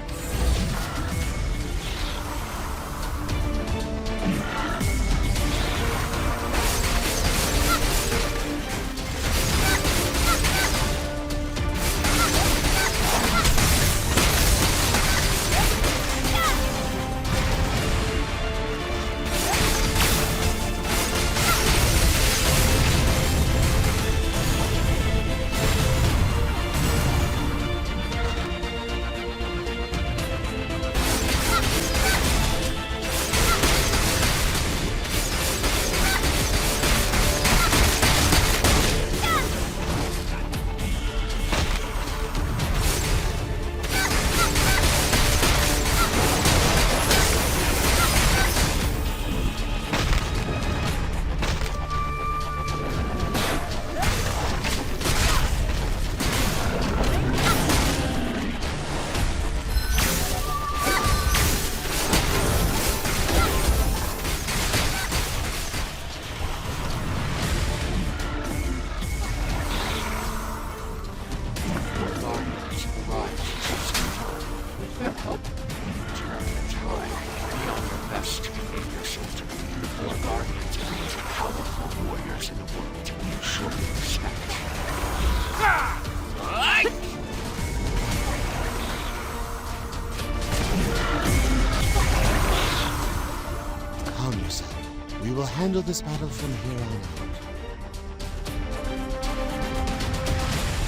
Speaker 12: force in the world to ensure your respect.
Speaker 15: Calm yourself. We will handle this battle from here on out.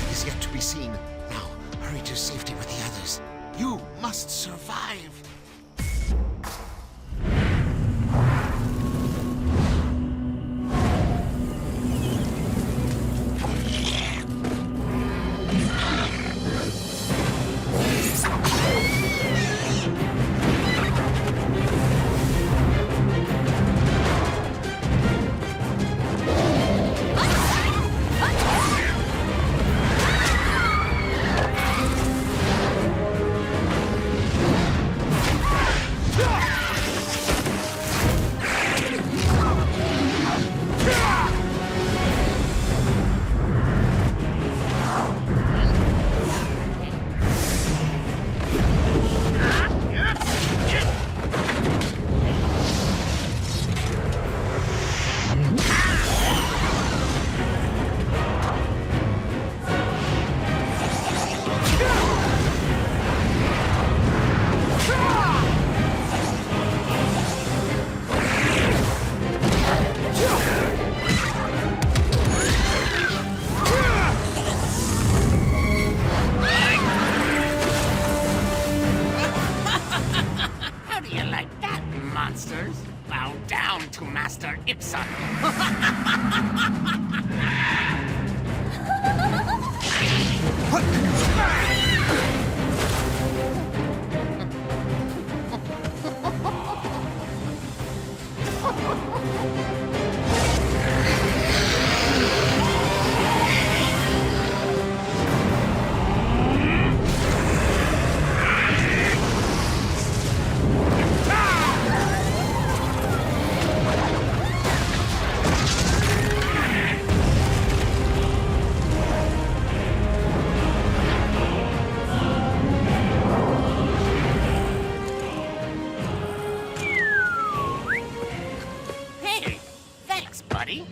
Speaker 18: It is yet to be seen. Now, hurry to safety with the others. You must survive.
Speaker 11: Bow down to Master Ipson. Hey, thanks, buddy.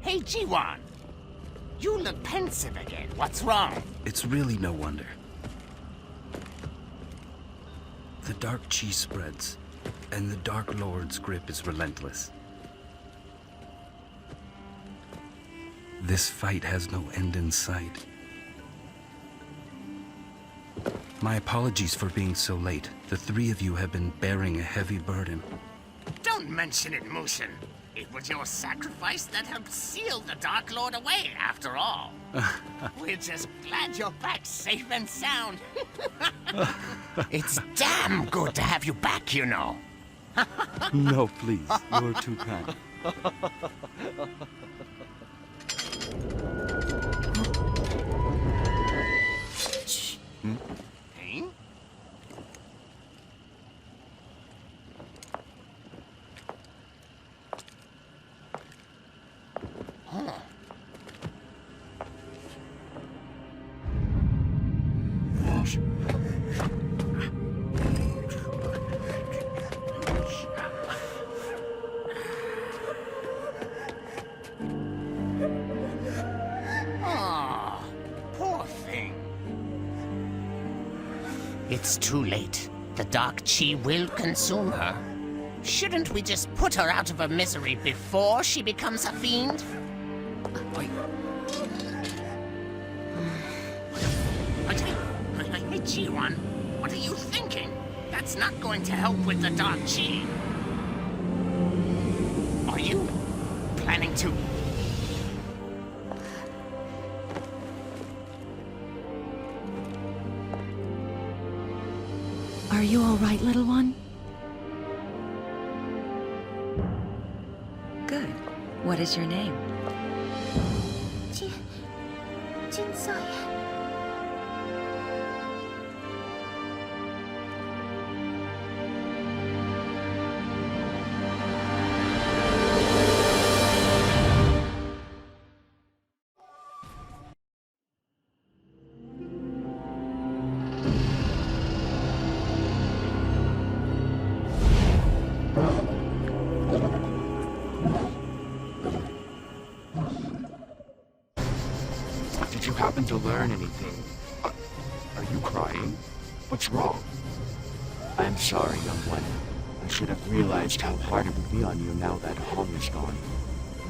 Speaker 11: Hey, G1. You look pensive again. What's wrong?
Speaker 19: It's really no wonder. The Dark Chi spreads, and the Dark Lord's grip is relentless. This fight has no end in sight. My apologies for being so late. The three of you have been bearing a heavy burden.
Speaker 11: Don't mention it, Mushin. It was your sacrifice that helped seal the Dark Lord away, after all. We're just glad you're back safe and sound. It's damn good to have you back, you know.
Speaker 19: No, please. You're too kind.
Speaker 11: Hmm? Hey? Huh. Oh, poor thing.
Speaker 6: It's too late.
Speaker 11: The dark chi will consume her. Shouldn't we just put her out of her misery before she becomes a fiend? Hey, G1, what are you thinking? That's not going to help with the dark chi. Are you planning to...
Speaker 2: Are you all right, little one? Good. What is your name?
Speaker 10: Jinsoya.
Speaker 18: Did you happen to learn anything? Are you crying? What's wrong?
Speaker 12: I'm sorry, young one. I should have realized how hard it would be on you now that Hong is gone.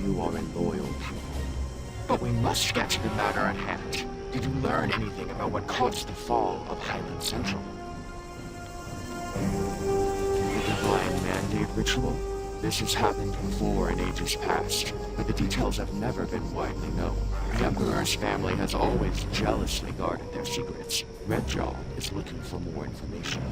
Speaker 12: You are a loyal pupil.
Speaker 18: But we must get to the matter at hand. Did you learn anything about what caused the fall of Highland Central?
Speaker 12: The Divine Mandate ritual? This has happened before in ages past, but the details have never been widely known. The Emperor's family has always jealously guarded their secrets. Redjaw is looking for more information.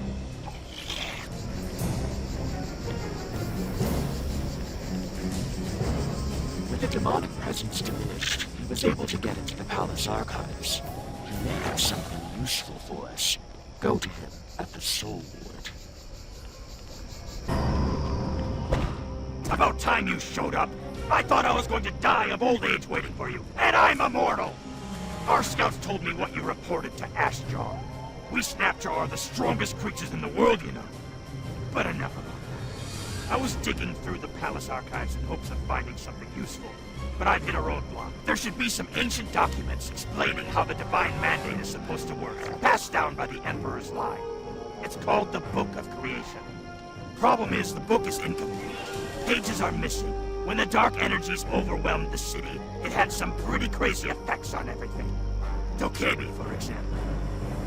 Speaker 12: With the demonic presence diminished, he was able to get into the palace archives. He may have something useful for us. Go to him at the Soul Ward.
Speaker 24: About time you showed up. I thought I was going to die of old age waiting for you, and I'm immortal! Our scouts told me what you reported to Ashjaw. We Snapjaw are the strongest creatures in the world, you know. But enough about that. I was digging through the palace archives in hopes of finding something useful, but I've hit a roadblock. There should be some ancient documents explaining how the Divine Mandate is supposed to work, passed down by the Emperor's line. It's called the Book of Creation. Problem is, the book is incomplete. Pages are missing. When the dark energies overwhelmed the city, it had some pretty crazy effects on everything. Dokebi, for example.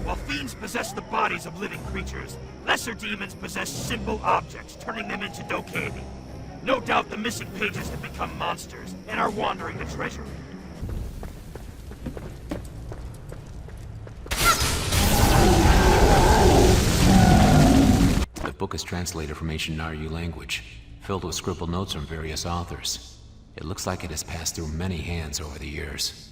Speaker 24: While fiends possess the bodies of living creatures, lesser demons possess simple objects, turning them into Dokebi. No doubt the missing pages have become monsters and are wandering the treasury.
Speaker 20: The book is translated from ancient Naryu language, filled with scribbled notes from various authors. It looks like it has passed through many hands over the years.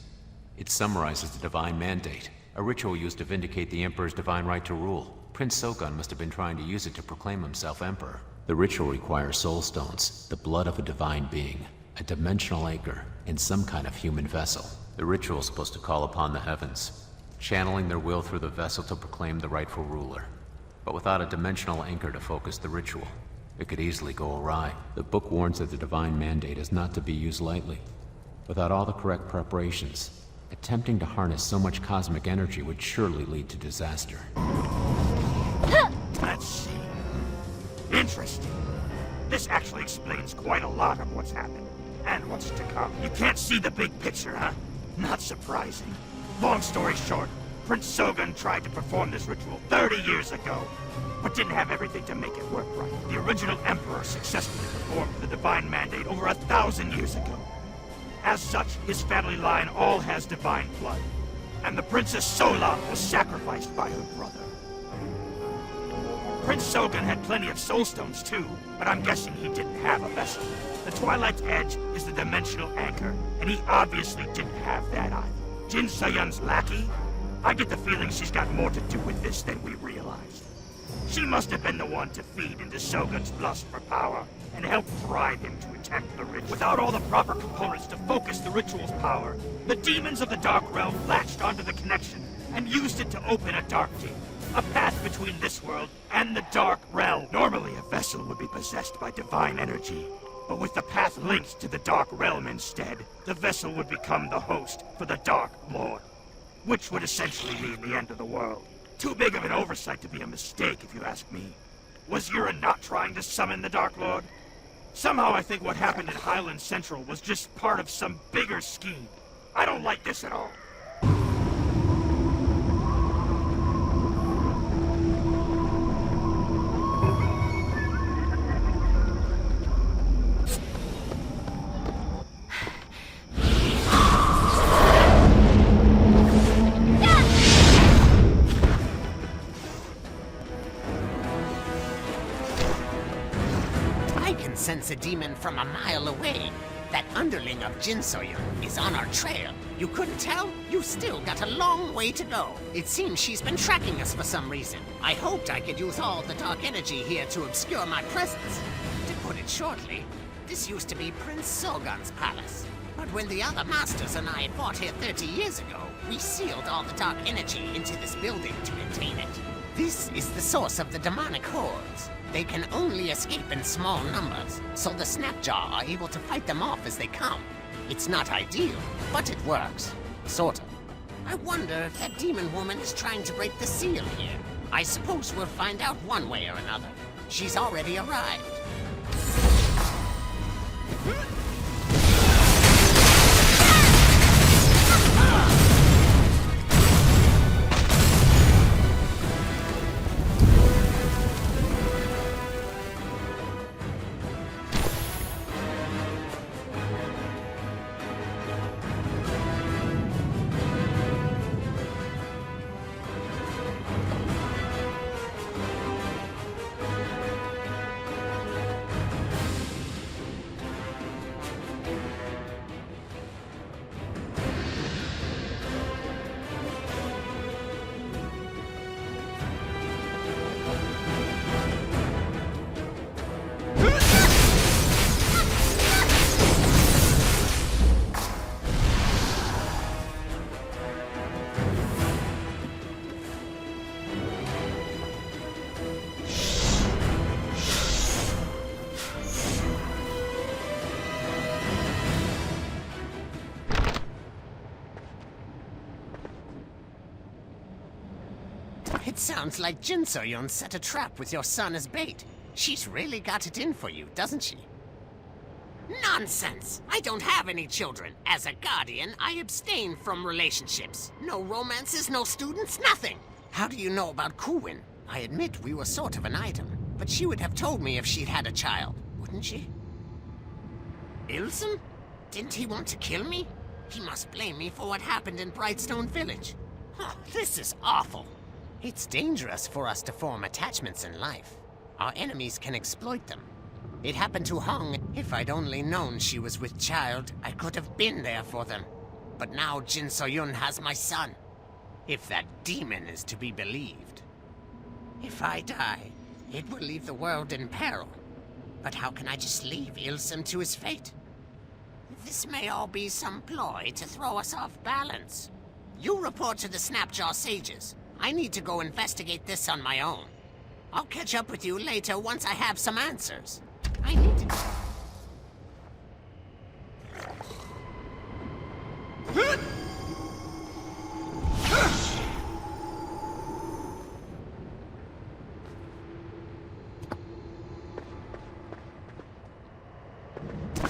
Speaker 20: It summarizes the Divine Mandate, a ritual used to vindicate the Emperor's divine right to rule. Prince Sogun must have been trying to use it to proclaim himself Emperor. The ritual requires soul stones, the blood of a divine being, a dimensional anchor, and some kind of human vessel. The ritual is supposed to call upon the heavens, channeling their will through the vessel to proclaim the rightful ruler. But without a dimensional anchor to focus the ritual, it could easily go awry. The book warns that the Divine Mandate is not to be used lightly. Without all the correct preparations, attempting to harness so much cosmic energy would surely lead to disaster.
Speaker 24: Let's see. Interesting. This actually explains quite a lot of what's happened, and what's to come. You can't see the big picture, huh? Not surprising. Long story short, Prince Sogun tried to perform this ritual 30 years ago, but didn't have everything to make it work right. The original Emperor successfully performed the Divine Mandate over 1,000 years ago. As such, his family line all has divine blood, and the Princess Sola was sacrificed by her brother. Prince Sogun had plenty of soul stones too, but I'm guessing he didn't have a vessel. The Twilight's Edge is the dimensional anchor, and he obviously didn't have that either. Jin Soyun's lackey? I get the feeling she's got more to do with this than we realized. She must have been the one to feed into Shogun's lust for power and help drive him to attempt the ritual. Without all the proper components to focus the ritual's power, the demons of the Dark Realm latched onto the connection and used it to open a dark gate, a path between this world and the Dark Realm. Normally, a vessel would be possessed by divine energy, but with the path linked to the Dark Realm instead, the vessel would become the host for the Dark Lord, which would essentially mean the end of the world. Too big of an oversight to be a mistake, if you ask me. Was Yura not trying to summon the Dark Lord? Somehow I think what happened in Highland Central was just part of some bigger scheme. I don't like this at all.
Speaker 11: Sense a demon from a mile away. That underling of Jinsoyun is on our trail. You couldn't tell? You still got a long way to go. It seems she's been tracking us for some reason. I hoped I could use all the dark energy here to obscure my presence. To put it shortly, this used to be Prince Sogun's palace. But when the other masters and I fought here 30 years ago, we sealed all the dark energy into this building to contain it. This is the source of the demonic hordes. They can only escape in small numbers, so the Snapjaw are able to fight them off as they come. It's not ideal, but it works. Sort of. I wonder if that demon woman is trying to break the seal here. I suppose we'll find out one way or another. She's already arrived. It sounds like Jinsoyun set a trap with your son as bait. She's really got it in for you, doesn't she? Nonsense! I don't have any children. As a guardian, I abstain from relationships. No romances, no students, nothing. How do you know about Kuwin? I admit we were sort of an item, but she would have told me if she'd had a child, wouldn't she? Ilsum? Didn't he want to kill me? He must blame me for what happened in Brightstone Village. Huh, this is awful. It's dangerous for us to form attachments in life. Our enemies can exploit them. It happened to Hong. If I'd only known she was with child, I could have been there for them. But now Jinsoyun has my son. If that demon is to be believed. If I die, it will leave the world in peril. But how can I just leave Ilsum to his fate? This may all be some ploy to throw us off balance. You report to the Snapjaw sages. I need to go investigate this on my own. I'll catch up with you later once I have some answers. I need to...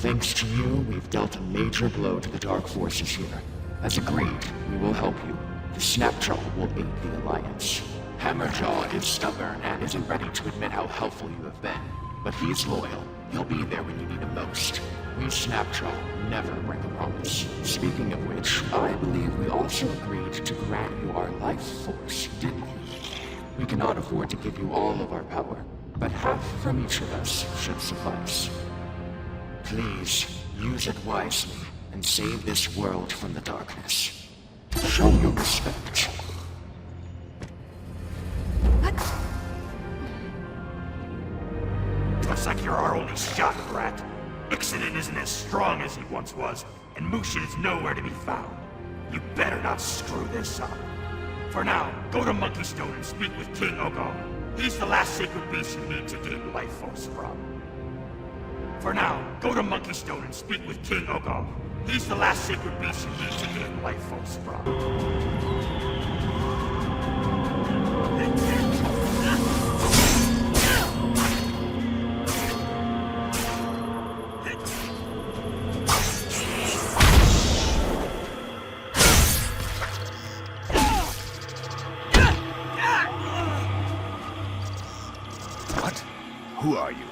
Speaker 12: Thanks to you, we've dealt a major blow to the dark forces here. As agreed, we will help you. The Snapjaw will aid the Alliance. Hammerjaw is stubborn and isn't ready to admit how helpful you have been. But he's loyal. He'll be there when you need him most. We Snapjaw never break a promise. Speaking of which, I believe we also agreed to grant you our life force, didn't we? We cannot afford to give you all of our power, but half from each of us should suffice. Please, use it wisely and save this world from the darkness. Show your respect.
Speaker 24: Looks like you're our only shot, Brat. Ixalan isn't as strong as he once was, and Mushin is nowhere to be found. You better not screw this up. For now, go to Monkeystone and speak with King Ogong. He's the last sacred beast you need to gain life force from. For now, go to Monkeystone and speak with King Ogong. He's the last sacred beast you need to gain life force from.
Speaker 5: What? Who are you?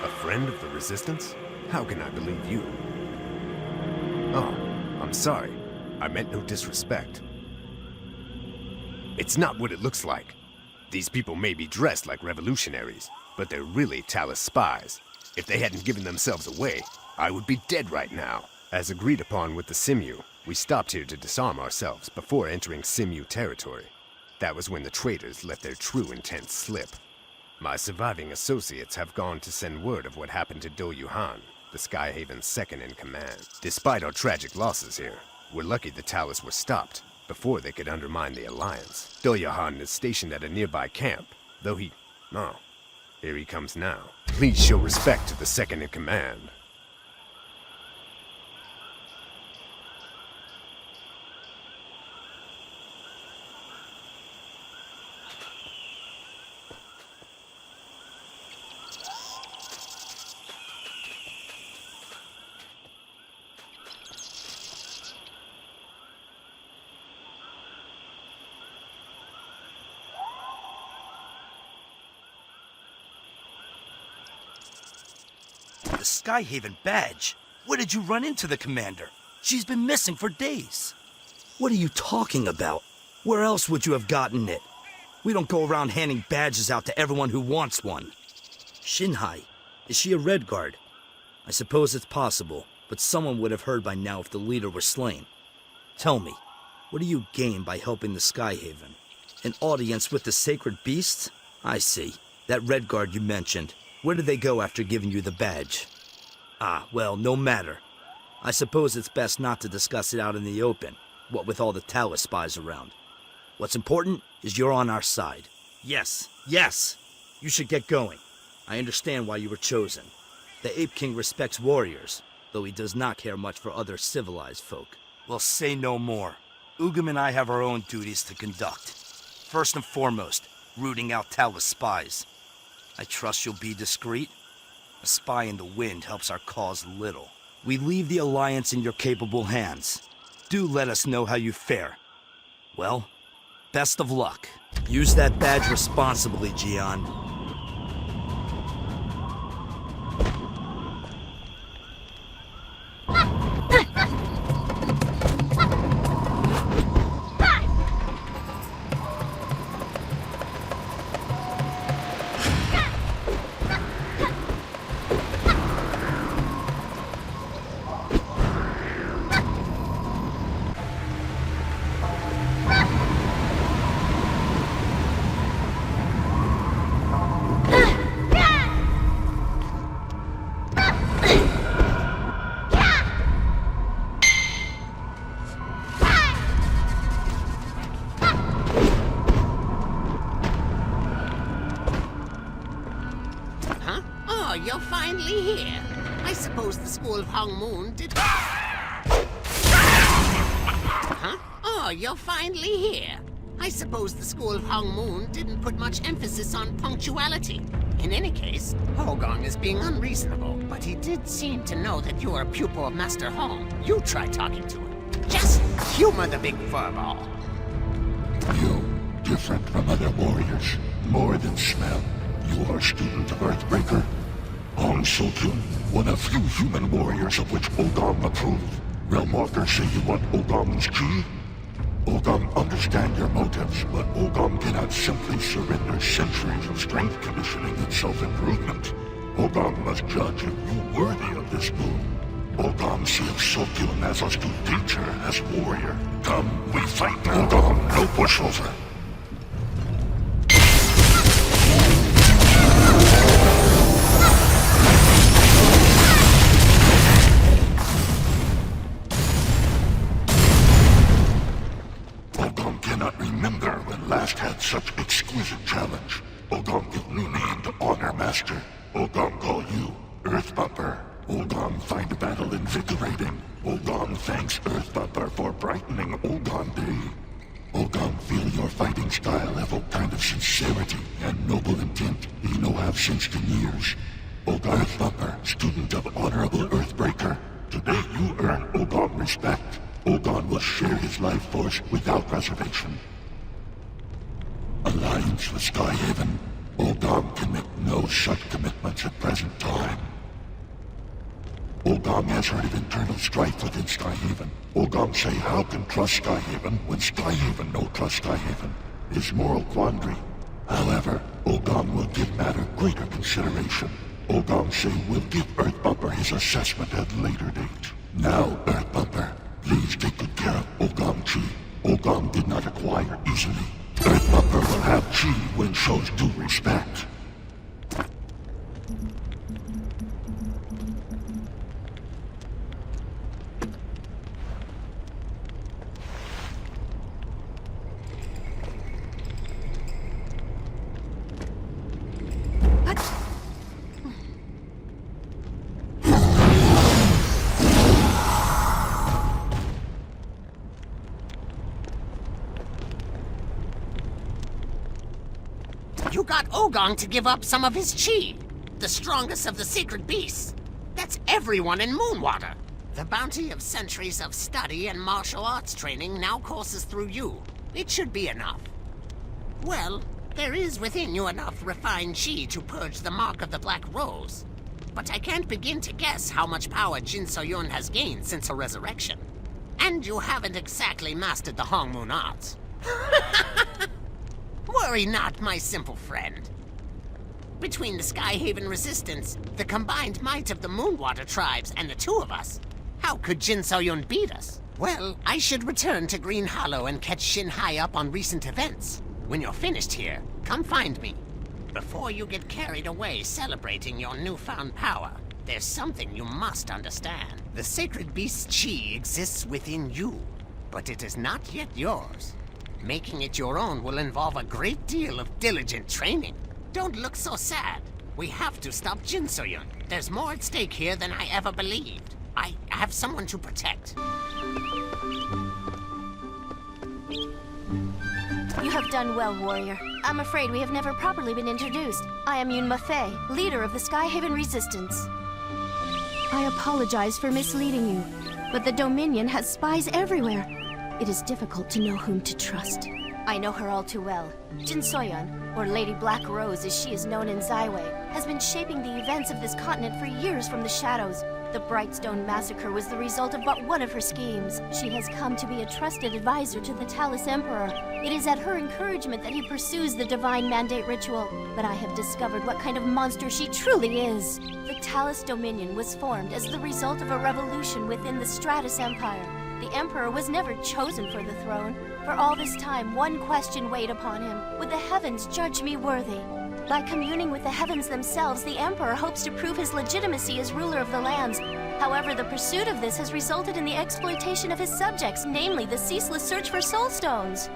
Speaker 5: A friend of the Resistance? How can I believe you? Oh, I'm sorry. I meant no disrespect. It's not what it looks like. These people may be dressed like revolutionaries, but they're really Talus spies. If they hadn't given themselves away, I would be dead right now. As agreed upon with the Simu, we stopped here to disarm ourselves before entering Simu territory. That was when the traitors let their true intent slip. My surviving associates have gone to send word of what happened to Do Yuhan, the Skyhaven's second-in-command. Despite our tragic losses here, we're lucky the Talus were stopped before they could undermine the Alliance. Do Yuhan is stationed at a nearby camp, though he... Oh, here he comes now. Please show respect to the second-in-command.
Speaker 7: The Skyhaven badge? Where did you run into the commander? She's been missing for days. What are you talking about? Where else would you have gotten it? We don't go around handing badges out to everyone who wants one. Shinhai, is she a Red Guard? I suppose it's possible, but someone would have heard by now if the leader were slain. Tell me, what do you gain by helping the Skyhaven? An audience with the sacred beasts? I see. That Red Guard you mentioned. Where did they go after giving you the badge? Ah, well, no matter. I suppose it's best not to discuss it out in the open, what with all the Talus spies around. What's important is you're on our side. Yes, yes! You should get going. I understand why you were chosen. The Ape King respects warriors, though he does not care much for other civilized folk. Well, say no more. Ugam and I have our own duties to conduct. First and foremost, rooting out Talus spies. I trust you'll be discreet. A spy in the wind helps our cause little. We leave the Alliance in your capable hands. Do let us know how you fare. Well, best of luck. Use that badge responsibly, Gian.
Speaker 11: You're finally here. I suppose the School of Hong Moon did... Huh? Oh, you're finally here. I suppose the School of Hong Moon didn't put much emphasis on punctuality. In any case, Hogong is being unreasonable, but he did seem to know that you are a pupil of Master Hong. You try talking to him. Just humor the big furball.
Speaker 17: You, different from other warriors, more than smell. You are a student of Earthbreaker. Hong Sokyun, one of few human warriors of which Ogam approved. Realmwalkers say you want Ogam's key? Ogam understand your motives, but Ogam cannot simply surrender centuries of strength conditioning and self-improvement. Ogam must judge if you worthy of this boon. Ogam sees Sokyun as a student teacher, as warrior. Come, we fight now. Ogam, no pushover. Had such exquisite challenge. Ogam give new name to Honor Master. Ogam call you Earth Bumper. Ogam find battle invigorating. Ogam thanks Earth Bumper for brightening Ogam Day. Ogam feel your fighting style have a kind of sincerity and noble intent he no have since the years. Ogam Earth Bumper, student of Honorable Earthbreaker. Today you earn Ogam respect. Ogam will share his life force without reservation. Alliance with Skyhaven. Ogam can make no such commitments at present time. Ogam has heard of internal strife within Skyhaven. Ogam say how can trust Skyhaven when Skyhaven no trust Skyhaven. His moral quandary. However, Ogam will give matter greater consideration. Ogam say we'll give Earthbumper his assessment at later date. Now, Earthbumper, please take good care of Ogam Chi. Ogam did not acquire easily. Earthbumper will have Chi when shows due respect.
Speaker 11: You got Ogong to give up some of his chi, the strongest of the secret beasts. That's everyone in Moonwater. The bounty of centuries of study and martial arts training now courses through you. It should be enough. Well, there is within you enough refined chi to purge the mark of the Black Rose. But I can't begin to guess how much power Jin So-yun has gained since her resurrection. And you haven't exactly mastered the Hongmoon arts. Worry not, my simple friend. Between the Skyhaven resistance, the combined might of the Moonwater tribes, and the two of us, how could Jin So-yun beat us? Well, I should return to Green Hollow and catch Shin Hai up on recent events. When you're finished here, come find me. Before you get carried away celebrating your newfound power, there's something you must understand. The sacred beast's chi exists within you, but it is not yet yours. Making it your own will involve a great deal of diligent training. Don't look so sad. We have to stop Jin So-yun. There's more at stake here than I ever believed. I have someone to protect.
Speaker 16: You have done well, warrior. I'm afraid we have never properly been introduced. I am Yun Ma-Fei, leader of the Skyhaven Resistance. I apologize for misleading you, but the Dominion has spies everywhere. It is difficult to know whom to trust. I know her all too well. Jin So-yun, or Lady Black Rose as she is known in Zaiwei, has been shaping the events of this continent for years from the shadows. The Brightstone massacre was the result of but one of her schemes. She has come to be a trusted advisor to the Talus Emperor. It is at her encouragement that he pursues the Divine Mandate ritual. But I have discovered what kind of monster she truly is. The Talus Dominion was formed as the result of a revolution within the Stratus Empire. The Emperor was never chosen for the throne. For all this time, one question weighed upon him. Would the heavens judge me worthy? By communing with the heavens themselves, the Emperor hopes to prove his legitimacy as ruler of the lands. However, the pursuit of this has resulted in the exploitation of his subjects, namely the ceaseless search for soul stones.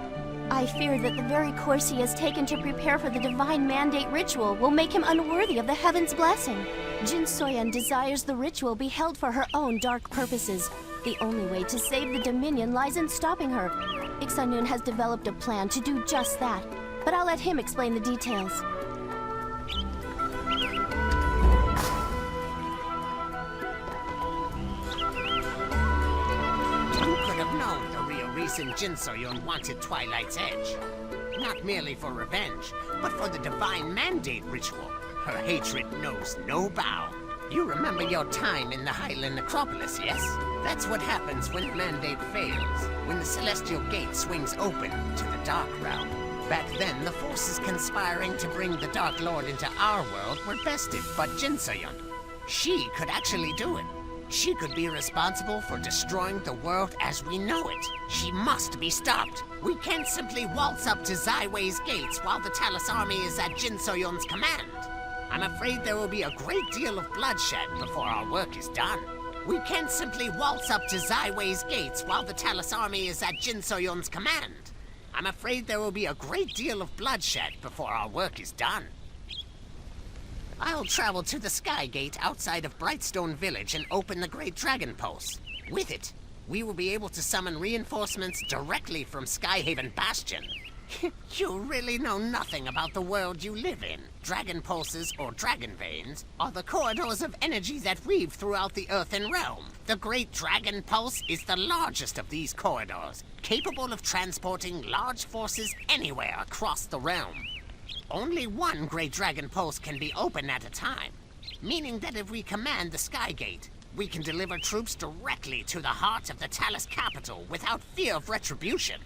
Speaker 16: I fear that the very course he has taken to prepare for the Divine Mandate ritual will make him unworthy of the heavens' blessing. Jin So-yun desires the ritual be held for her own dark purposes. The only way to save the Dominion lies in stopping her. Ixanun has developed a plan to do just that, but I'll let him explain the details.
Speaker 11: Who could have known the real reason Jin So-yun wanted Twilight's Edge? Not merely for revenge, but for the Divine Mandate ritual. Her hatred knows no bounds. You remember your time in the Highland Necropolis, yes? That's what happens when the Mandate fails, when the Celestial Gate swings open to the Dark Realm. Back then, the forces conspiring to bring the Dark Lord into our world were bested but Jin So-yun. She could actually do it. She could be responsible for destroying the world as we know it. She must be stopped. We can't simply waltz up to Zaiwei's gates while the Talus army is at Jin So-yun's command. I'm afraid there will be a great deal of bloodshed before our work is done. We can't simply waltz up to Zaiwei's gates while the Talus army is at Jin So-yun's command. I'm afraid there will be a great deal of bloodshed before our work is done. I'll travel to the Sky Gate outside of Brightstone Village and open the Great Dragon Pulse. With it, we will be able to summon reinforcements directly from Skyhaven Bastion. You really know nothing about the world you live in. Dragon pulses, or dragon veins, are the corridors of energy that weave throughout the earthen realm. The Great Dragon Pulse is the largest of these corridors, capable of transporting large forces anywhere across the realm. Only one Great Dragon Pulse can be open at a time, meaning that if we command the Skygate, we can deliver troops directly to the heart of the Talus capital without fear of retribution.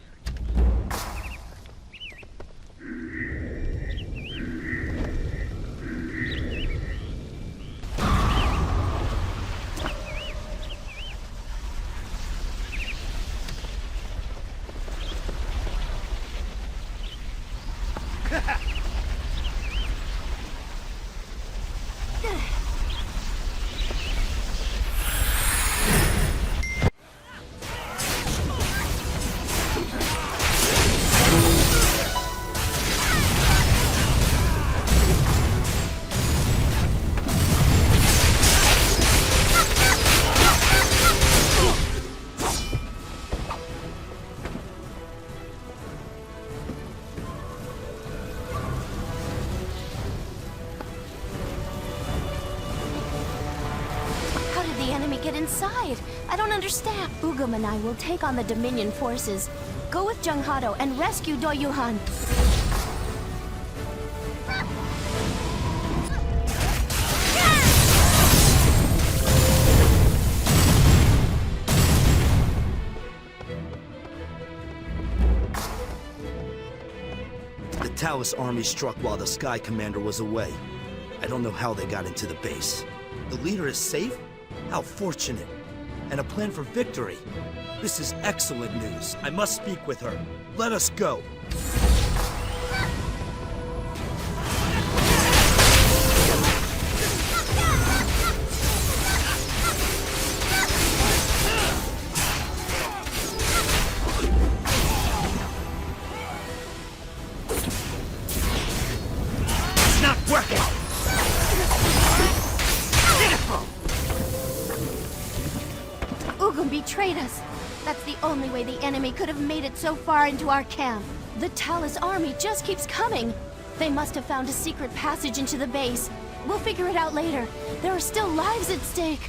Speaker 10: Inside. I don't understand. Ugum and I will take on the Dominion forces. Go with Junghado and rescue Doyuhan.
Speaker 7: The Talus army struck while the Sky Commander was away. I don't know how they got into the base. The leader is safe? How fortunate. And a plan for victory. This is excellent news. I must speak with her. Let us go.
Speaker 3: It's not working!
Speaker 10: Ugum betrayed us. That's the only way the enemy could have made it so far into our camp. The Talus army just keeps coming. They must have found a secret passage into the base. We'll figure it out later. There are still lives at stake.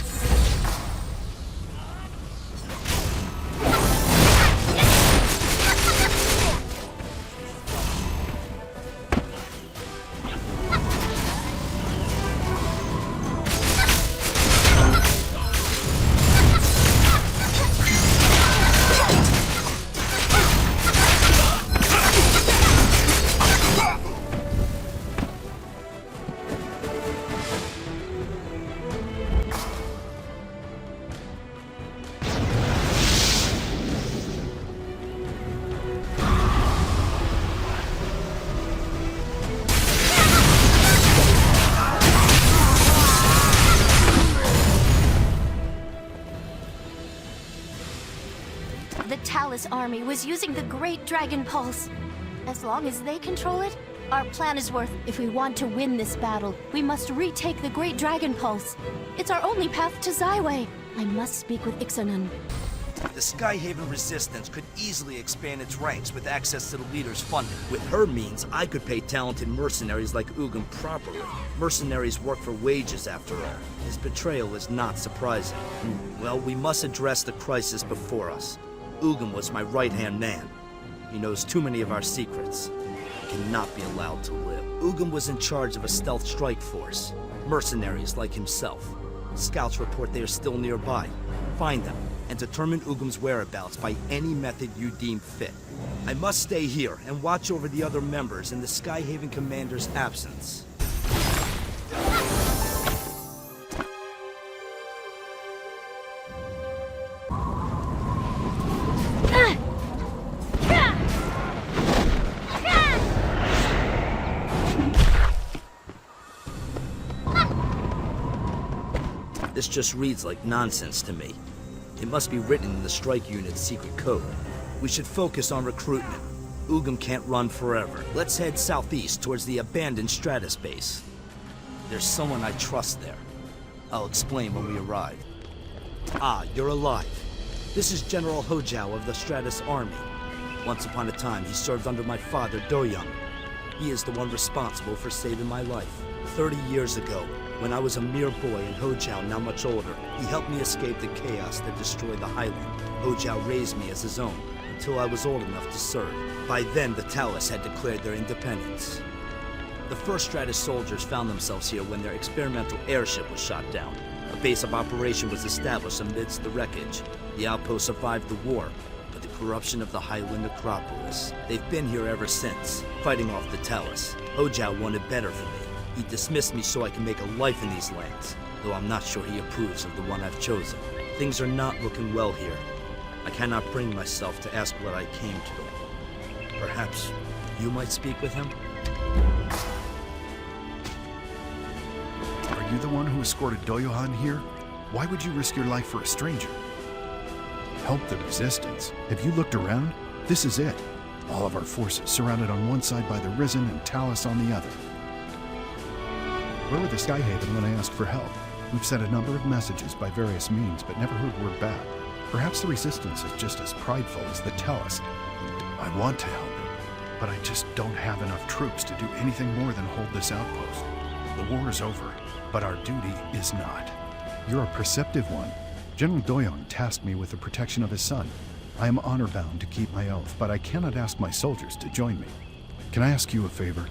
Speaker 10: The Talus army was using the Great Dragon Pulse. As long as they control it, our plan is worth. If we want to win this battle, we must retake the Great Dragon Pulse. It's our only path to Zyway. I must speak with Ixanan.
Speaker 7: The Skyhaven Resistance could easily expand its ranks with access to the leader's funding. With her means, I could pay talented mercenaries like Ugum properly. Mercenaries work for wages, after all. His betrayal is not surprising. Well, we must address the crisis before us. Ugum was my right-hand man. He knows too many of our secrets. He cannot be allowed to live. Ugum was in charge of a stealth strike force. Mercenaries like himself. Scouts report they are still nearby. Find them, and determine Ugum's whereabouts by any method you deem fit. I must stay here and watch over the other members in the Skyhaven Commander's absence. This just reads like nonsense to me. It must be written in the strike unit's secret code. We should focus on recruitment. Ugum can't run forever. Let's head southeast towards the abandoned Stratus base. There's someone I trust there. I'll explain when we arrive. Ah, you're alive. This is General Hojao of the Stratus Army. Once upon a time, he served under my father, Do-young. He is the one responsible for saving my life. 30 years ago, when I was a mere boy and Ho-Jiao now much older, he helped me escape the chaos that destroyed the Highland. Ho-Jiao raised me as his own, until I was old enough to serve. By then, the Talus had declared their independence. The first Stratus soldiers found themselves here when their experimental airship was shot down. A base of operation was established amidst the wreckage. The outpost survived the war, but the corruption of the Highland Necropolis. They've been here ever since, fighting off the Talus. Ho-Jiao wanted better for me. He dismissed me so I can make a life in these lands, though I'm not sure he approves of the one I've chosen. Things are not looking well here. I cannot bring myself to ask what I came to. Perhaps you might speak with him?
Speaker 14: Are you the one who escorted Do-young here? Why would you risk your life for a stranger? Help the resistance. Have you looked around? This is it. All of our forces surrounded on one side by the Risen and Talus on the other. Where were the Skyhaven when I asked for help? We've sent a number of messages by various means, but never heard word back. Perhaps the resistance is just as prideful as the Talus. I want to help it, but I just don't have enough troops to do anything more than hold this outpost. The war is over, but our duty is not. You're a perceptive one. General Do-young tasked me with the protection of his son. I am honor-bound to keep my oath, but I cannot ask my soldiers to join me. Can I ask you a favor?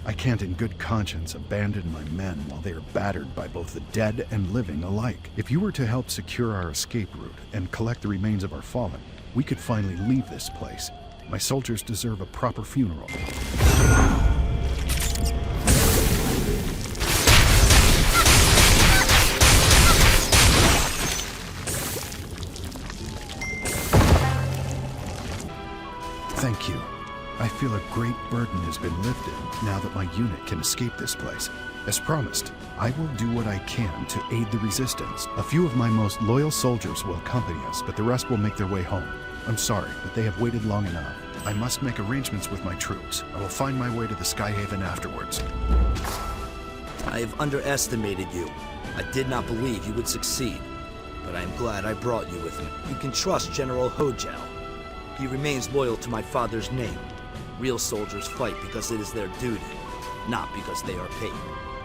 Speaker 14: I can't in good conscience abandon my men while they are battered by both the dead and living alike. If you were to help secure our escape route and collect the remains of our fallen, we could finally leave this place. My soldiers deserve a proper funeral. Thank you. I feel a great burden has been lifted now that my unit can escape this place. As promised, I will do what I can to aid the resistance. A few of my most loyal soldiers will accompany us, but the rest will make their way home. I'm sorry, but they have waited long enough. I must make arrangements with my troops. I will find my way to the Skyhaven afterwards.
Speaker 7: I have underestimated you. I did not believe you would succeed, but I am glad I brought you with me. You can trust General Ho-Jiao. He remains loyal to my father's name. Real soldiers fight because it is their duty, not because they are paid.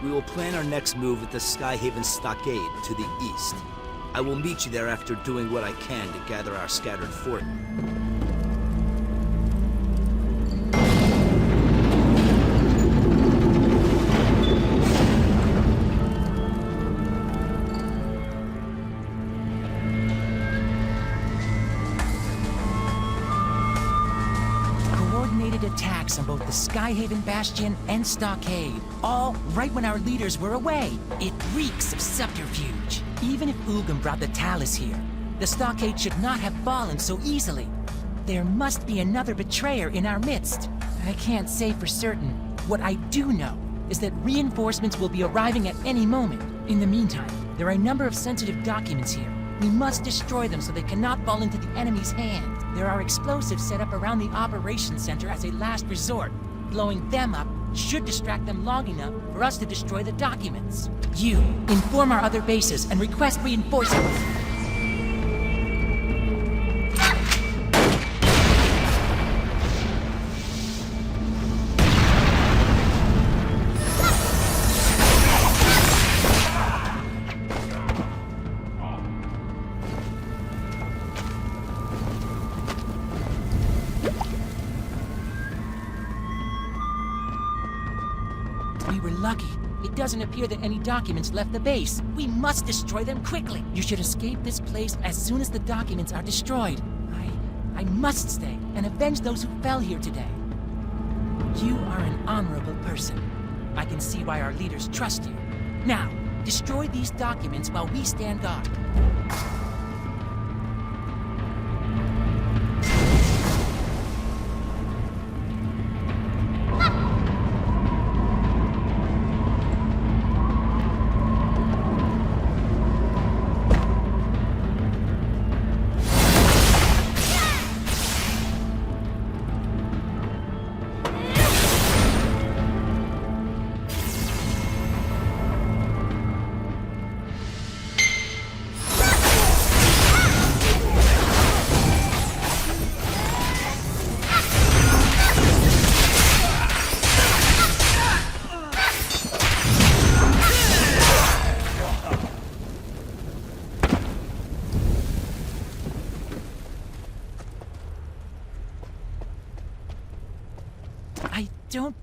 Speaker 7: We will plan our next move at the Skyhaven Stockade to the east. I will meet you there after doing what I can to gather our scattered forces.
Speaker 21: Attacks on both the Skyhaven Bastion and Stockade, all right when our leaders were away. It reeks of subterfuge. Even if Ugin brought the Talus here, the Stockade should not have fallen so easily. There must be another betrayer in our midst. I can't say for certain. What I do know is that reinforcements will be arriving at any moment. In the meantime, there are a number of sensitive documents here. We must destroy them so they cannot fall into the enemy's hands. There are explosives set up around the operations center as a last resort. Blowing them up should distract them long enough for us to destroy the documents. You, inform our other bases and request reinforcements. Lucky. It doesn't appear that any documents left the base. We must destroy them quickly. You should escape this place as soon as the documents are destroyed. I must stay and avenge those who fell here today. You are an honorable person. I can see why our leaders trust you. Now, destroy these documents while we stand guard.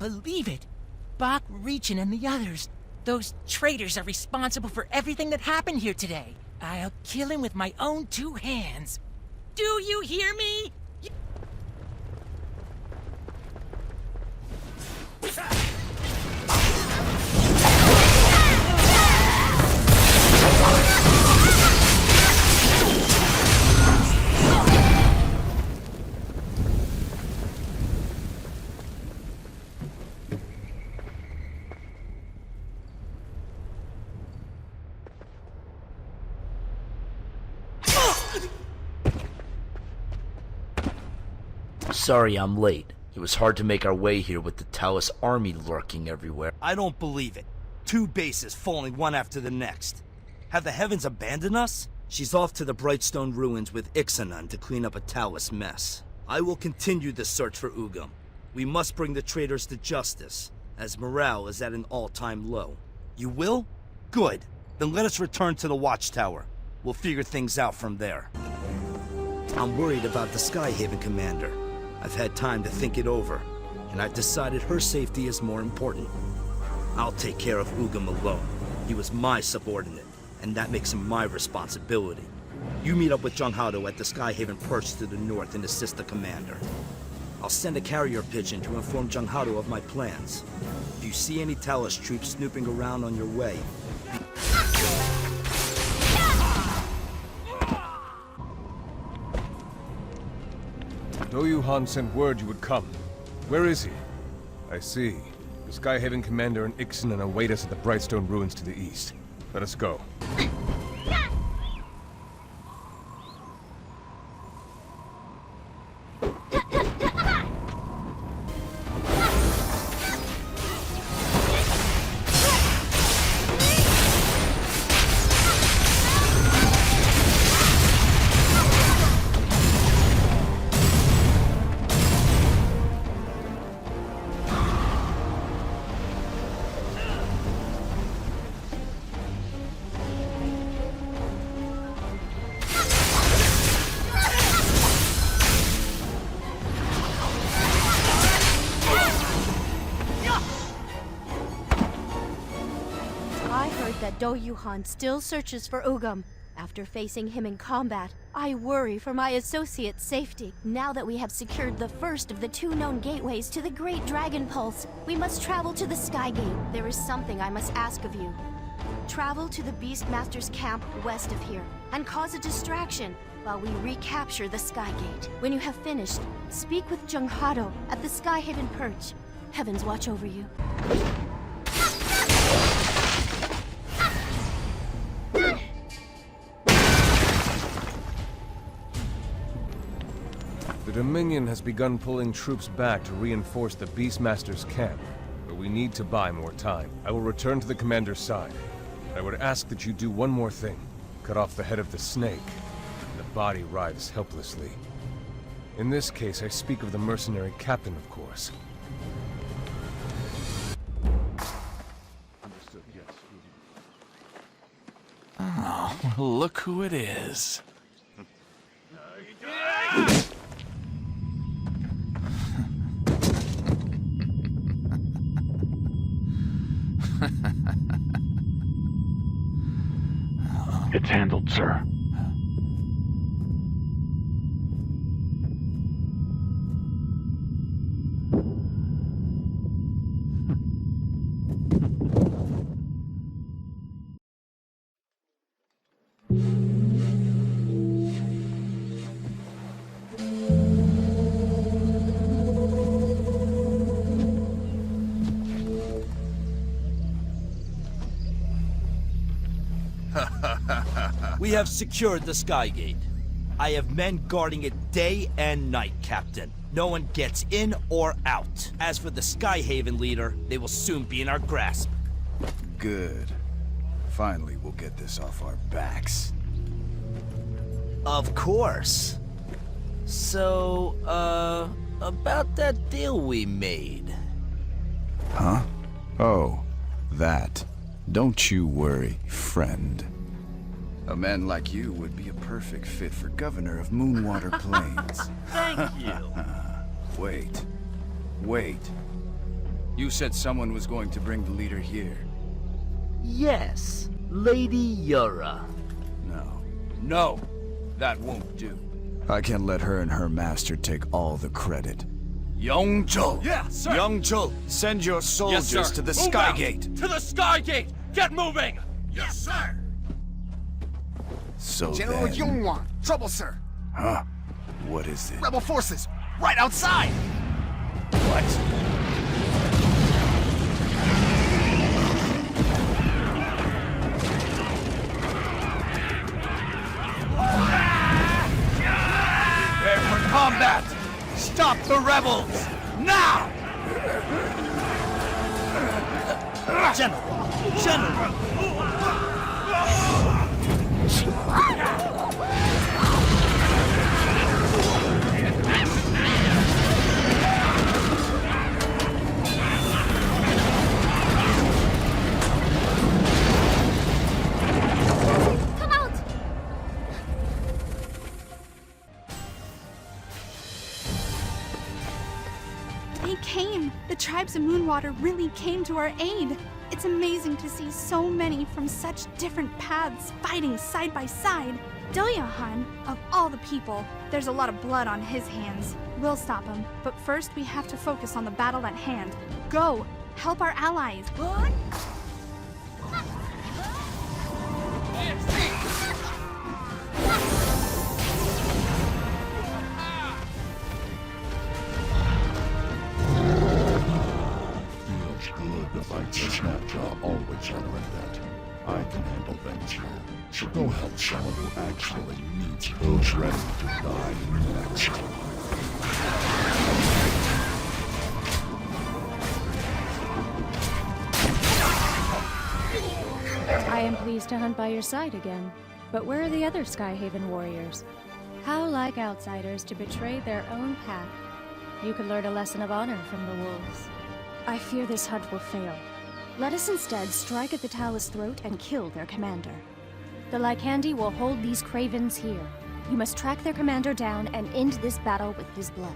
Speaker 21: believe it. Bach, Reachin, and the others. Those traitors are responsible for everything that happened here today. I'll kill him with my own 2 hands. Do you hear me?
Speaker 4: Sorry I'm late. It was hard to make our way here with the Talus army lurking everywhere.
Speaker 7: I don't believe it. 2 bases falling one after the next. Have the heavens abandoned us? She's off to the Brightstone ruins with Ixanan to clean up a Talus mess. I will continue the search for Ugam. We must bring the traitors to justice, as morale is at an all-time low. You will? Good. Then let us return to the Watchtower. We'll figure things out from there. I'm worried about the Skyhaven commander. I've had time to think it over, and I've decided her safety is more important. I'll take care of Ugam alone. He was my subordinate, and that makes him my responsibility. You meet up with Junghado at the Skyhaven perch to the north and assist the commander. I'll send a carrier pigeon to inform Junghado of my plans. If you see any Talus troops snooping around on your way,
Speaker 13: Do-Yuhan sent word you would come. Where is he? I see. The Skyhaven commander and Ixanan await us at the Brightstone ruins to the east. Let us go.
Speaker 22: Do-Yuhan still searches for Ugam. After facing him in combat, I worry for my associate's safety. Now that we have secured the first of the 2 known gateways to the Great Dragon Pulse, we must travel to the Skygate. There is something I must ask of you. Travel to the Beastmaster's camp west of here, and cause a distraction while we recapture the Skygate. When you have finished, speak with Junghado at the Skyhaven perch. Heavens watch over you.
Speaker 13: The Dominion has begun pulling troops back to reinforce the Beastmaster's camp, but we need to buy more time. I will return to the commander's side. I would ask that you do one more thing. Cut off the head of the snake, and the body writhes helplessly. In this case, I speak of the mercenary captain, of course.
Speaker 23: Understood, yes. Oh, look who it is.
Speaker 18: It's handled, sir.
Speaker 7: We have secured the Skygate. I have men guarding it day and night, Captain. No one gets in or out. As for the Skyhaven leader, they will soon be in our grasp.
Speaker 25: Good. Finally, we'll get this off our backs.
Speaker 7: Of course. So, about that deal we made.
Speaker 25: Huh? Oh, that. Don't you worry, friend. A man like you would be a perfect fit for governor of Moonwater Plains.
Speaker 7: Thank you.
Speaker 25: Wait. Wait. You said someone was going to bring the leader here.
Speaker 4: Yes, Lady Yura.
Speaker 25: No, that won't do. I can't let her and her master take all the credit. Yongzhou!
Speaker 1: Yeah, sir!
Speaker 25: Yongzhou, send your soldiers
Speaker 1: Yes, sir.
Speaker 25: to the
Speaker 1: Move out!
Speaker 25: Skygate!
Speaker 1: To the Skygate! Get moving!
Speaker 24: Yes, sir!
Speaker 25: So
Speaker 5: General
Speaker 25: then...
Speaker 5: Yongwan, trouble, sir.
Speaker 25: Huh? What is it?
Speaker 5: Rebel forces, right outside!
Speaker 25: What?
Speaker 24: Prepare for combat! Stop the rebels! Now!
Speaker 7: General!
Speaker 10: Come out!
Speaker 8: They came! The tribes of Moonwater really came to our aid! It's amazing to see so many from such different paths fighting side by side. Do-Yohan, of all the people, there's a lot of blood on his hands. We'll stop him, but first we have to focus on the battle at hand. Go! Help our allies!
Speaker 18: Feels good to fight the Snapjaw, always like that. I can handle them too. So go help someone who actually needs it. Who's ready to die next?
Speaker 16: I am pleased to hunt by your side again. But where are the other Skyhaven warriors? How like outsiders to betray their own pack. You could learn a lesson of honor from the wolves. I fear this hunt will fail. Let us instead strike at the Talus' throat and kill their commander. The Lycandi will hold these cravens here. You must track their commander down and end this battle with his blood.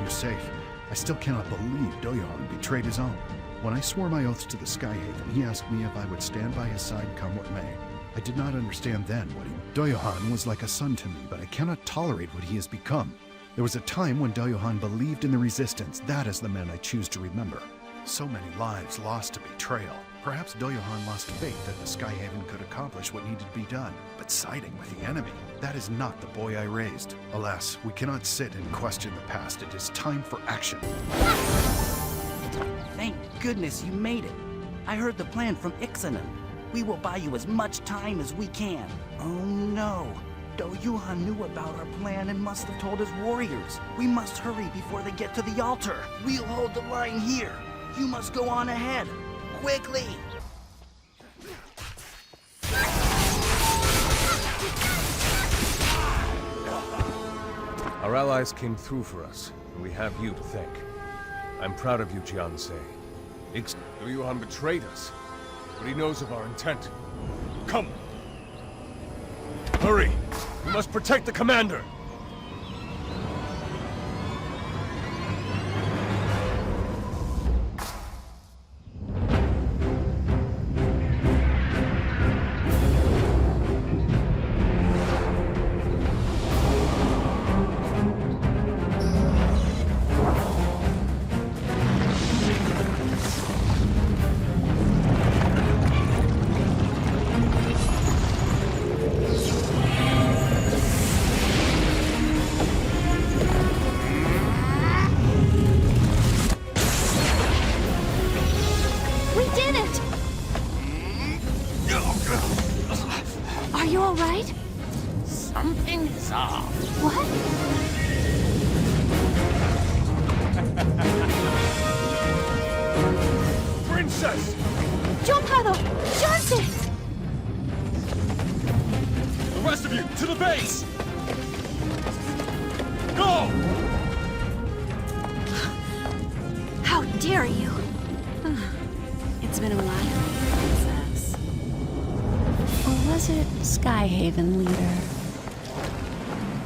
Speaker 14: Safe. I still cannot believe Do-Yohan betrayed his own. When I swore my oaths to the Skyhaven, he asked me if I would stand by his side come what may. I did not understand then what he... Do-Yohan was like a son to me, but I cannot tolerate what he has become. There was a time when Do-Yohan believed in the Resistance. That is the man I choose to remember. So many lives lost to betrayal. Perhaps Do-Yohan lost faith that the Skyhaven could accomplish what needed to be done. But siding with the enemy, that is not the boy I raised. Alas, we cannot sit and question the past. It is time for action.
Speaker 9: Thank goodness you made it. I heard the plan from Ixanan. We will buy you as much time as we can. Oh no. Do-Yohan knew about our plan and must have told his warriors. We must hurry before they get to the altar. We'll hold the line here. You must go on ahead. Quickly!
Speaker 13: Our allies came through for us, and we have you to thank. I'm proud of you, Jiansei. Do-Yohan betrayed us, but he knows of our intent. Come! Hurry! We must protect the commander!
Speaker 22: you all right?
Speaker 11: Something is off.
Speaker 22: What?
Speaker 1: Princess!
Speaker 22: Giancarlo! Justice!
Speaker 1: The rest of you, to the base! Go!
Speaker 22: How dare you? It's been a while, Princess. Or was it Skyhaven leader?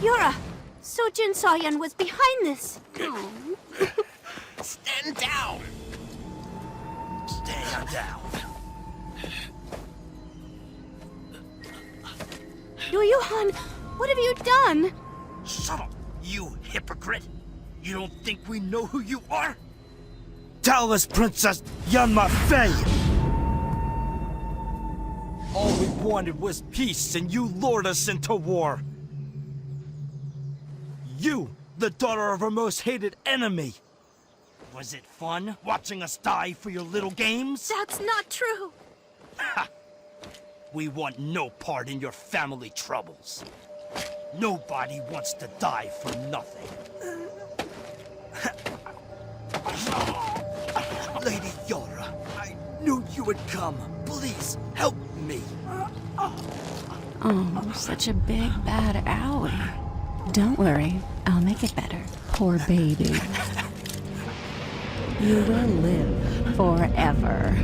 Speaker 22: Yura! So Jin Soyan was behind this!
Speaker 11: Stand down!
Speaker 7: Stand down.
Speaker 22: Doyuhan, what have you done?
Speaker 7: Shut up, you hypocrite! You don't think we know who you are? Tell us, Princess Yanma Fei! All we wanted was peace, and you lured us into war. You, the daughter of our most hated enemy. Was it fun watching us die for your little games?
Speaker 22: That's not true!
Speaker 7: Ha! We want no part in your family troubles. Nobody wants to die for nothing. Lady Yara, I knew you would come. Please, help me.
Speaker 22: Oh, such a big bad owie. Don't worry, I'll make it better. Poor baby. You will live forever.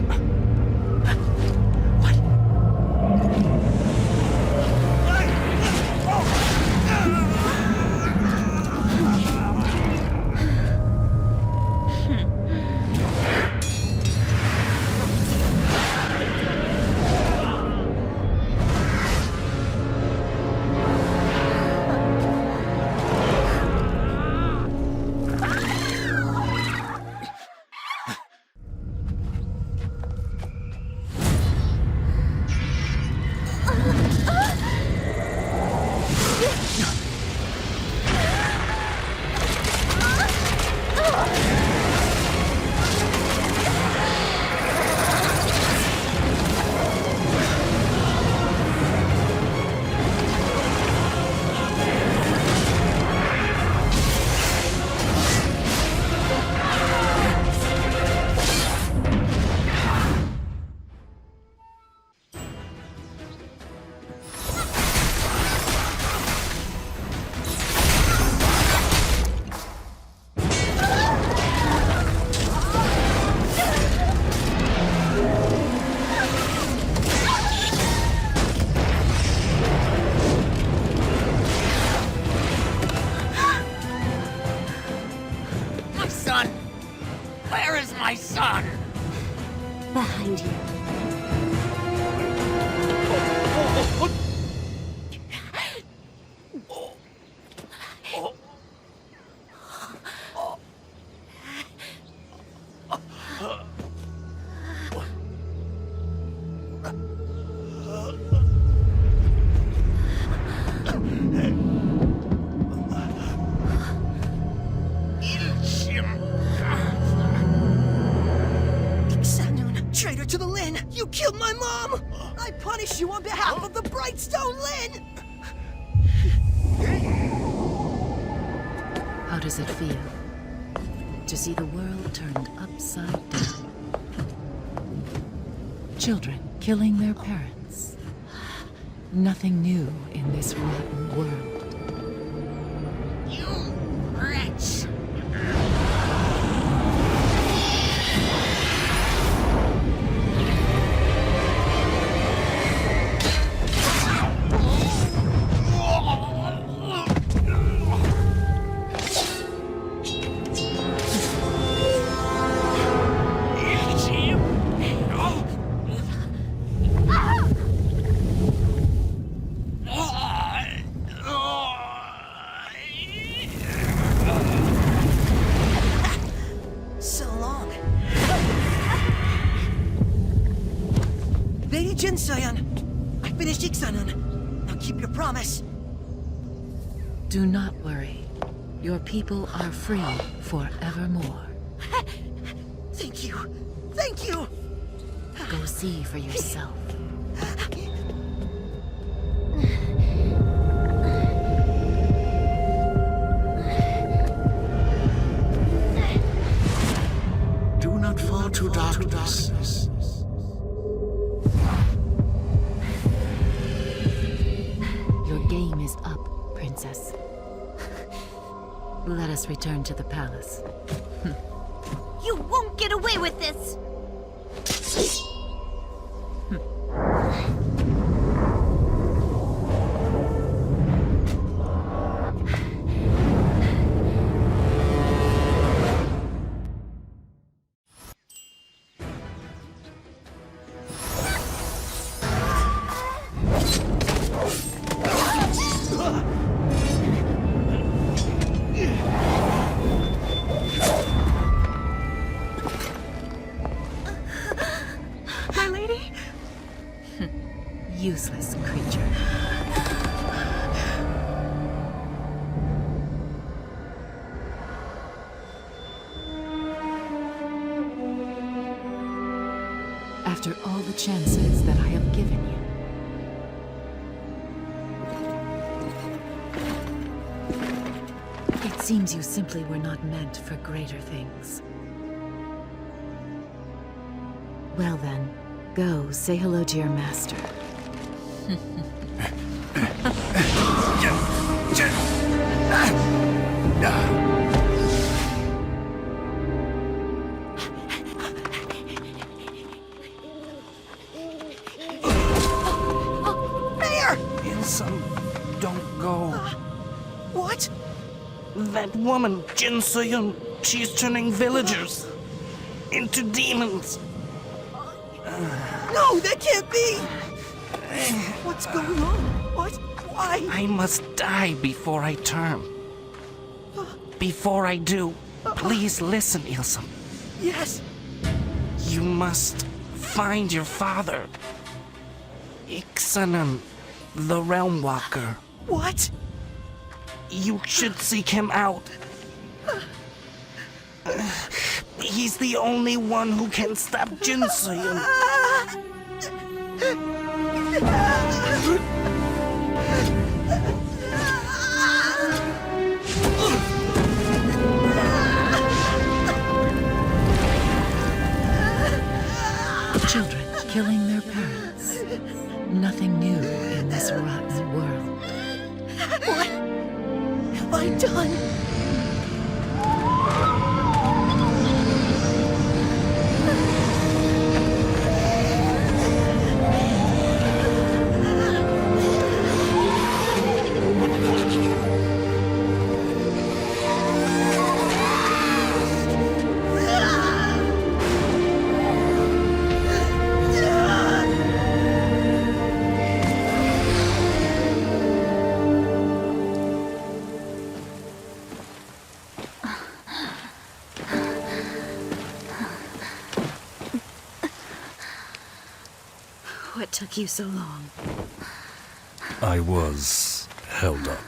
Speaker 11: my son!
Speaker 22: Behind you.
Speaker 2: Traitor to the Lin! You killed my mom! I punish you on behalf of the Brightstone Lin!
Speaker 6: How does it feel to see the world turned upside down? Children killing their parents. Nothing new in this rotten world.
Speaker 11: You wretch!
Speaker 2: I finished Ixanan. Now keep your promise.
Speaker 6: Do not worry. Your people are free forevermore.
Speaker 2: Thank you. Thank you.
Speaker 6: Go see for yourself. is up, Princess. Let us return to the palace.
Speaker 10: You won't get away with this!
Speaker 6: Useless creature. After all the chances that I have given you, it seems you simply were not meant for greater things. Well then, go say hello to your master.
Speaker 9: Ilson, don't go.
Speaker 2: What?
Speaker 9: That woman, Jin Soyun, she's turning villagers into demons.
Speaker 2: No, that can't be! What's going on? What? Why?
Speaker 9: I must die before I turn. Before I do, please listen, Ilson.
Speaker 2: Yes.
Speaker 9: You must find your father. Ixanan, the Realm Walker.
Speaker 2: What?
Speaker 9: You should seek him out. He's the only one who can stop Jin Soyun.
Speaker 6: Children killing their parents. Nothing new in this rotten world.
Speaker 2: What have I done?
Speaker 6: What took you so long?
Speaker 12: I was held up.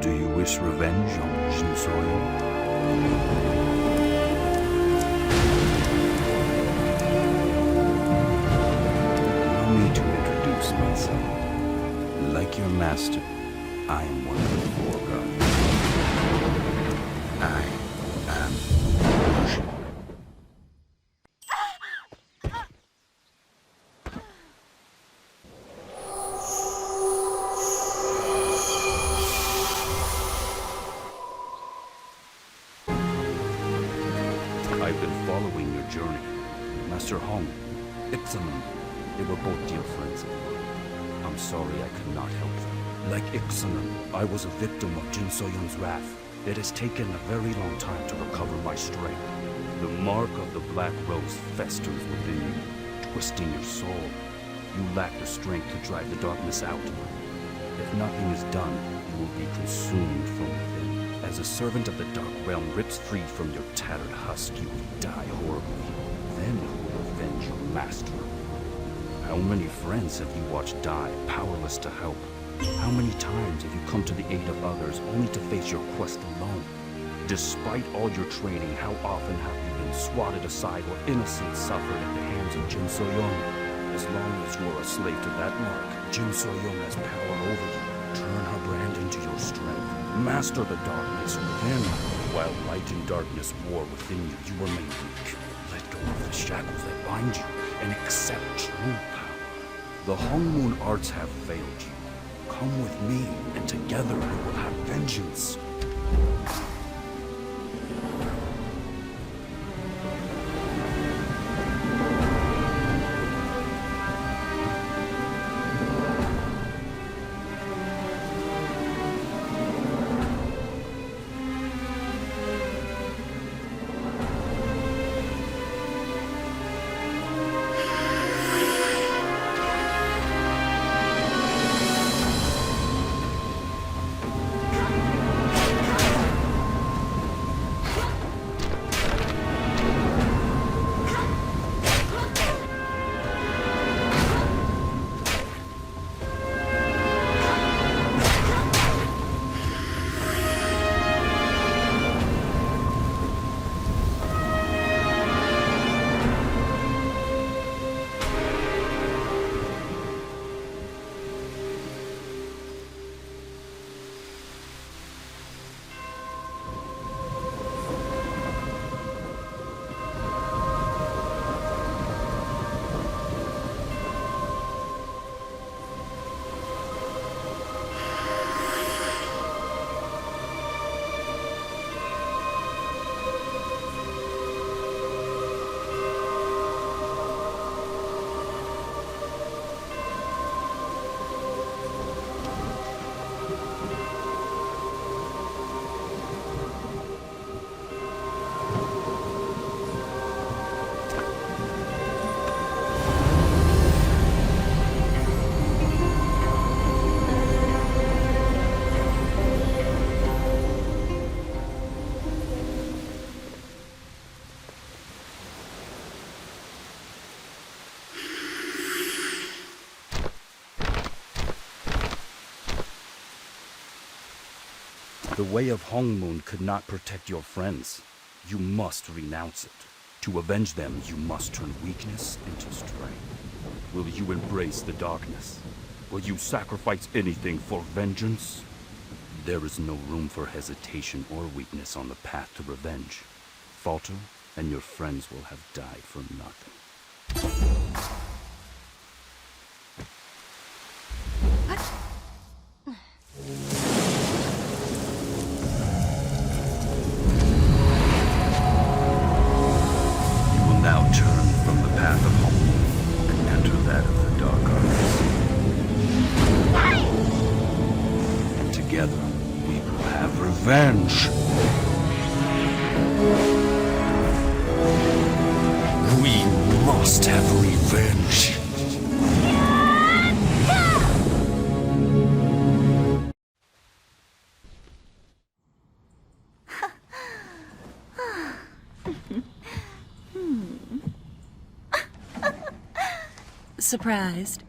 Speaker 12: Do you wish revenge on Jin Soyun? Myself. Like your master, I am one of the Forgotten. I am Illusion. I've been following your journey. Master Hong, Ixalan, they were both dear friends of mine. I'm sorry I could not help them. Like Ixalan, I was a victim of Jin Soyun's wrath. It has taken a very long time to recover my strength. The mark of the Black Rose festers within you, twisting your soul. You lack the strength to drive the darkness out. If nothing is done, you will be consumed from within. As a servant of the Dark Realm rips free from your tattered husk, you will die horribly. Then who will avenge your master? How many friends have you watched die, powerless to help? How many times have you come to the aid of others, only to face your quest alone? Despite all your training, how often have you been swatted aside or innocents suffered at the hands of Jin Soyun? As long as you're a slave to that mark, Jin So-young has power over you. Turn her brand into your strength. Master the darkness within. While light and darkness war within you, you remain weak. Let go of the shackles that bind you and accept true power. The Hong Moon arts have failed you. Come with me, and together we will have vengeance. The way of Hong Moon could not protect your friends. You must renounce it. To avenge them, you must turn weakness into strength. Will you embrace the darkness? Will you sacrifice anything for vengeance? There is no room for hesitation or weakness on the path to revenge. Falter, and your friends will have died for nothing. Revenge. We must have revenge.
Speaker 6: Surprised?